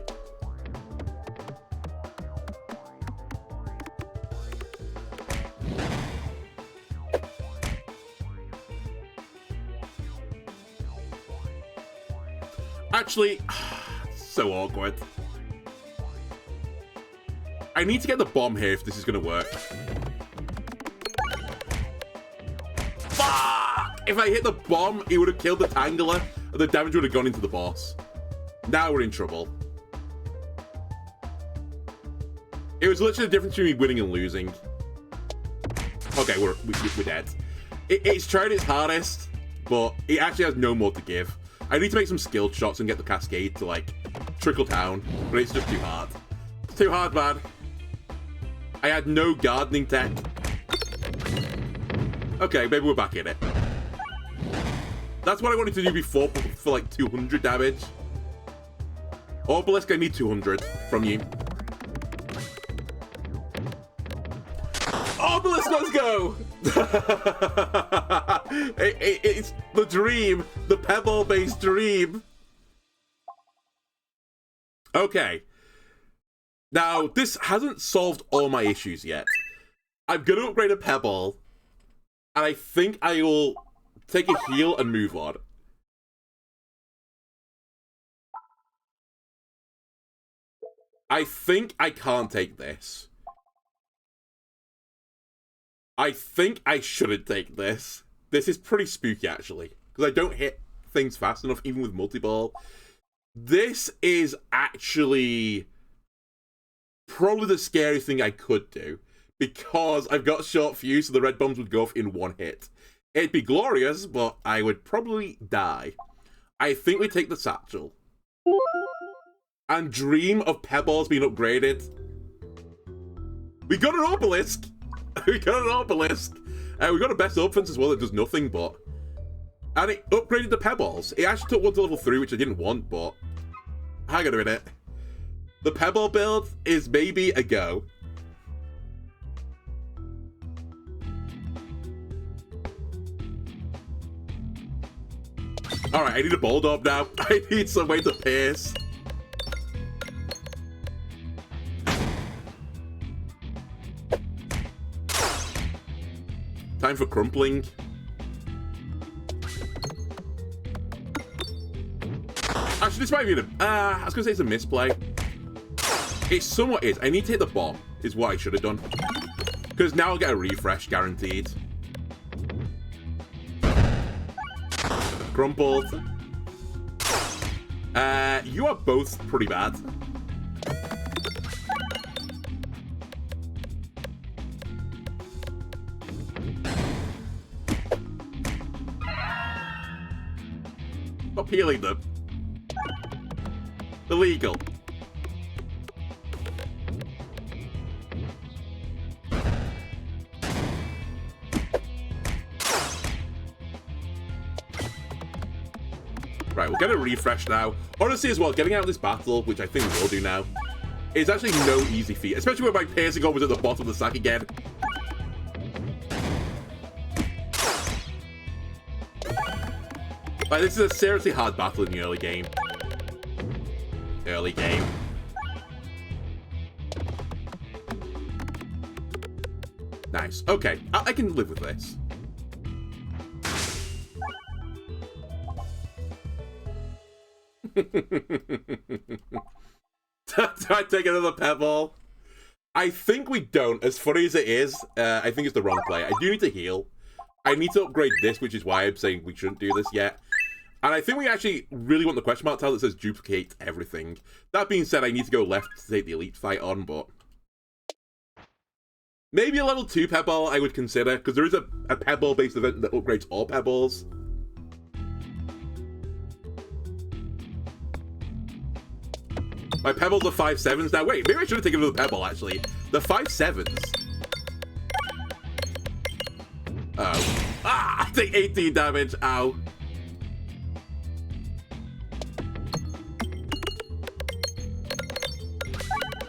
Actually, so awkward. I need to get the bomb here if this is going to work. Fuck! If I hit the bomb, it would have killed the Tangler, and the damage would have gone into the boss. Now we're in trouble. It was literally the difference between me winning and losing. Okay, we're dead. It's tried its hardest, but it actually has no more to give. I need to make some skilled shots and get the cascade to, trickle down, but it's just too hard. It's too hard, man. I had no gardening tech. Okay, maybe we're back in it. That's what I wanted to do before for 200 damage. Obelisk, I need 200 from you. Obelisk, let's go! It's the dream. The pebble-based dream. Okay. Now, this hasn't solved all my issues yet. I'm going to upgrade a pebble, and I think I will take a heal and move on. I think I can't take this. I think I shouldn't take this. This is pretty spooky, actually. Because I don't hit things fast enough, even with multi-ball. This is actually probably the scariest thing I could do. Because I've got short fuse, so the red bombs would go off in one hit. It'd be glorious, but I would probably die. I think we take the satchel. And dream of Pebbles being upgraded. We got an obelisk! We got an obelisk! We got a best offense as well that does nothing, but... And it upgraded the Pebbles. It actually took one to level 3, which I didn't want, but... Hang on a minute. The Pebble build is maybe a go. Alright, I need a Bulldog now. I need some way to pierce. Time for crumpling. Actually, this might be I was going to say it's a misplay. It somewhat is. I need to hit the bomb, is what I should have done. Because now I'll get a refresh, guaranteed. Crumpled. You are both pretty bad. Stop healing them. Illegal. Right, we'll get a refresh now. Honestly, as well, getting out of this battle, which I think we will do now, is actually no easy feat, especially when my piercing was at the bottom of the stack again. Like, this is a seriously hard battle in the early game. Early game. Nice. Okay, I can live with this. Do I take another pebble? I think we don't. As funny as it is, I think it's the wrong play. I do need to heal. I need to upgrade this, which is why I'm saying we shouldn't do this yet. And I think we actually really want the question mark tile that says duplicate everything. That being said, I need to go left to take the elite fight on, but... Maybe a level 2 pebble I would consider, because there is a pebble-based event that upgrades all pebbles. My pebbles are 5/7s now. Wait, maybe I should have taken another pebble, actually. The 5/7s. Oh. Ah! I take 18 damage. Ow.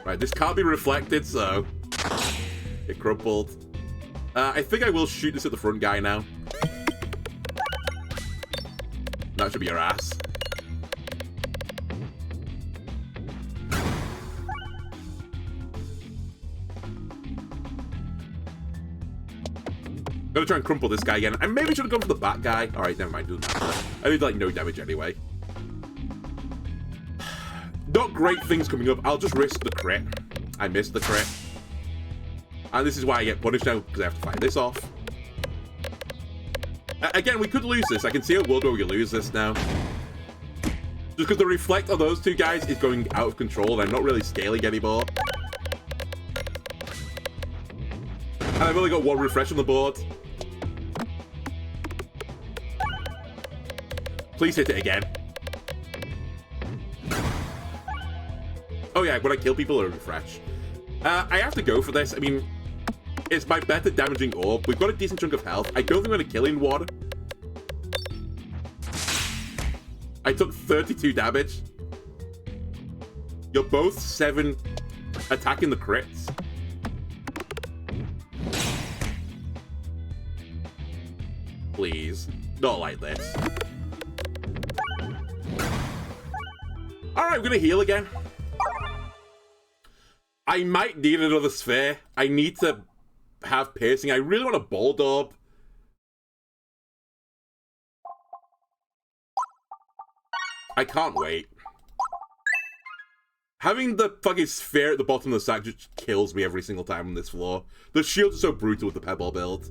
Right, this can't be reflected, so... It crumpled. I think I will shoot this at the front guy now. That should be your ass. I'm gonna try and crumple this guy again. I maybe should have gone for the bat guy. Alright, never mind, doesn't matter. I did like no damage anyway. Not great things coming up. I'll just risk the crit. I missed the crit. And this is why I get punished now, because I have to fight this off. Again, we could lose this. I can see a world where we lose this now. Just because the reflect on those two guys is going out of control and I'm not really scaling anymore. And I've only got one refresh on the board. Please hit it again. Oh yeah, when I kill people, it'll refresh. I have to go for this. I mean, it's my better damaging orb. We've got a decent chunk of health. I don't think I'm going to kill in one. I took 32 damage. You're both 7 attacking the crits. Please. Not like this. Alright, we're going to heal again. I might need another sphere. I need to have piercing. I really want a Bulldog. I can't wait. Having the fucking sphere at the bottom of the stack just kills me every single time on this floor. The shields are so brutal with the Pebble build.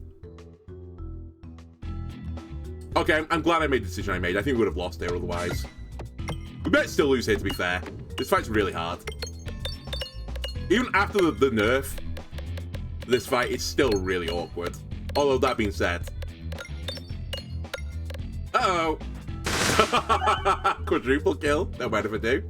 Okay, I'm glad I made the decision I made. I think we would have lost there otherwise. We might still lose here, to be fair. This fight's really hard. Even after the nerf, this fight is still really awkward. Although, that being said... Uh-oh! Quadruple kill. No matter if I do.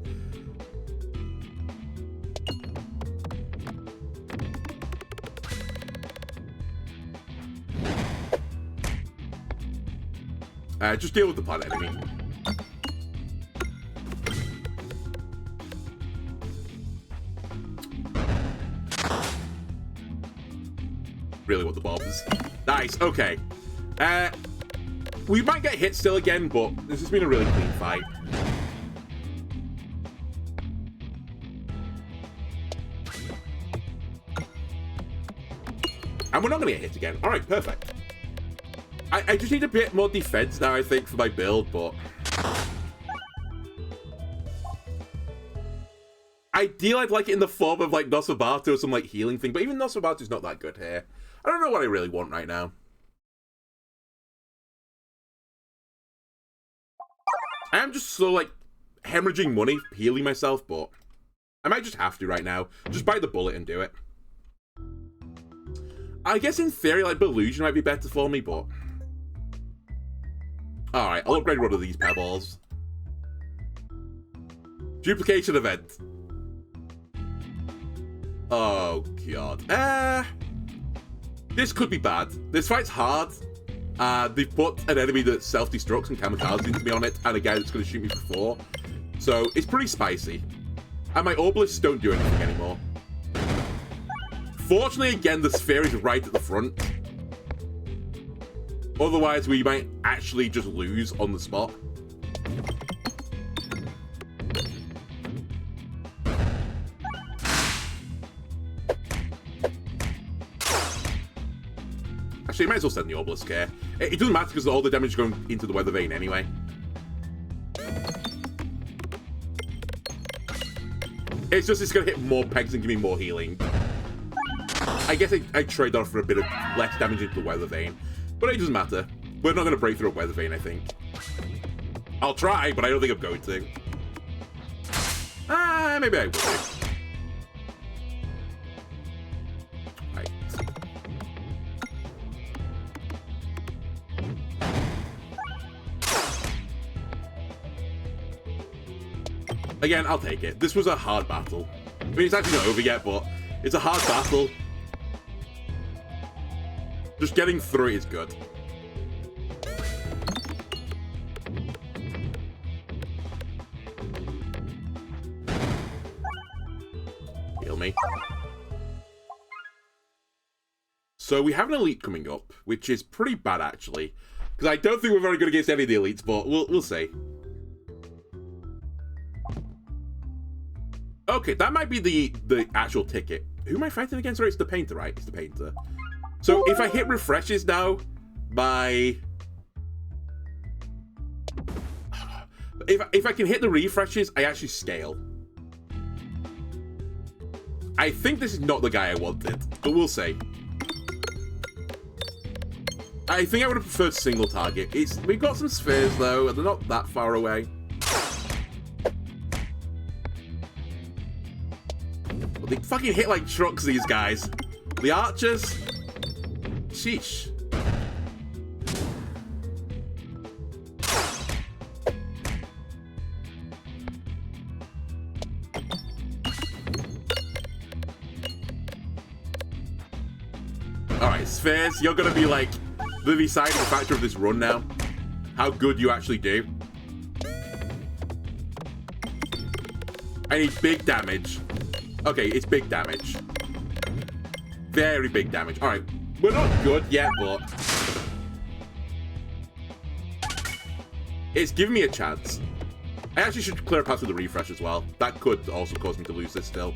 Just deal with the plant enemy. Really want the bombs. Nice, okay. We might get hit still again, but this has been a really clean fight. And we're not going to get hit again. Alright, perfect. I just need a bit more defense now, I think, for my build, but... Ideally, I'd like it in the form of, like, Nosferatu or some, like, healing thing, but even Nosferatu's not that good here. I don't know what I really want right now. I am just so, like, hemorrhaging money, healing myself, but... I might just have to right now. Just bite the bullet and do it. I guess in theory, like, Belusion might be better for me, but... Alright, I'll upgrade one of these pebbles. Duplication event. Oh, God. This could be bad. This fight's hard. They've put an enemy that self-destructs and kamikaze into me on it, and a guy that's going to shoot me for 4. So, it's pretty spicy. And my obelisks don't do anything anymore. Fortunately, again, the sphere is right at the front. Otherwise, we might actually just lose on the spot. Actually, I might as well send the obelisk here. It doesn't matter because all the damage is going into the weather vane anyway. It's just it's going to hit more pegs and give me more healing. I guess I trade off for a bit of less damage into the weather vane. But it doesn't matter. We're not going to break through a weather vane, I think. I'll try, but I don't think I'm going to. Maybe I will do. Right. Again, I'll take it. This was a hard battle. I mean, it's actually not over yet, but it's a hard battle. Just getting through it is good. Heal me. So we have an elite coming up, which is pretty bad actually. Because I don't think we're very good against any of the elites, but we'll see. Okay, that might be the actual ticket. Who am I fighting against? Right, it's the painter, right? It's the painter. So if I hit refreshes now, if I can hit the refreshes, I actually scale. I think this is not the guy I wanted, but we'll see. I think I would have preferred single target. We've got some spheres though, and they're not that far away. But they fucking hit like trucks, these guys. The archers. Sheesh. Alright, spheres, you're gonna be like the deciding factor of this run now. How good you actually do. I need big damage. Okay, it's big damage. Very big damage. Alright. We're not good yet, but it's giving me a chance. I actually should clear a path with the refresh as well. That could also cause me to lose this still.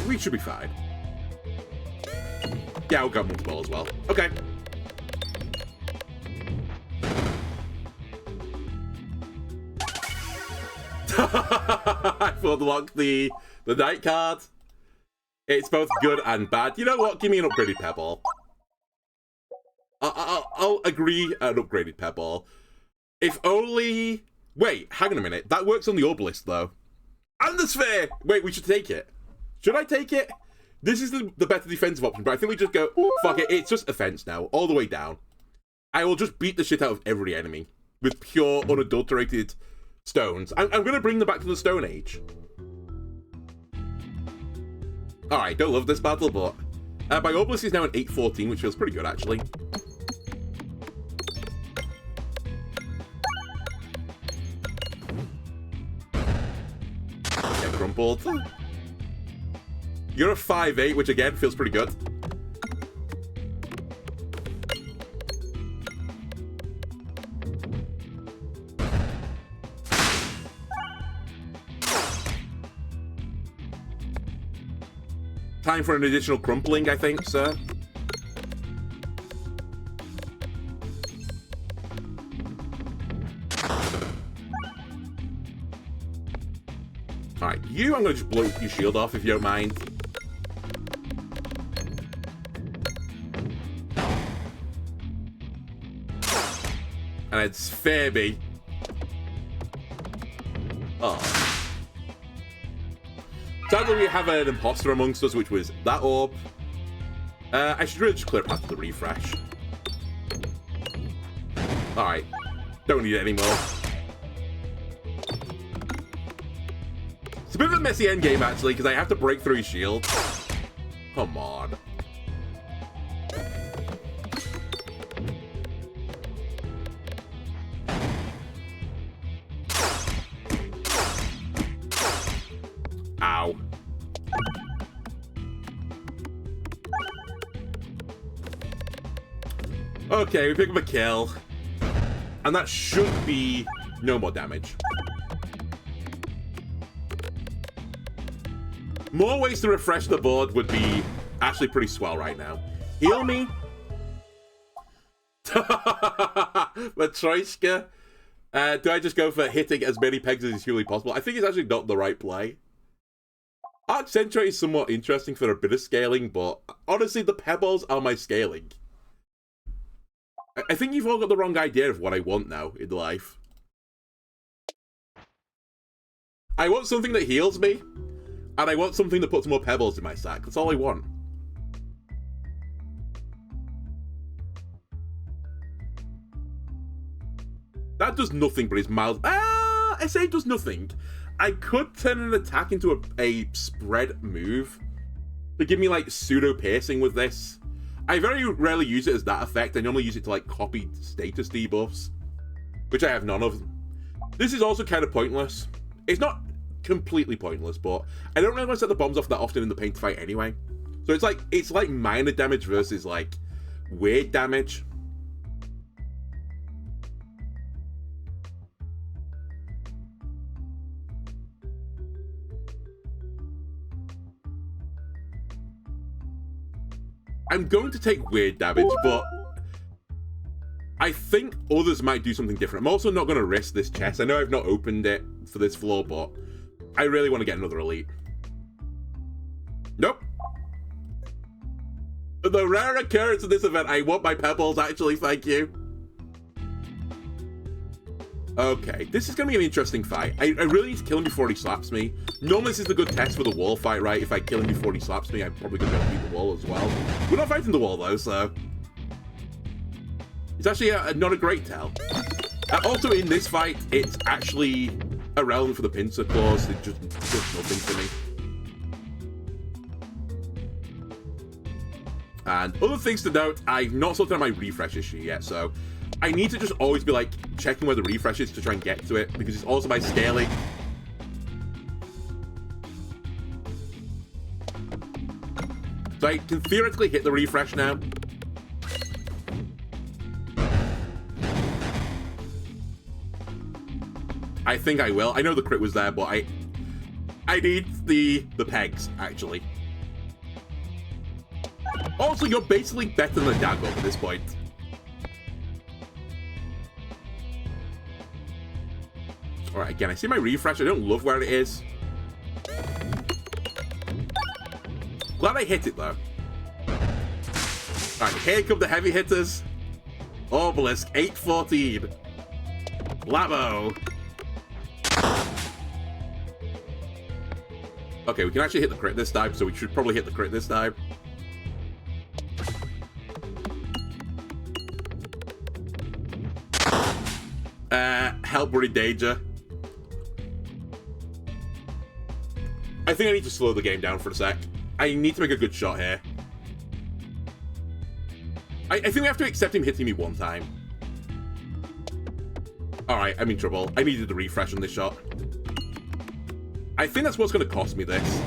We should be fine. Yeah, we've got multiple as well. Okay. I've unlocked the night card. It's both good and bad. You know what? Give me an upgraded Pebble. I'll agree an upgraded Pebble. If only... Wait, hang on a minute. That works on the obelisk, though. And the sphere! Wait, we should take it. Should I take it? This is the better defensive option, but I think we just go, fuck it, it's just offense now, all the way down. I will just beat the shit out of every enemy with pure, unadulterated stones. I'm going to bring them back to the Stone Age. Alright, don't love this battle, but... my obelisk is now an 814, which feels pretty good, actually. Get crumpled. You're a 5'8", which again feels pretty good. Time for an additional crumpling, I think, sir. Alright, you, I'm going to just blow your shield off if you don't mind. And it's Fairby. Oh. Sadly, we have an imposter amongst us, which was that orb. I should really just clear it after the refresh. Alright. Don't need it anymore. It's a bit of a messy endgame, actually, because I have to break through his shield. Come on. Ow. Okay, we pick up a kill. And that should be no more damage. More ways to refresh the board would be actually pretty swell right now. Heal me. Matryoshka. Do I just go for hitting as many pegs as is humanly possible? I think it's actually not the right play. Accentuate is somewhat interesting for a bit of scaling, but honestly, the pebbles are my scaling. I think you've all got the wrong idea of what I want now in life. I want something that heals me, and I want something that puts more pebbles in my sack. That's all I want. That does nothing, but it's mild. I say it does nothing. I could turn an attack into a spread move to give me, like, pseudo-piercing with this. I very rarely use it as that effect. I normally use it to, like, copy status debuffs, which I have none of. This is also kind of pointless. It's not completely pointless, but I don't really want to set the bombs off that often in the paint fight anyway. So it's like minor damage versus, like, weird damage. I'm going to take weird damage, but I think others might do something different. I'm also not going to risk this chest. I know I've not opened it for this floor, but I really want to get another elite. Nope. The rare occurrence of this event, I want my pebbles, actually, thank you. Okay, this is going to be an interesting fight. I really need to kill him before he slaps me. Normally this is the good test for the wall fight, right? If I kill him before he slaps me, I'm probably going to be able to beat the wall as well. We're not fighting the wall, though, so... It's actually not a great tell. Also, in this fight, it's actually irrelevant for the pincer clause. It just does nothing for me. And other things to note, I've not sorted out my refresh issue yet, so I need to just always be, like, checking where the refresh is to try and get to it, because it's also by scaling. So I can theoretically hit the refresh now. I think I will. I know the crit was there, but I need the pegs, actually. Also, you're basically better than Dago at this point. Alright, again, I see my refresh. I don't love where it is. Glad I hit it, though. Alright, here come the heavy hitters. Obelisk, 814. Labo. Okay, we can actually hit the crit this time, so we should probably hit the crit this time. Help, we're in danger. I think I need to slow the game down for a sec. I need to make a good shot here. I think we have to accept him hitting me one time. Alright, I'm in trouble. I needed to refresh on this shot. I think that's what's going to cost me this.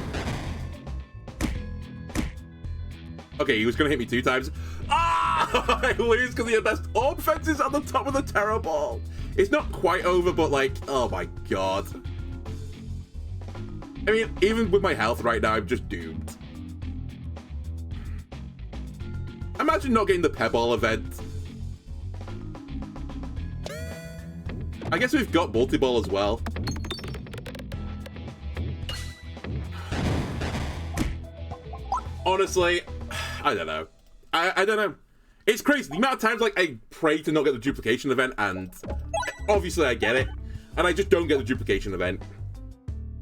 Okay, he was going to hit me 2 times. Ah! I lose because he had best orb fences on the top of the Terror Ball. It's not quite over, but like, oh my god. I mean, even with my health right now, I'm just doomed. Imagine not getting the Pebble event. I guess we've got multi-ball as well. Honestly, I don't know. I don't know. It's crazy. The amount of times like I pray to not get the duplication event, and obviously I get it, and I just don't get the duplication event.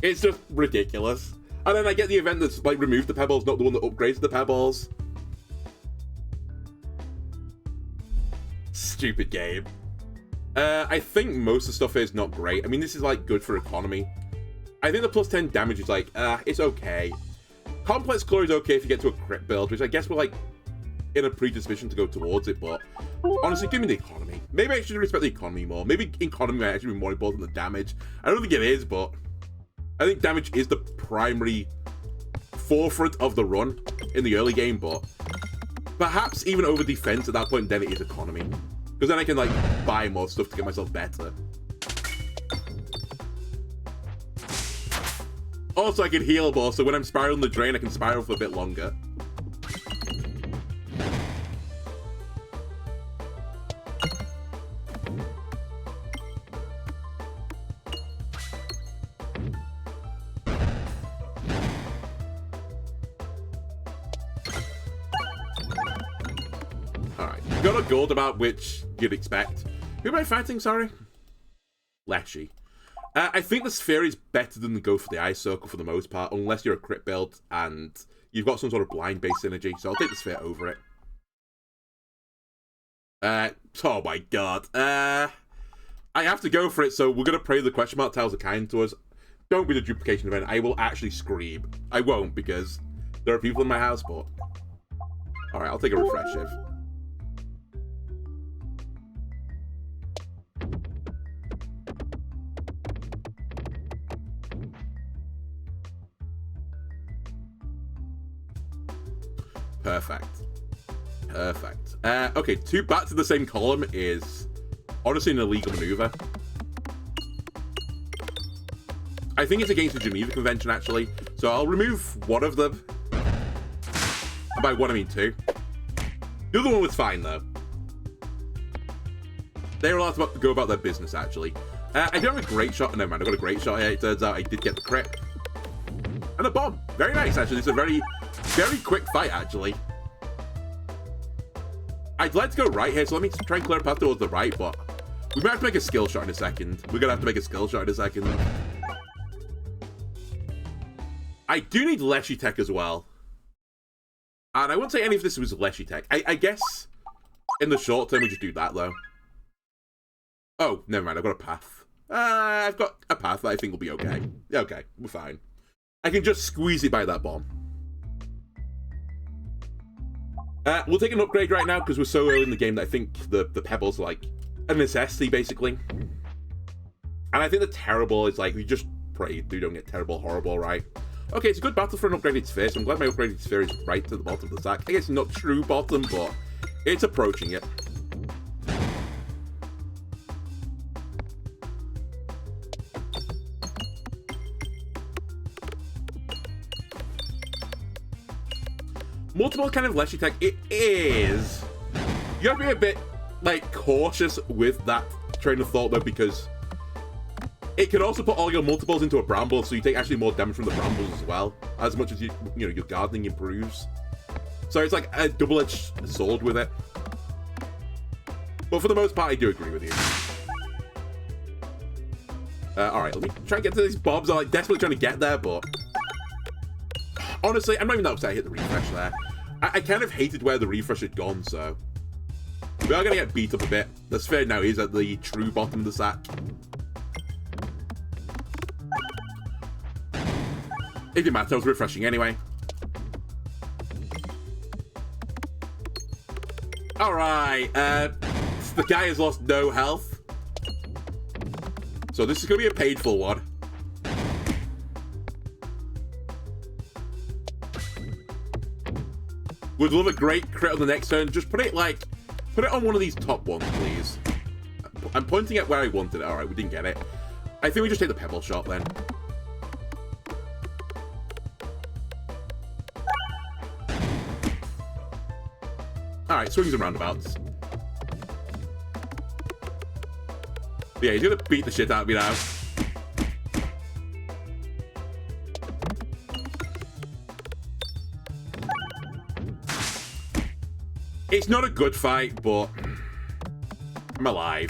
It's just ridiculous. And then I get the event that's like remove the pebbles, not the one that upgrades the pebbles. Stupid game. I think most of the stuff here is not great. I mean, this is like good for economy. I think the plus 10 damage is like, it's okay. Complex Core is okay if you get to a crit build, which I guess we're like in a predisposition to go towards it, but honestly, give me the economy. Maybe I should respect the economy more. Maybe economy might actually be more important than damage. I don't think it is, but I think damage is the primary forefront of the run in the early game, but perhaps even over defense at that point, then it is economy. Because then I can like buy more stuff to get myself better. Also, I can heal more, so when I'm spiraling the drain, I can spiral for a bit longer. Alright, got a gold amount, which you'd expect. Who am I fighting, sorry? Leshy. I think the Sphere is better than the go for the Ice Circle for the most part, unless you're a crit build and you've got some sort of blind-based synergy, so I'll take the Sphere over it. Oh my god. I have to go for it, so we're going to pray the question mark tiles are kind to us. Don't be the duplication event. I will actually scream. I won't, because there are people in my house, but... Alright, I'll take a refresh shift. Perfect. Perfect. Okay, 2 back to the same column is honestly an illegal maneuver. I think it's against the Geneva Convention, actually. So I'll remove one of them. And by one, I mean 2. The other one was fine, though. They were allowed to go about their business, actually. I don't have a great shot. No, man, I got a great shot here. It turns out I did get the crit. And a bomb. Very nice, actually. It's a very quick fight, actually. I'd like to go right here, so let me try and clear a path towards the right, but we might have to make a skill shot in a second. We're going to have to make a skill shot in a second. I do need Leshy Tech as well. And I wouldn't say any of this was Leshy Tech. I guess in the short term, we just do that, though. Oh, never mind. I've got a path. I've got a path that I think will be okay. Okay, we're fine. I can just squeeze it by that bomb. We'll take an upgrade right now because we're so early in the game that I think the pebbles are like a necessity, basically. And I think the terrible is like, we just pray we don't get terrible, horrible, right? Okay, it's a good battle for an upgraded sphere, so I'm glad my upgraded sphere is right to the bottom of the stack. I guess not true bottom, but it's approaching it. multiple kind of Leshy tech, it is. You have to be a bit, like, cautious with that train of thought, though, because it can also put all your multiples into a bramble, so you take actually more damage from the brambles as well, as much as you know, your gardening improves. So it's like a double-edged sword with it. But for the most part, I do agree with you. Alright, let me try and get to these bobs. I'm like desperately trying to get there, but honestly, I'm not even that upset I hit the refresh there. I kind of hated where the refresh had gone, so we are going to get beat up a bit. The sphere now is at the true bottom of the sack. It didn't matter, I was refreshing anyway. Alright, the guy has lost no health. So this is going to be a painful one. Would love a great crit on the next turn. Just put it on one of these top ones, please. I'm pointing at where I wanted it. Alright, we didn't get it. I think we just take the pebble shot then. Alright, swings and roundabouts. Yeah, he's gonna beat the shit out of me now. It's not a good fight, but I'm alive.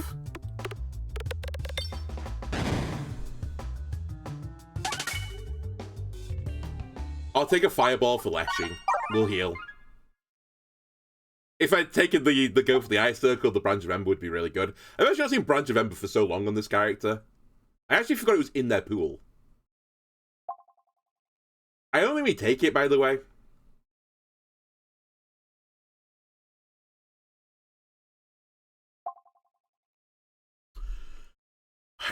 I'll take a fireball for lashing. We'll heal. If I'd taken the go for the ice circle, the branch of ember would be really good. I've actually not seen branch of ember for so long on this character. I actually forgot it was in their pool. I don't think we take it, by the way.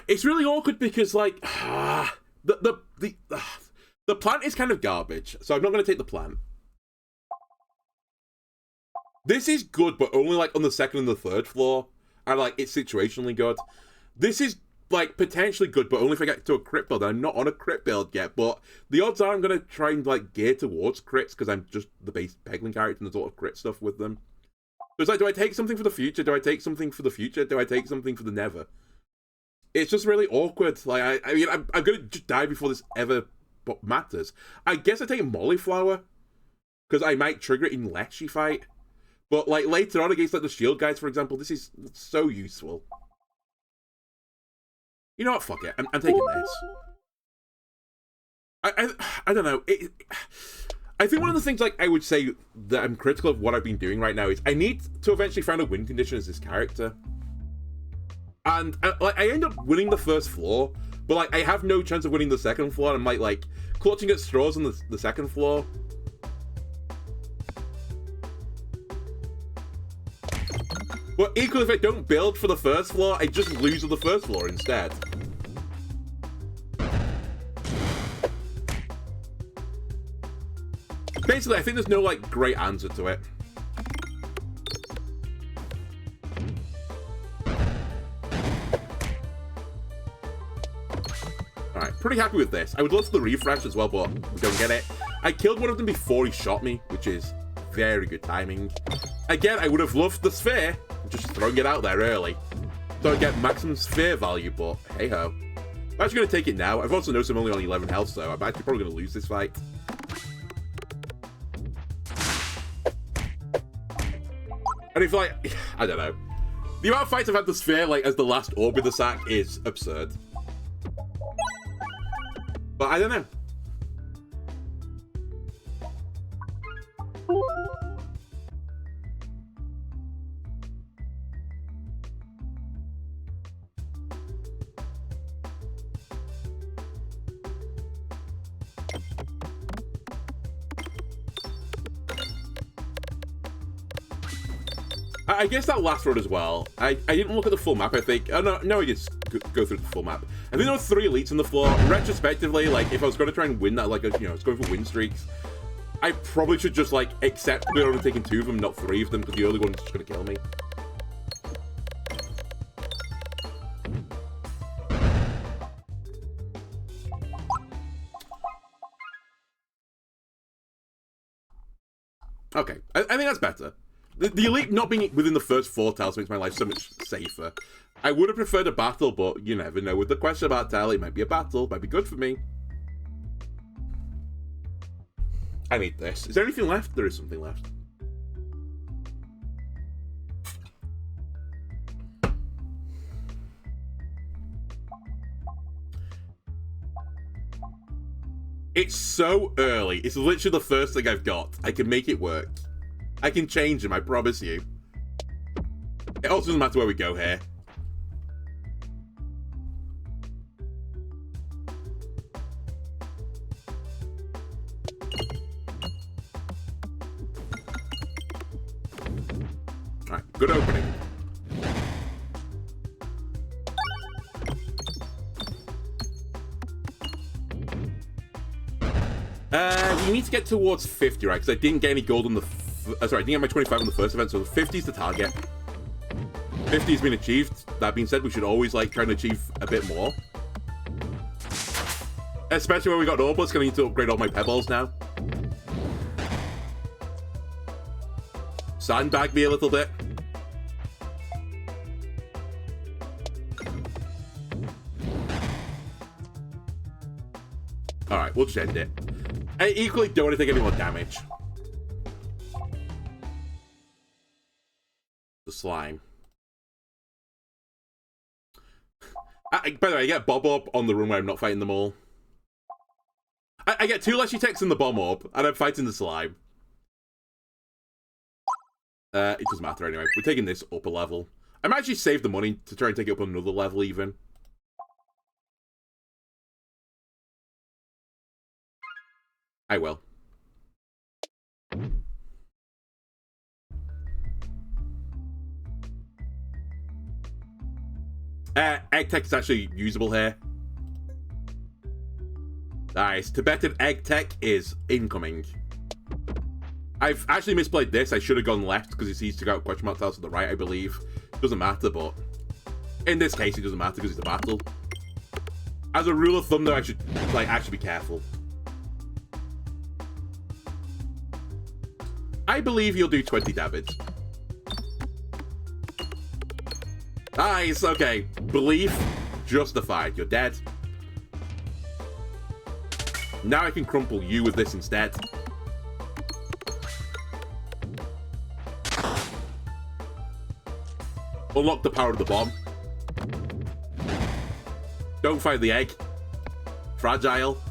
It's really awkward because, like, the plant is kind of garbage, so I'm not going to take the plant. This is good, but only, like, on the second and the third floor. And, like, it's situationally good. This is, like, potentially good, but only if I get to a crit build. I'm not on a crit build yet, but the odds are I'm going to try and, like, gear towards crits, because I'm just the base Peglin character and there's a lot of crit stuff with them. So it's like, do I take something for the future? Do I take something for the future? Do I take something for the never? It's just really awkward. Like, I mean, I'm going to just die before this ever matters. I guess I take Molliflower, because I might trigger it in Leshy fight. But, like, later on against, like, the shield guys, for example, this is so useful. You know what? Fuck it. I'm taking this. I don't know. I think one of the things, like, I would say that I'm critical of what I've been doing right now is I need to eventually find a win condition as this character. And, like, I end up winning the first floor, but, like, I have no chance of winning the second floor, and I'm, like clutching at straws on the second floor. But equally, if I don't build for the first floor, I just lose on the first floor instead. Basically, I think there's no, like, great answer to it. Alright, pretty happy with this. I would love the refresh as well, but we don't get it. I killed one of them before he shot me, which is very good timing. Again, I would have loved the sphere, just throwing it out there early. So I get maximum sphere value, but hey-ho. I'm actually going to take it now. I've also noticed I'm only on 11 health, so I'm actually probably going to lose this fight. And if, like, I don't know. The amount of fights I've had the sphere, like, as the last orb in the sack is absurd. But I don't know. I guess that last road as well. I didn't look at the full map, I think. Oh, no, I just go through the full map. I think there were 3 elites on the floor. Retrospectively, like, if I was going to try and win that, like, you know, I was going for win streaks, I probably should just, like, accept we're only taking 2 of them, not 3 of them, because the early one's just going to kill me. Okay, I think that's better. The elite not being within the first 4 tiles makes my life so much safer. I would have preferred a battle, but you never know. With the question about tile, it might be a battle, might be good for me. I need this. Is there anything left? There is something left. It's so early. It's literally the first thing I've got. I can make it work. I can change them, I promise you. It also doesn't matter where we go here. Alright, good opening. We need to get towards 50, right? Because I didn't get any gold on the... sorry, I didn't get my 25 on the first event, so 50 is the target. 50 has been achieved. That being said, we should always, like, try and achieve a bit more. Especially when we got Orbus, because I need to upgrade all my pebbles now. Sandbag me a little bit. Alright, we'll just end it. I equally don't want to take any more damage. The slime. By the way, I get Bob Orb on the run where I'm not fighting them all. I get 2 Leshy Techs in the Bomb Orb, and I'm fighting the slime. It doesn't matter anyway. We're taking this up a level. I might actually save the money to try and take it up another level even. I will. Egg Tech is actually usable here. Nice. Tibetan Egg Tech is incoming. I've actually misplayed this. I should have gone left because it's easy to go out question mark tiles to the right, I believe. Doesn't matter, but in this case, it doesn't matter because it's a battle. As a rule of thumb, though, I should actually be careful. I believe you'll do 20 damage. Nice, okay. Belief justified. You're dead. Now I can crumple you with this instead. Unlock the power of the bomb. Don't find the egg. Fragile.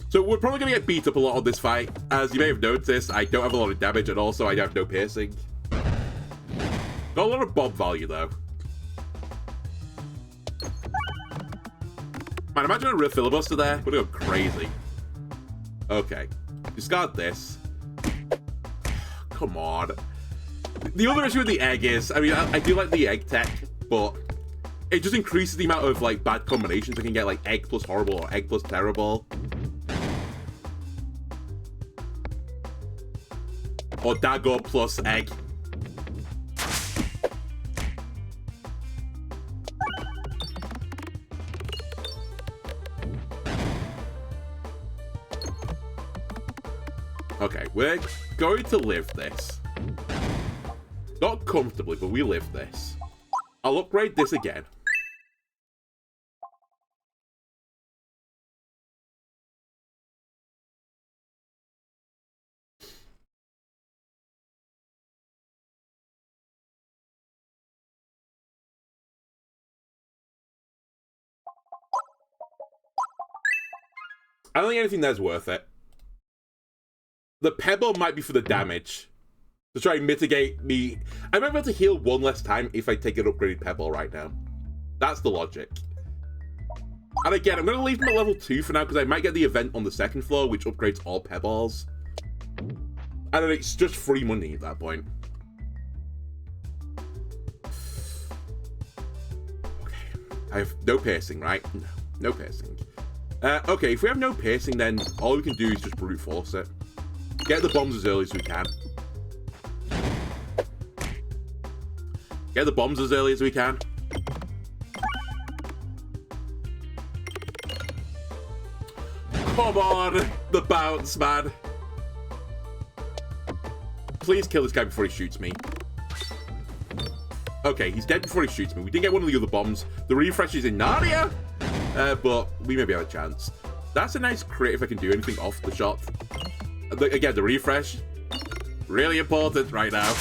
So we're probably going to get beat up a lot on this fight. As you may have noticed, I don't have a lot of damage, and also I have no piercing. Got a lot of bomb value, though. Man, imagine a real filibuster there. Would have gone crazy. Okay. Discard this. Come on. The other issue with the egg is, I mean, I do like the egg tech, but it just increases the amount of, like, bad combinations I can get, like egg plus horrible or egg plus terrible. Or dagger plus egg. Okay, we're going to live this. Not comfortably, but we live this. I'll upgrade this again. I don't think anything there's worth it. The pebble might be for the damage. To try and mitigate me. I might be able to heal 1 less time if I take an upgraded pebble right now. That's the logic. And again, I'm going to leave them at level 2 for now because I might get the event on the 2nd floor which upgrades all pebbles. And then it's just free money at that point. Okay. I have no piercing, right? No piercing. Okay, if we have no piercing, then all we can do is just brute force it. Get the bombs as early as we can. Get the bombs as early as we can. Come on, the bounce, man. Please kill this guy before he shoots me. Okay, he's dead before he shoots me. We didn't get one of the other bombs. The refresh is in Narnia, but we maybe have a chance. That's a nice crit if I can do anything off the shot. Again, the refresh, really important right now.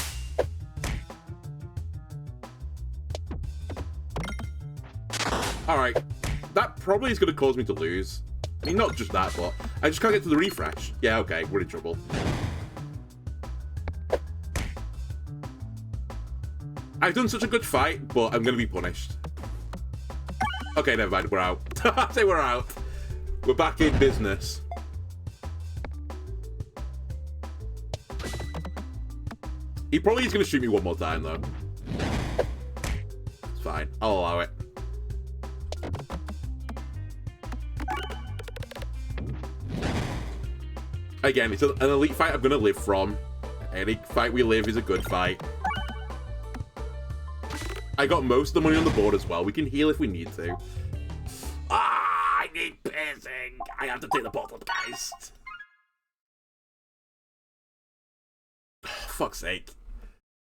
Alright, that probably is going to cause me to lose. I mean, not just that, but I just can't get to the refresh. Yeah, okay, we're in trouble. I've done such a good fight, but I'm going to be punished. Okay, never mind, we're out. I say we're out. We're back in business. He probably is going to shoot me one more time, though. It's fine. I'll allow it. Again, it's an elite fight I'm going to live from. Any fight we live is a good fight. I got most of the money on the board as well. We can heal if we need to. Ah, I need piercing. I have to take the bottle, guys. Oh, fuck's sake.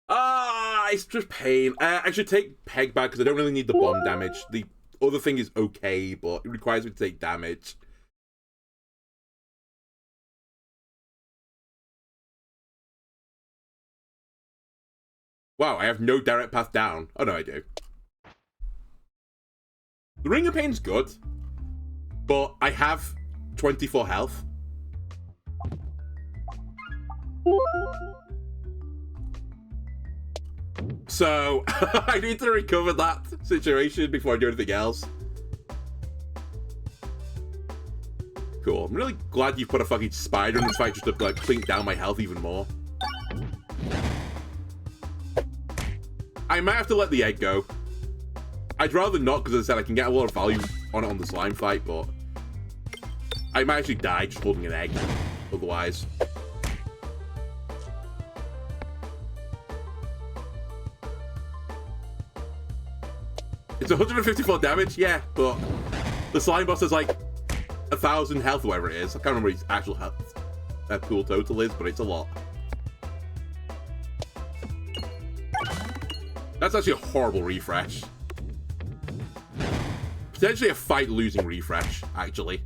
Ah, it's just pain. I should take Peg back because I don't really need the bomb damage. The other thing is okay, but it requires me to take damage. Wow, I have no direct path down. Oh, no, I do. The Ring of Pain's good, but I have 24 health. So, I need to recover that situation before I do anything else. Cool. I'm really glad you put a fucking spider in this fight just to, like, clink down my health even more. I might have to let the egg go. I'd rather not, because as I said, I can get a lot of value on it on the slime fight, but I might actually die just holding an egg, otherwise. It's 154 damage, yeah, but the slime boss has like 1,000 health, or whatever it is. I can't remember his actual health pool total is, but it's a lot. That's actually a horrible refresh. Potentially a fight-losing refresh, actually.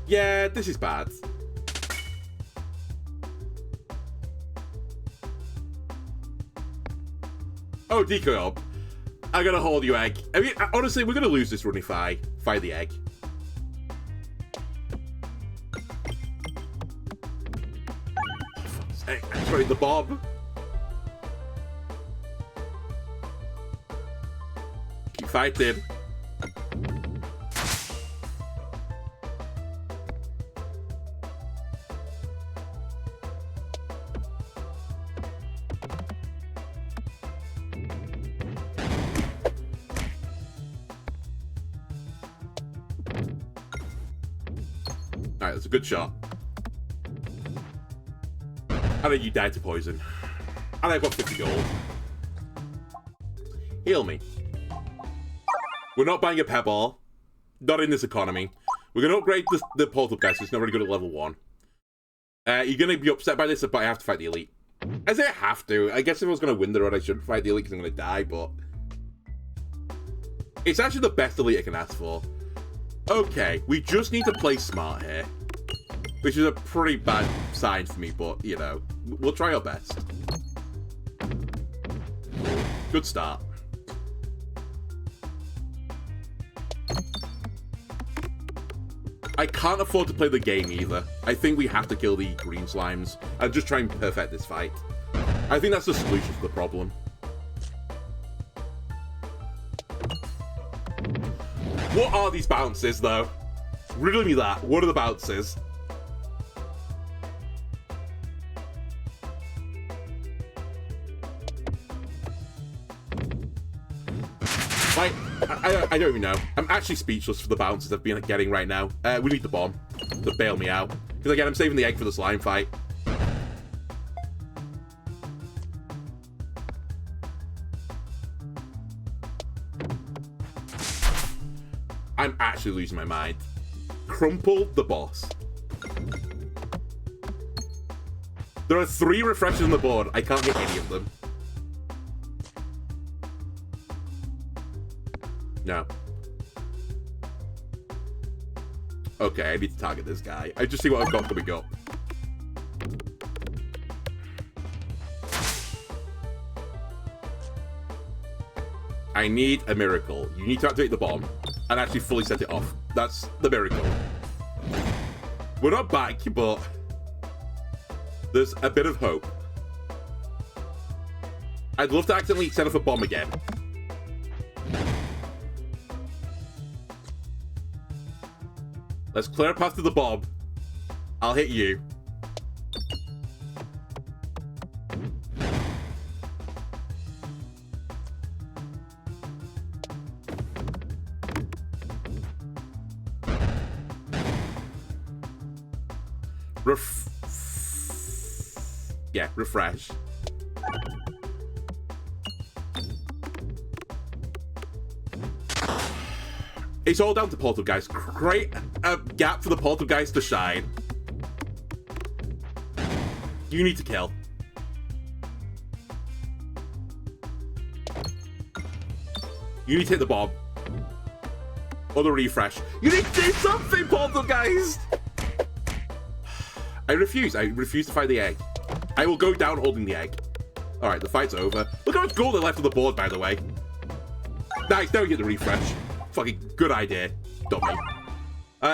Yeah, this is bad. Oh, decoy up. I'm gonna hold you, egg. I mean, honestly, we're gonna lose this run if I fire the egg. Hey, I'm sorry, the bomb. Keep fighting. Alright, that's a good shot. And then you died to poison. And I've got 50 gold. Heal me. We're not buying a pebble. Not in this economy. We're going to upgrade the portal guy, so it's not really good at level 1. You're going to be upset by this, but I have to fight the elite. I say I have to. I guess if I was going to win the run, I should fight the elite because I'm going to die, but it's actually the best elite I can ask for. Okay, we just need to play smart here. Which is a pretty bad sign for me, but, you know, we'll try our best. Good start. I can't afford to play the game either. I think we have to kill the green slimes and just try and perfect this fight. I think that's the solution to the problem. What are these bounces, though? Riddle me that. What are the bounces? Like, I don't even know. I'm actually speechless for the bounces I've been getting right now. We need the bomb to bail me out. Because again, I'm saving the egg for the slime fight. I'm actually losing my mind. Crumple the boss. There are 3 refreshes on the board. I can't hit any of them. No. Okay, I need to target this guy. I just see what I've got coming up. I need a miracle. You need to activate the bomb and actually fully set it off. That's the miracle. We're not back, but there's a bit of hope. I'd love to accidentally set off a bomb again. Let's clear a path to the bomb. I'll hit you. Yeah, refresh. It's all down to Poltergeist. Create a gap for the Poltergeist to shine. You need to kill. You need to hit the bomb. Or the refresh. You need to do something, Poltergeist! I refuse to fight the egg. I will go down holding the egg. Alright, the fight's over. Look how much gold I left on the board, by the way. Nice, now we get the refresh. Fucking good idea. Dummy.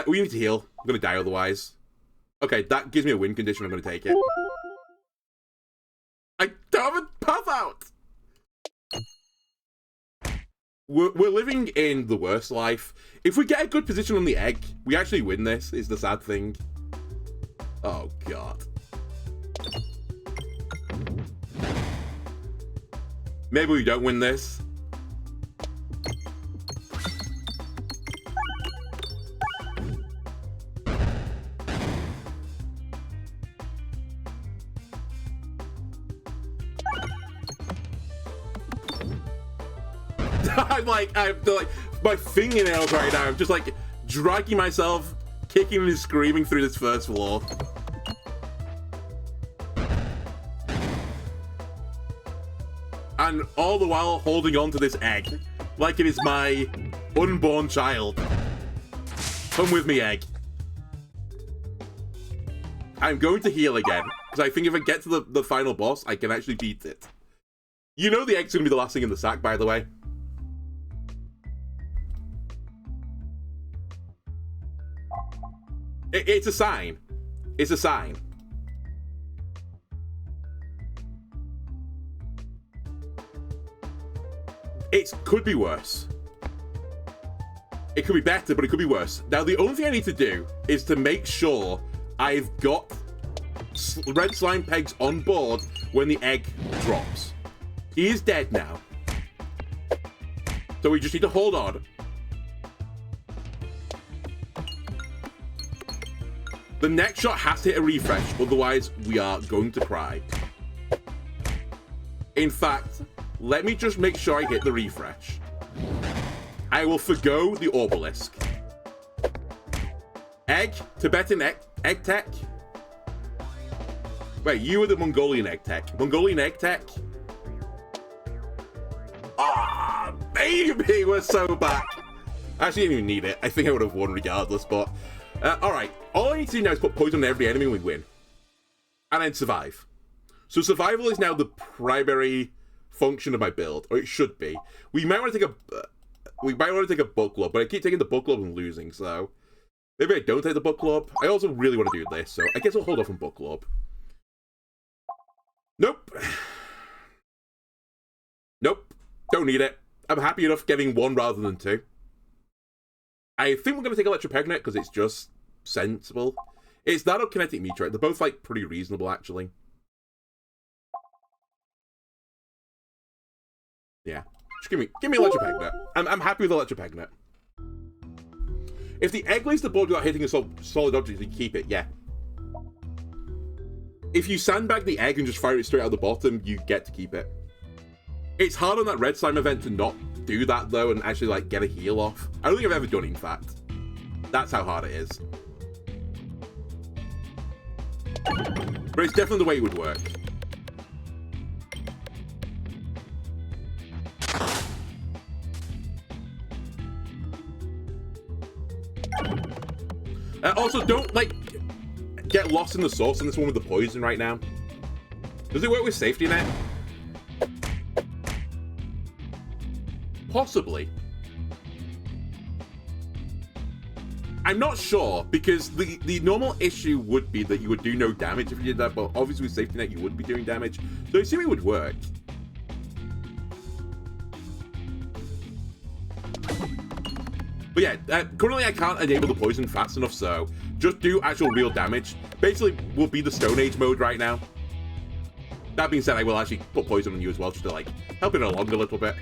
We need to heal. I'm gonna die otherwise. Okay, that gives me a win condition. I'm gonna take it. I don't have a path out! We're living in the worst life. If we get a good position on the egg, we actually win this, is the sad thing. Oh, God. Maybe we don't win this. I'm like, my fingernails right now. I'm just like dragging myself, kicking and screaming through this first floor. And all the while holding on to this egg, like it is my unborn child. Come with me, egg. I'm going to heal again, because I think if I get to the final boss, I can actually beat it. You know the egg's going to be the last thing in the sack, by the way. It's a sign. It's a sign. It could be worse. It could be better, but it could be worse. Now, the only thing I need to do is to make sure I've got red slime pegs on board when the egg drops. He is dead now. So we just need to hold on. The next shot has to hit a refresh, otherwise we are going to cry. In fact, let me just make sure I hit the refresh. I will forgo the obelisk. Egg, Tibetan egg tech. Wait, you were the Mongolian egg tech. Mongolian egg tech. Ah, baby, we're so back. I actually didn't even need it. I think I would have won regardless, but... Alright, all I need to do now is put poison on every enemy and we win. And then survive. So survival is now the primary function of my build, or it should be. We might want to take a book club, but I keep taking the book club and losing, so... Maybe I don't take the book club. I also really want to do this, so I guess I'll hold off on book club. Nope. Nope. Don't need it. I'm happy enough getting 1 rather than 2. I think we're going to take Electropegnet because it's just sensible. It's that or Kinetic Meteorite. They're both, like, pretty reasonable, actually. Yeah. Just give me Electropegnet. I'm happy with Electropegnet. If the egg lays the board without hitting a solid object, you keep it, yeah. If you sandbag the egg and just fire it straight out the bottom, you get to keep it. It's hard on that red slime event to not do that, though, and actually, like, get a heal off. I don't think I've ever done it, in fact. That's how hard it is. But it's definitely the way it would work. Also, don't, like, get lost in the sauce in this one with the poison right now. Does it work with safety net? Possibly. I'm not sure, because the normal issue would be that you would do no damage if you did that, but obviously with safety net you would be doing damage, so I assume it would work. But yeah, currently I can't enable the poison fast enough, so just do actual real damage. Basically, will be the Stone Age mode right now. That being said, I will actually put poison on you as well, just to, like, help it along a little bit.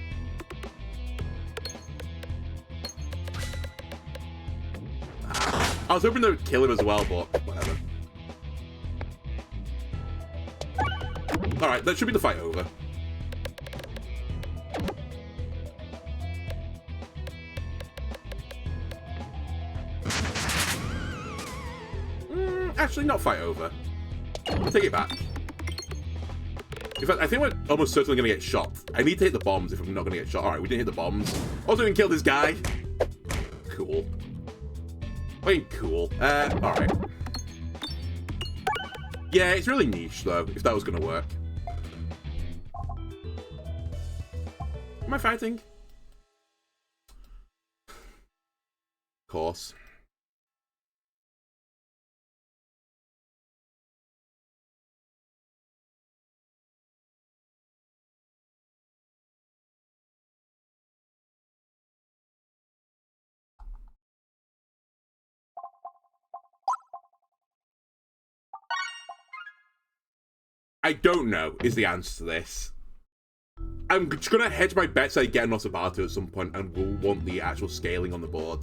I was hoping they would kill him as well, but whatever. Alright, that should be the fight over. Actually, not fight over. I'll take it back. In fact, I think we're almost certainly going to get shot. I need to hit the bombs if I'm not going to get shot. Alright, we didn't hit the bombs. Also, we can kill this guy. Cool. Wait, cool. Alright. Yeah, it's really niche, though, if that was going to work. Am I fighting? Of course. I don't know, is the answer to this. I'm just going to hedge my bets I get an Osabato at some point and we'll want the actual scaling on the board.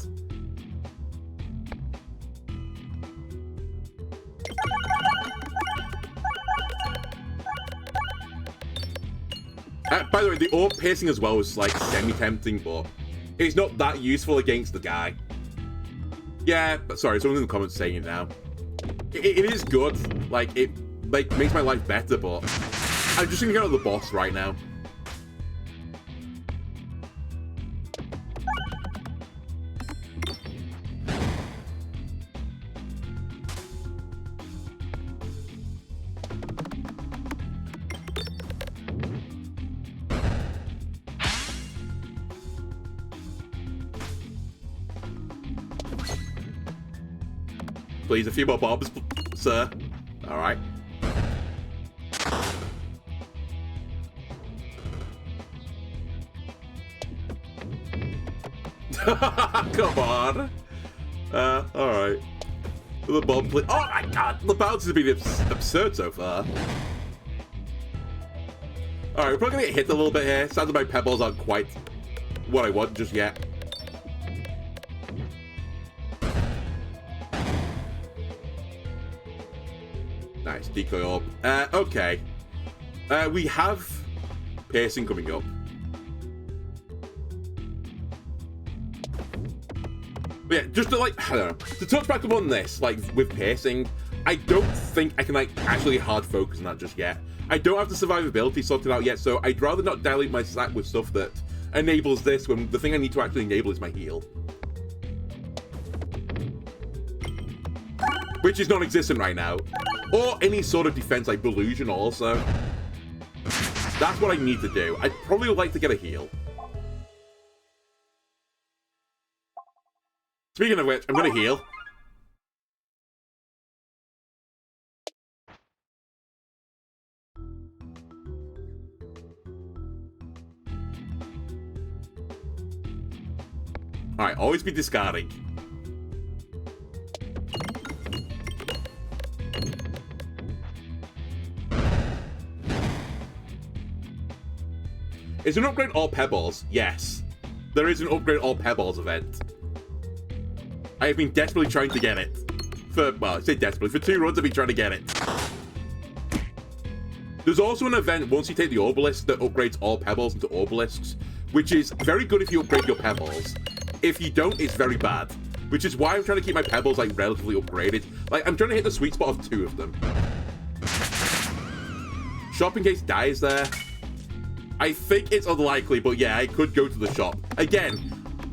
By the way, the orb piercing as well was, like, semi-tempting, but it's not that useful against the guy. Yeah, but sorry, someone in the comments saying it now. It is good, like, it makes my life better, but I'm just gonna go to the boss right now. Please, a few more bombs, sir. Alright. Come on. Alright. The bomb, please. Oh my god, the bounce has been absurd so far. Alright, we're probably gonna get hit a little bit here. Sounds like my pebbles aren't quite what I want just yet. Nice, decoy orb. Okay. We have piercing coming up. But yeah, just to, like, I don't know, to touch back upon this, like, with piercing, I don't think I can, like, actually hard focus on that just yet. I don't have the survivability sorted out yet, so I'd rather not dilute my stack with stuff that enables this when the thing I need to actually enable is my heal. Which is non-existent right now. Or any sort of defense, like Delusion also. That's what I need to do. I'd probably like to get a heal. Speaking of which, I'm gonna heal. Alright, always be discarding. Is there an upgrade all pebbles? Yes. There is an upgrade all pebbles event. I have been desperately trying to get it. Well, I say desperately. For 2 runs, I've been trying to get it. There's also an event once you take the obelisk that upgrades all pebbles into obelisks, which is very good if you upgrade your pebbles. If you don't, it's very bad. Which is why I'm trying to keep my pebbles, like, relatively upgraded. Like, I'm trying to hit the sweet spot of 2 of them. Shop in case dies there. I think it's unlikely, but yeah, I could go to the shop. Again,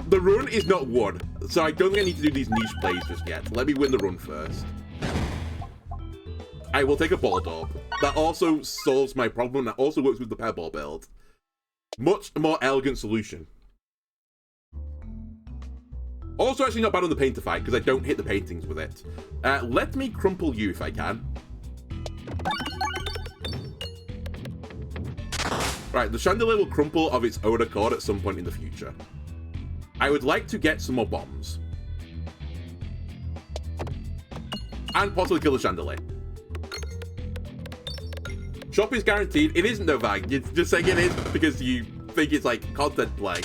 the run is not won, so I don't think I need to do these niche plays just yet. Let me win the run first. I will take a ball orb. That also solves my problem. That also works with the pebble build. Much more elegant solution. Also, actually not bad on the painter fight, because I don't hit the paintings with it. Let me crumple you if I can. Right, the chandelier will crumple of its own accord at some point in the future. I would like to get some more bombs. And possibly kill the chandelier. Shop is guaranteed. It isn't, though, Vag. You're just saying it is because you think it's, like, content play.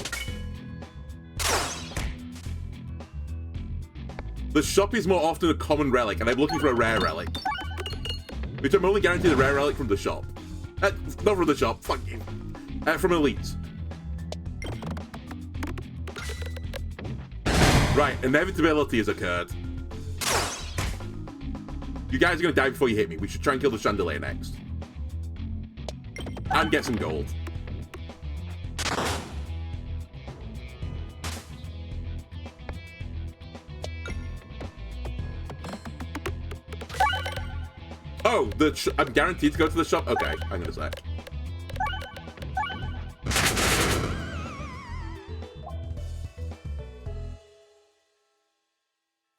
The shop is more often a common relic, and I'm looking for a rare relic. Which I'm only guaranteed a rare relic from the shop. Not from the shop, fuck you. From Elite. Right, inevitability has occurred. You guys are gonna die before you hit me. We should try and kill the chandelier next. And get some gold. Oh, I'm guaranteed to go to the shop? Okay, hang on a sec.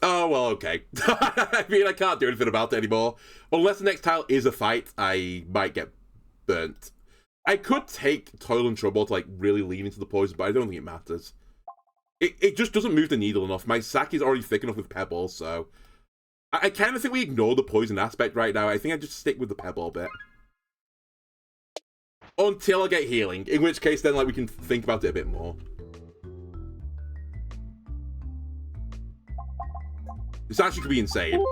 Oh, well, okay. I mean, I can't do anything about it anymore. Unless the next tile is a fight, I might get burnt. I could take Toil and Trouble to, like, really lean into the poison, but I don't think it matters. It just doesn't move the needle enough. My sack is already thick enough with pebbles, so... I kind of think we ignore the poison aspect right now. I think I just stick with the pebble bit. Until I get healing, in which case then, like, we can think about it a bit more. This actually could be insane.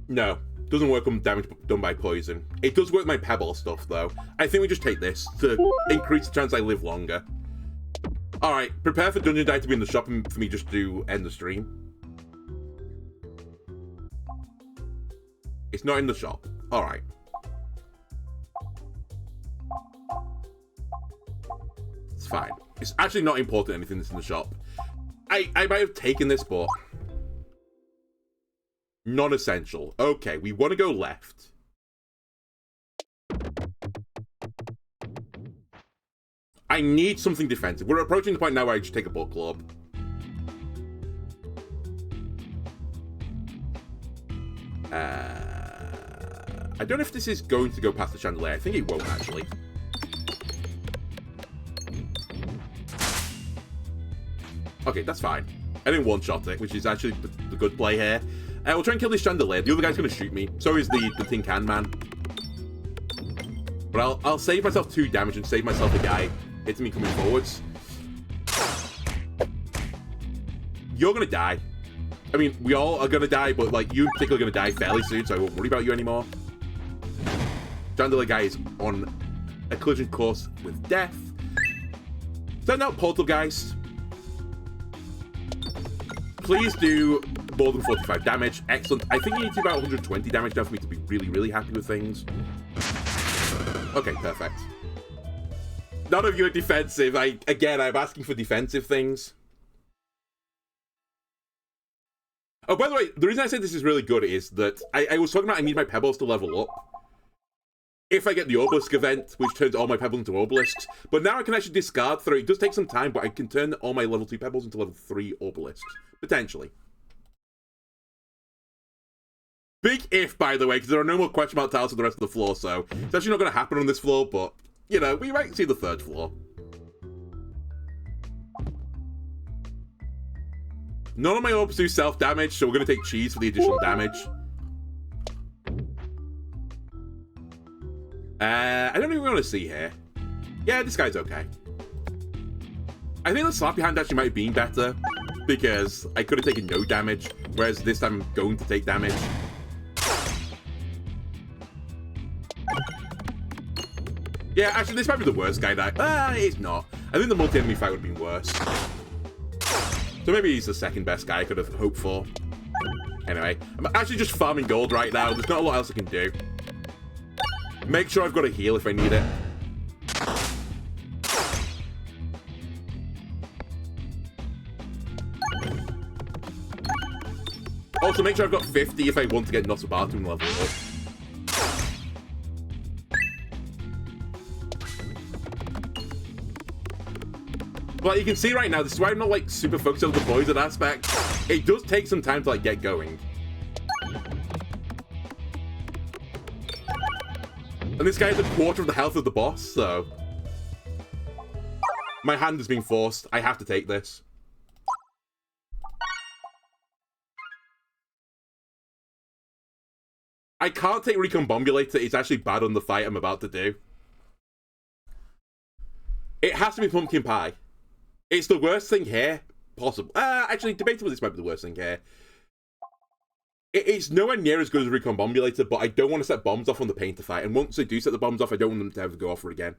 No, doesn't work on damage done by poison. It does work my pebble stuff, though. I think we just take this to increase the chance I live longer. Alright, prepare for Dungeon Die to be in the shop and for me just to end the stream. It's not in the shop. Alright. It's fine. It's actually not important anything that's in the shop. I might have taken this, but... non-essential. Okay, we want to go left. I need something defensive. We're approaching the point now where I just take a book club. I don't know if this is going to go past the chandelier. I think it won't, actually. Okay, that's fine. I didn't one-shot it, which is actually the good play here. We'll try and kill this chandelier. The other guy's going to shoot me. So is the Tin Can Man. But I'll save myself 2 damage and save myself a guy hitting me coming forwards. You're going to die. I mean, we all are going to die, but, like, you in particular are going to die fairly soon, so I won't worry about you anymore. Chandelier guy is on a collision course with death. Send out Poltergeist. Please do more than 45 damage. Excellent. I think you need to do about 120 damage now for me to be really, really happy with things. Okay, perfect. None of you are defensive. Again, I'm asking for defensive things. Oh, by the way, the reason I said this is really good is that I was talking about I need my pebbles to level up. If I get the obelisk event, which turns all my pebbles into obelisks. But now I can actually discard 3. It does take some time, but I can turn all my level 2 pebbles into level 3 obelisks. Potentially. Big if, by the way, because there are no more question mark tiles on the rest of the floor, so it's actually not going to happen on this floor, but, you know, we might see the third floor. None of my orbs do self-damage, so we're going to take cheese for the additional damage. I don't even want to see here. Yeah, this guy's okay. I think the slappy hand actually might have been better, because I could have taken no damage, whereas this time I'm going to take damage. Yeah, actually, this might be the worst guy that... it's not. I think the multi-enemy fight would have been worse. So maybe he's the second best guy I could have hoped for. Anyway, I'm actually just farming gold right now. There's not a lot else I can do. Make sure I've got a heal if I need it. Also, make sure I've got 50 if I want to get Nosabatu level up. But you can see right now, this is why I'm not, like, super focused on the poison aspect. It does take some time to, like, get going. And this guy has a quarter of the health of the boss, so... My hand is being forced. I have to take this. I can't take Recombobulator. It's actually bad on the fight I'm about to do. It has to be Pumpkin Pie. It's the worst thing here. Possible. Actually, debatable, this might be the worst thing here. It's nowhere near as good as Recombobulator, but I don't want to set bombs off on the Painter fight. And once I do set the bombs off, I don't want them to ever go off her again.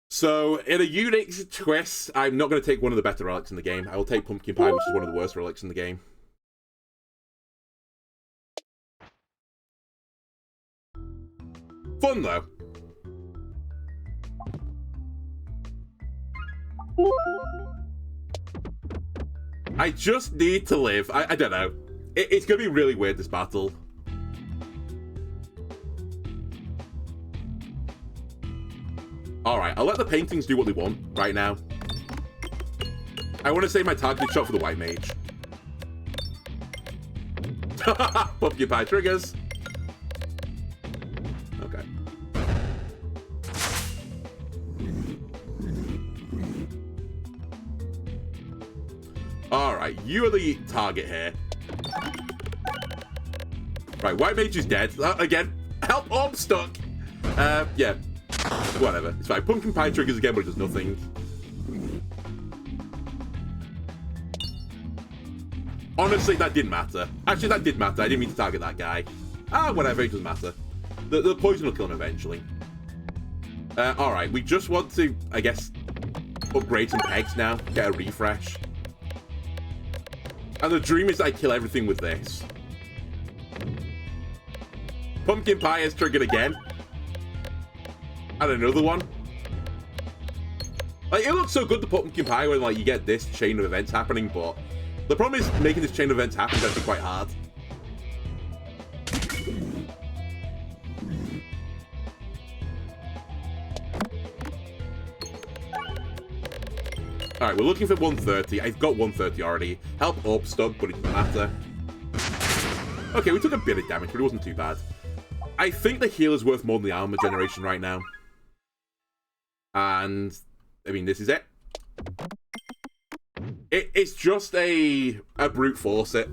So, in a unique twist, I'm not going to take one of the better relics in the game. I will take Pumpkin Pie, which is one of the worst relics in the game. Fun, though. I just need to live. I don't know. It's going to be really weird, this battle. Alright, I'll let the paintings do what they want right now. I want to save my targeted shot for the white mage. Pumpkin Pie triggers. Okay. Alright, you are the target here. Right, white mage is dead. Again, help, oh, I'm stuck. Yeah. Whatever. It's fine. Pumpkin Pie triggers again, but it does nothing. Honestly, that didn't matter. Actually, that did matter. I didn't mean to target that guy. Whatever. It doesn't matter. The poison will kill him eventually. Alright. We just want to, I guess, upgrade some pegs now. Get a refresh. And the dream is that I kill everything with this. Pumpkin Pie is triggered again. And another one. Like, it looks so good, the Pumpkin Pie, when, like, you get this chain of events happening, but the problem is making this chain of events happen is actually quite hard. Alright, we're looking for 130. I've got 130 already. Help Orb stuck, but it doesn't matter. Okay, we took a bit of damage, but it wasn't too bad. I think the heal is worth more than the armor generation right now. And, I mean, this is it. It's just a brute force it.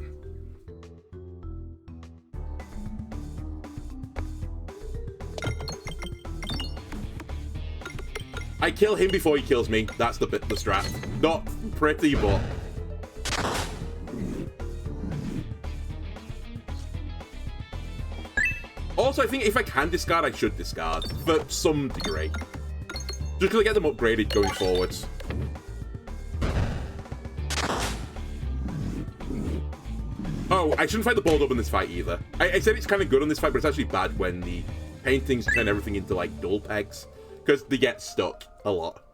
I kill him before he kills me. That's the strat. Not pretty, but... Also, I think if I can discard, I should discard. For some degree. Just because I get them upgraded going forwards. Oh, I shouldn't fight the Bulldog in this fight either. I said it's kind of good on this fight, but it's actually bad when the paintings turn everything into, like, dull pegs. Because they get stuck a lot.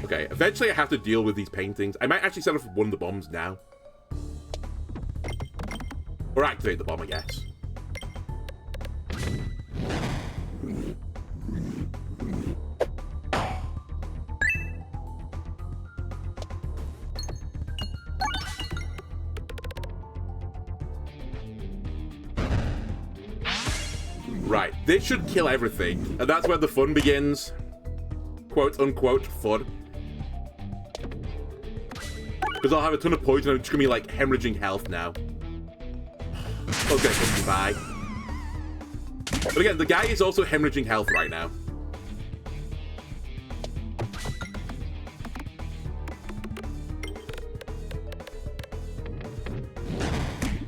Okay, eventually I have to deal with these paintings. I might actually set off one of the bombs now. Or activate the bomb, I guess. This should kill everything, and that's where the fun begins. Quote unquote fun. Because I'll have a ton of poison and I'm just gonna be like hemorrhaging health now. Okay, bye. But again, the guy is also hemorrhaging health right now.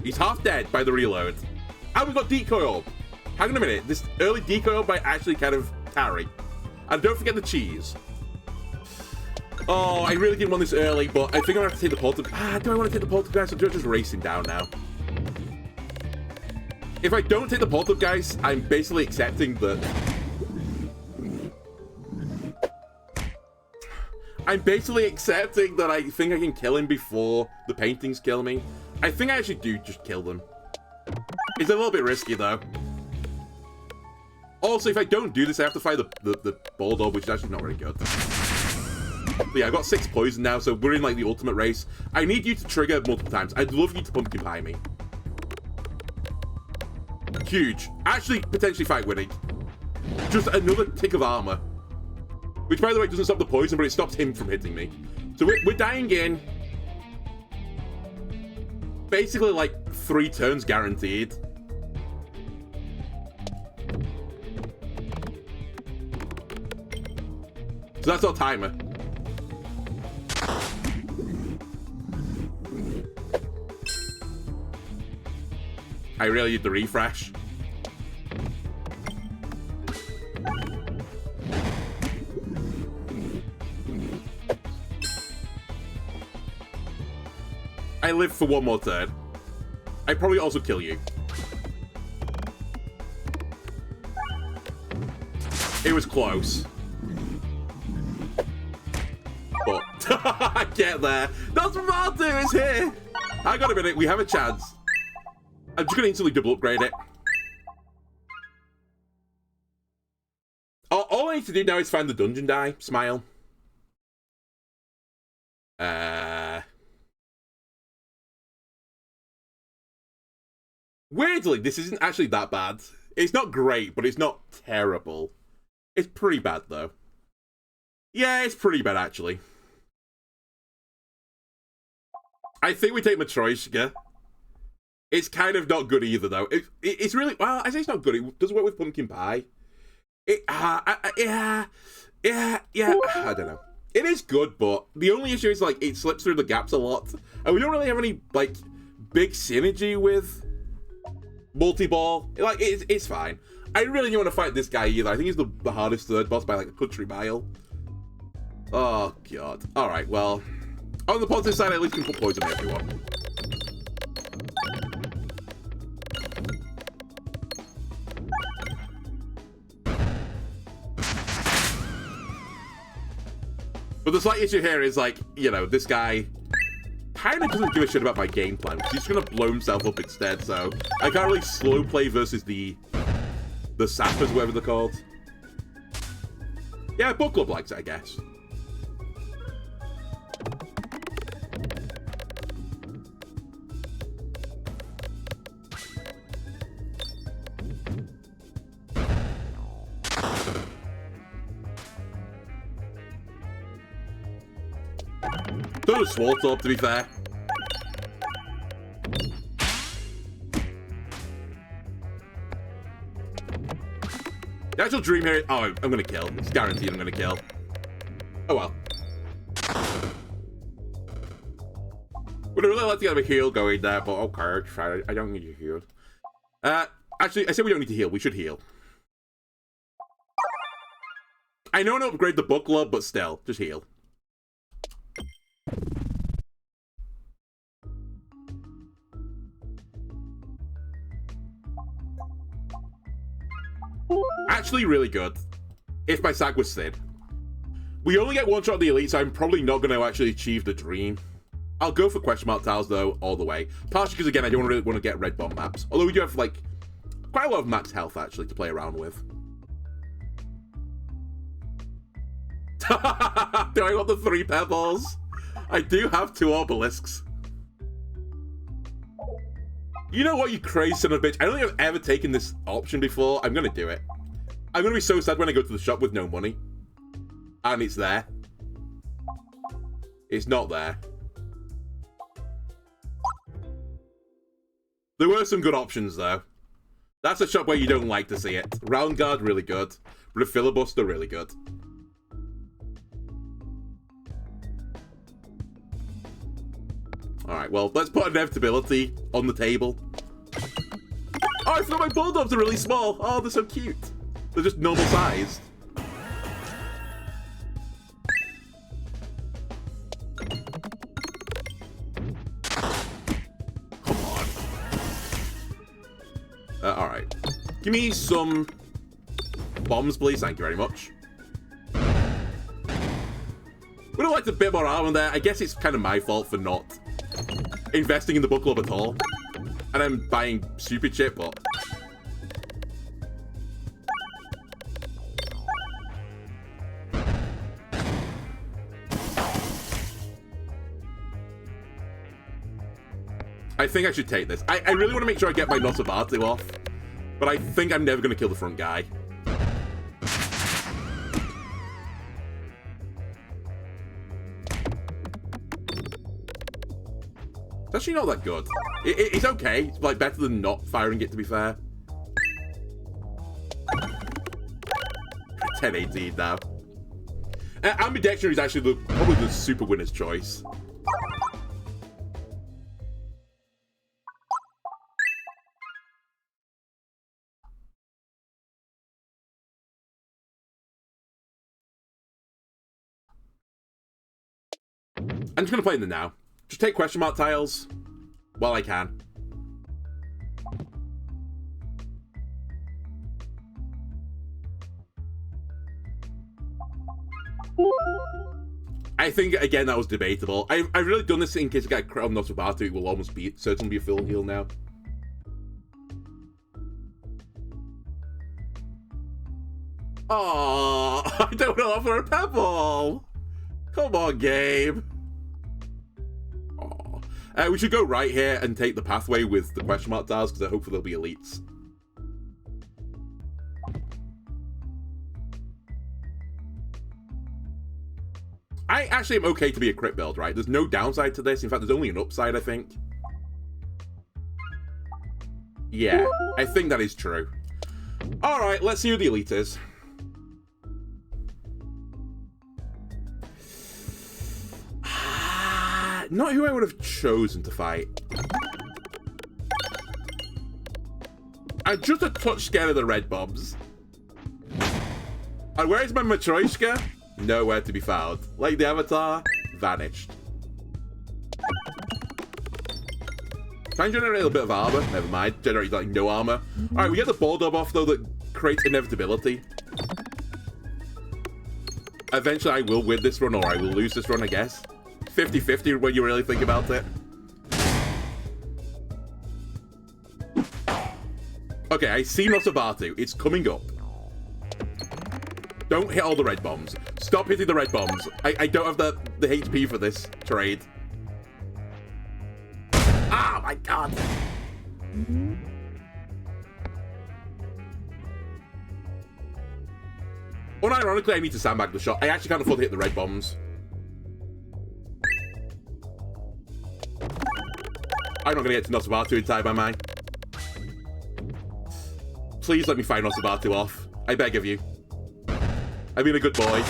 He's half dead by the reload. And we've got decoy orb. Hang on a minute. This early decoy orb might actually kind of carry. And don't forget the cheese. Oh, I really didn't want this early, but I think I'm gonna have to take the portal. Do I want to take the portal, guys? I'm just racing down now. If I don't take the portal, guys, I'm basically accepting that. I'm basically accepting that I think I can kill him before the paintings kill me. I think I actually do just kill them. It's a little bit risky, though. Also, if I don't do this, I have to fight the bald orb, which is actually not very good. But yeah, I got 6 poison now, so we're in, like, the ultimate race. I need you to trigger multiple times. I'd love you to pumpkin pie me. Huge. Actually, potentially fight winning. Just another tick of armor. Which, by the way, doesn't stop the poison, but it stops him from hitting me. So we're dying in. Basically, like, 3 turns guaranteed. So that's our timer. I really need the refresh. I live for one more turn. I'd probably also kill you. It was close. But, get there. That's what Martu is here. Hang on a minute, we have a chance. I'm just going to instantly double upgrade it. All I need to do now is find the dungeon die. Smile. Weirdly, this isn't actually that bad. It's not great, but it's not terrible. It's pretty bad, though. Yeah, it's pretty bad, actually. I think we take Matryoshka. It's kind of not good either, though. It's really... Well, I say it's not good. It doesn't work with pumpkin pie. Yeah. I don't know. It is good, but the only issue is, like, it slips through the gaps a lot. And we don't really have any, like, big synergy with multi-ball. Like, it's fine. I really don't want to fight this guy either. I think he's the hardest third boss by, like, a country mile. Oh, God. Alright, well... On the positive side, at least we can put poison on everyone. But the slight issue here is, like, you know, this guy kind of doesn't give a shit about my game plan, because he's going to blow himself up instead, so I can't really slow play versus the sappers, whatever they're called. Yeah, book club likes it, I guess. So does Swartorp, to be fair. The actual dream here... Oh, I'm gonna kill. It's guaranteed I'm gonna kill. Oh well. Would have really like to get a heal going there, but okay, I don't need to heal. Actually, I said we don't need to heal. We should heal. I know I don't upgrade the book club, but still, just heal. Actually really good, if my sack was thin. We only get one shot at the elite, so I'm probably not going to actually achieve the dream. I'll go for question mark tiles, though, all the way. Partially because, again, I don't really want to get red bomb maps. Although we do have, like, quite a lot of max health, actually, to play around with. Do I want the 3 pebbles? I do have 2 obelisks. You know what, you crazy son of a bitch? I don't think I've ever taken this option before. I'm gonna do it. I'm gonna be so sad when I go to the shop with no money. And it's there. It's not there. There were some good options, though. That's a shop where you don't like to see it. Round Guard, really good. But a Filibuster, really good. Alright, well, let's put inevitability on the table. Oh, I forgot my Bulldogs are really small. Oh, they're so cute. They're just normal sized. Come on. Alright. Give me some bombs, please. Thank you very much. Would have liked a bit more armor there. I guess it's kind of my fault for not investing in the book club at all. And I'm buying stupid shit, but... I think I should take this. I really want to make sure I get my Nosabatu off. But I think I'm never going to kill the front guy. It's actually not that good. It's okay. It's like better than not firing it, to be fair. 10-18 now. Ambidextrous is actually probably the super winner's choice. I'm just going to play them now. Just take question mark tiles while I can. I think, again, that was debatable. I've really done this in case I get a crit on Nosabatu. It will almost be certainly be a full heal now. Oh, I don't want to offer a pebble. Come on, Gabe. We should go right here and take the pathway with the question mark tiles, because hopefully they'll be elites. I actually am okay to be a crit build, right? There's no downside to this. In fact, there's only an upside, I think. Yeah, I think that is true. Alright, let's see who the elite is. Not who I would have chosen to fight. I'm just a touch scared of the red bombs. And where is my Matryoshka? Nowhere to be found. Like the Avatar, vanished. Can I generate a little bit of armor? Never mind. Generate like no armor. Alright, we get the Bulldog off though that creates inevitability. Eventually I will win this run or I will lose this run, I guess. 50-50 when you really think about it. Okay, I see Nosabatu. It's coming up. Don't hit all the red bombs. Stop hitting the red bombs. I don't have the HP for this trade. Oh my god! Unironically, I need to sandbag the shot. I actually can't afford to hit the red bombs. I'm not going to get to Nosabatu in time, am I? Please let me find Nosabatu off. I beg of you. I've been a good boy.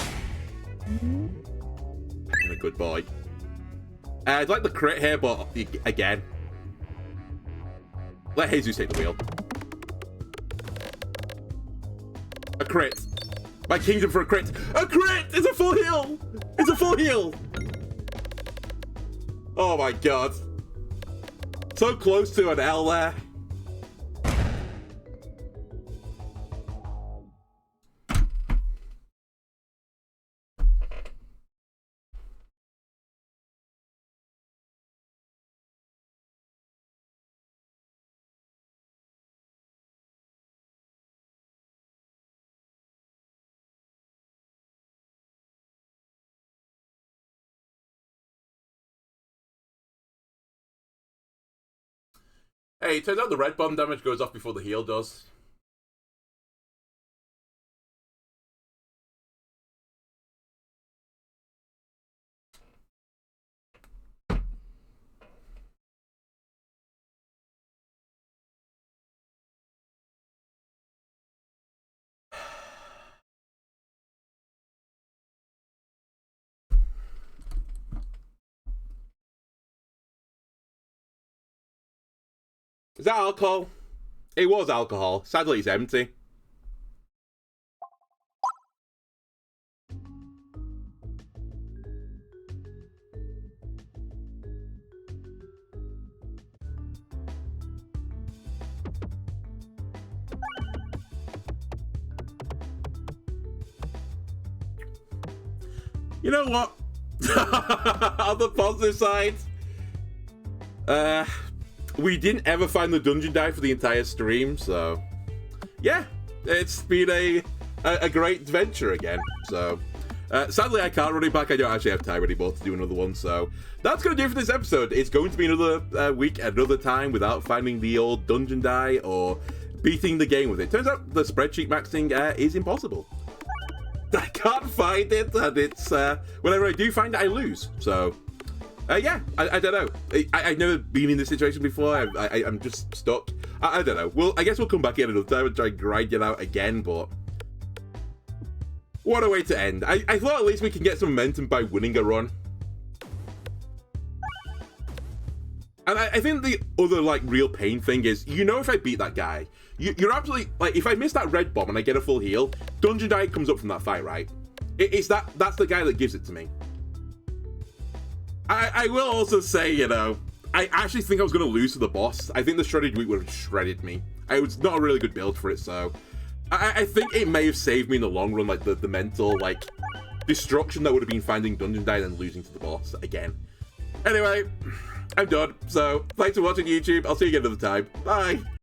I've been a good boy. I'd like the crit here, but again. Let Jesus take the wheel. A crit. My kingdom for a crit. A crit! It's a full heal! It's a full heal! Oh my god. So close to an L there. Hey, it turns out the red bomb damage goes off before the heal does. Is that alcohol? It was alcohol. Sadly, it's empty. You know what? On the positive side, we didn't ever find the dungeon die for the entire stream, so yeah, it's been a great adventure again. So sadly, I can't run it back. I don't actually have time anymore to do another one, so that's going to do it for this episode. It's going to be another week, another time without finding the old dungeon die or beating the game with it. Turns out the spreadsheet maxing is impossible. I can't find it, and it's whenever I do find it, I lose. So yeah, I don't know. I've never been in this situation before. I'm just stuck. I don't know. Well, I guess we'll come back in another time and try and grind it out again, but what a way to end. I thought at least we can get some momentum by winning a run. And I think the other, like, real pain thing is, you know, if I beat that guy, you're absolutely, like, if I miss that red bomb and I get a full heal, Dungeon Die comes up from that fight, right? That's the guy that gives it to me. I will also say, you know, I actually think I was going to lose to the boss. I think the Shredded Wheat would have shredded me. It was not a really good build for it, so I think it may have saved me in the long run, like, the mental, like, destruction that would have been finding Dungeon Die and then losing to the boss again. Anyway, I'm done. So, thanks for watching YouTube. I'll see you again another time. Bye!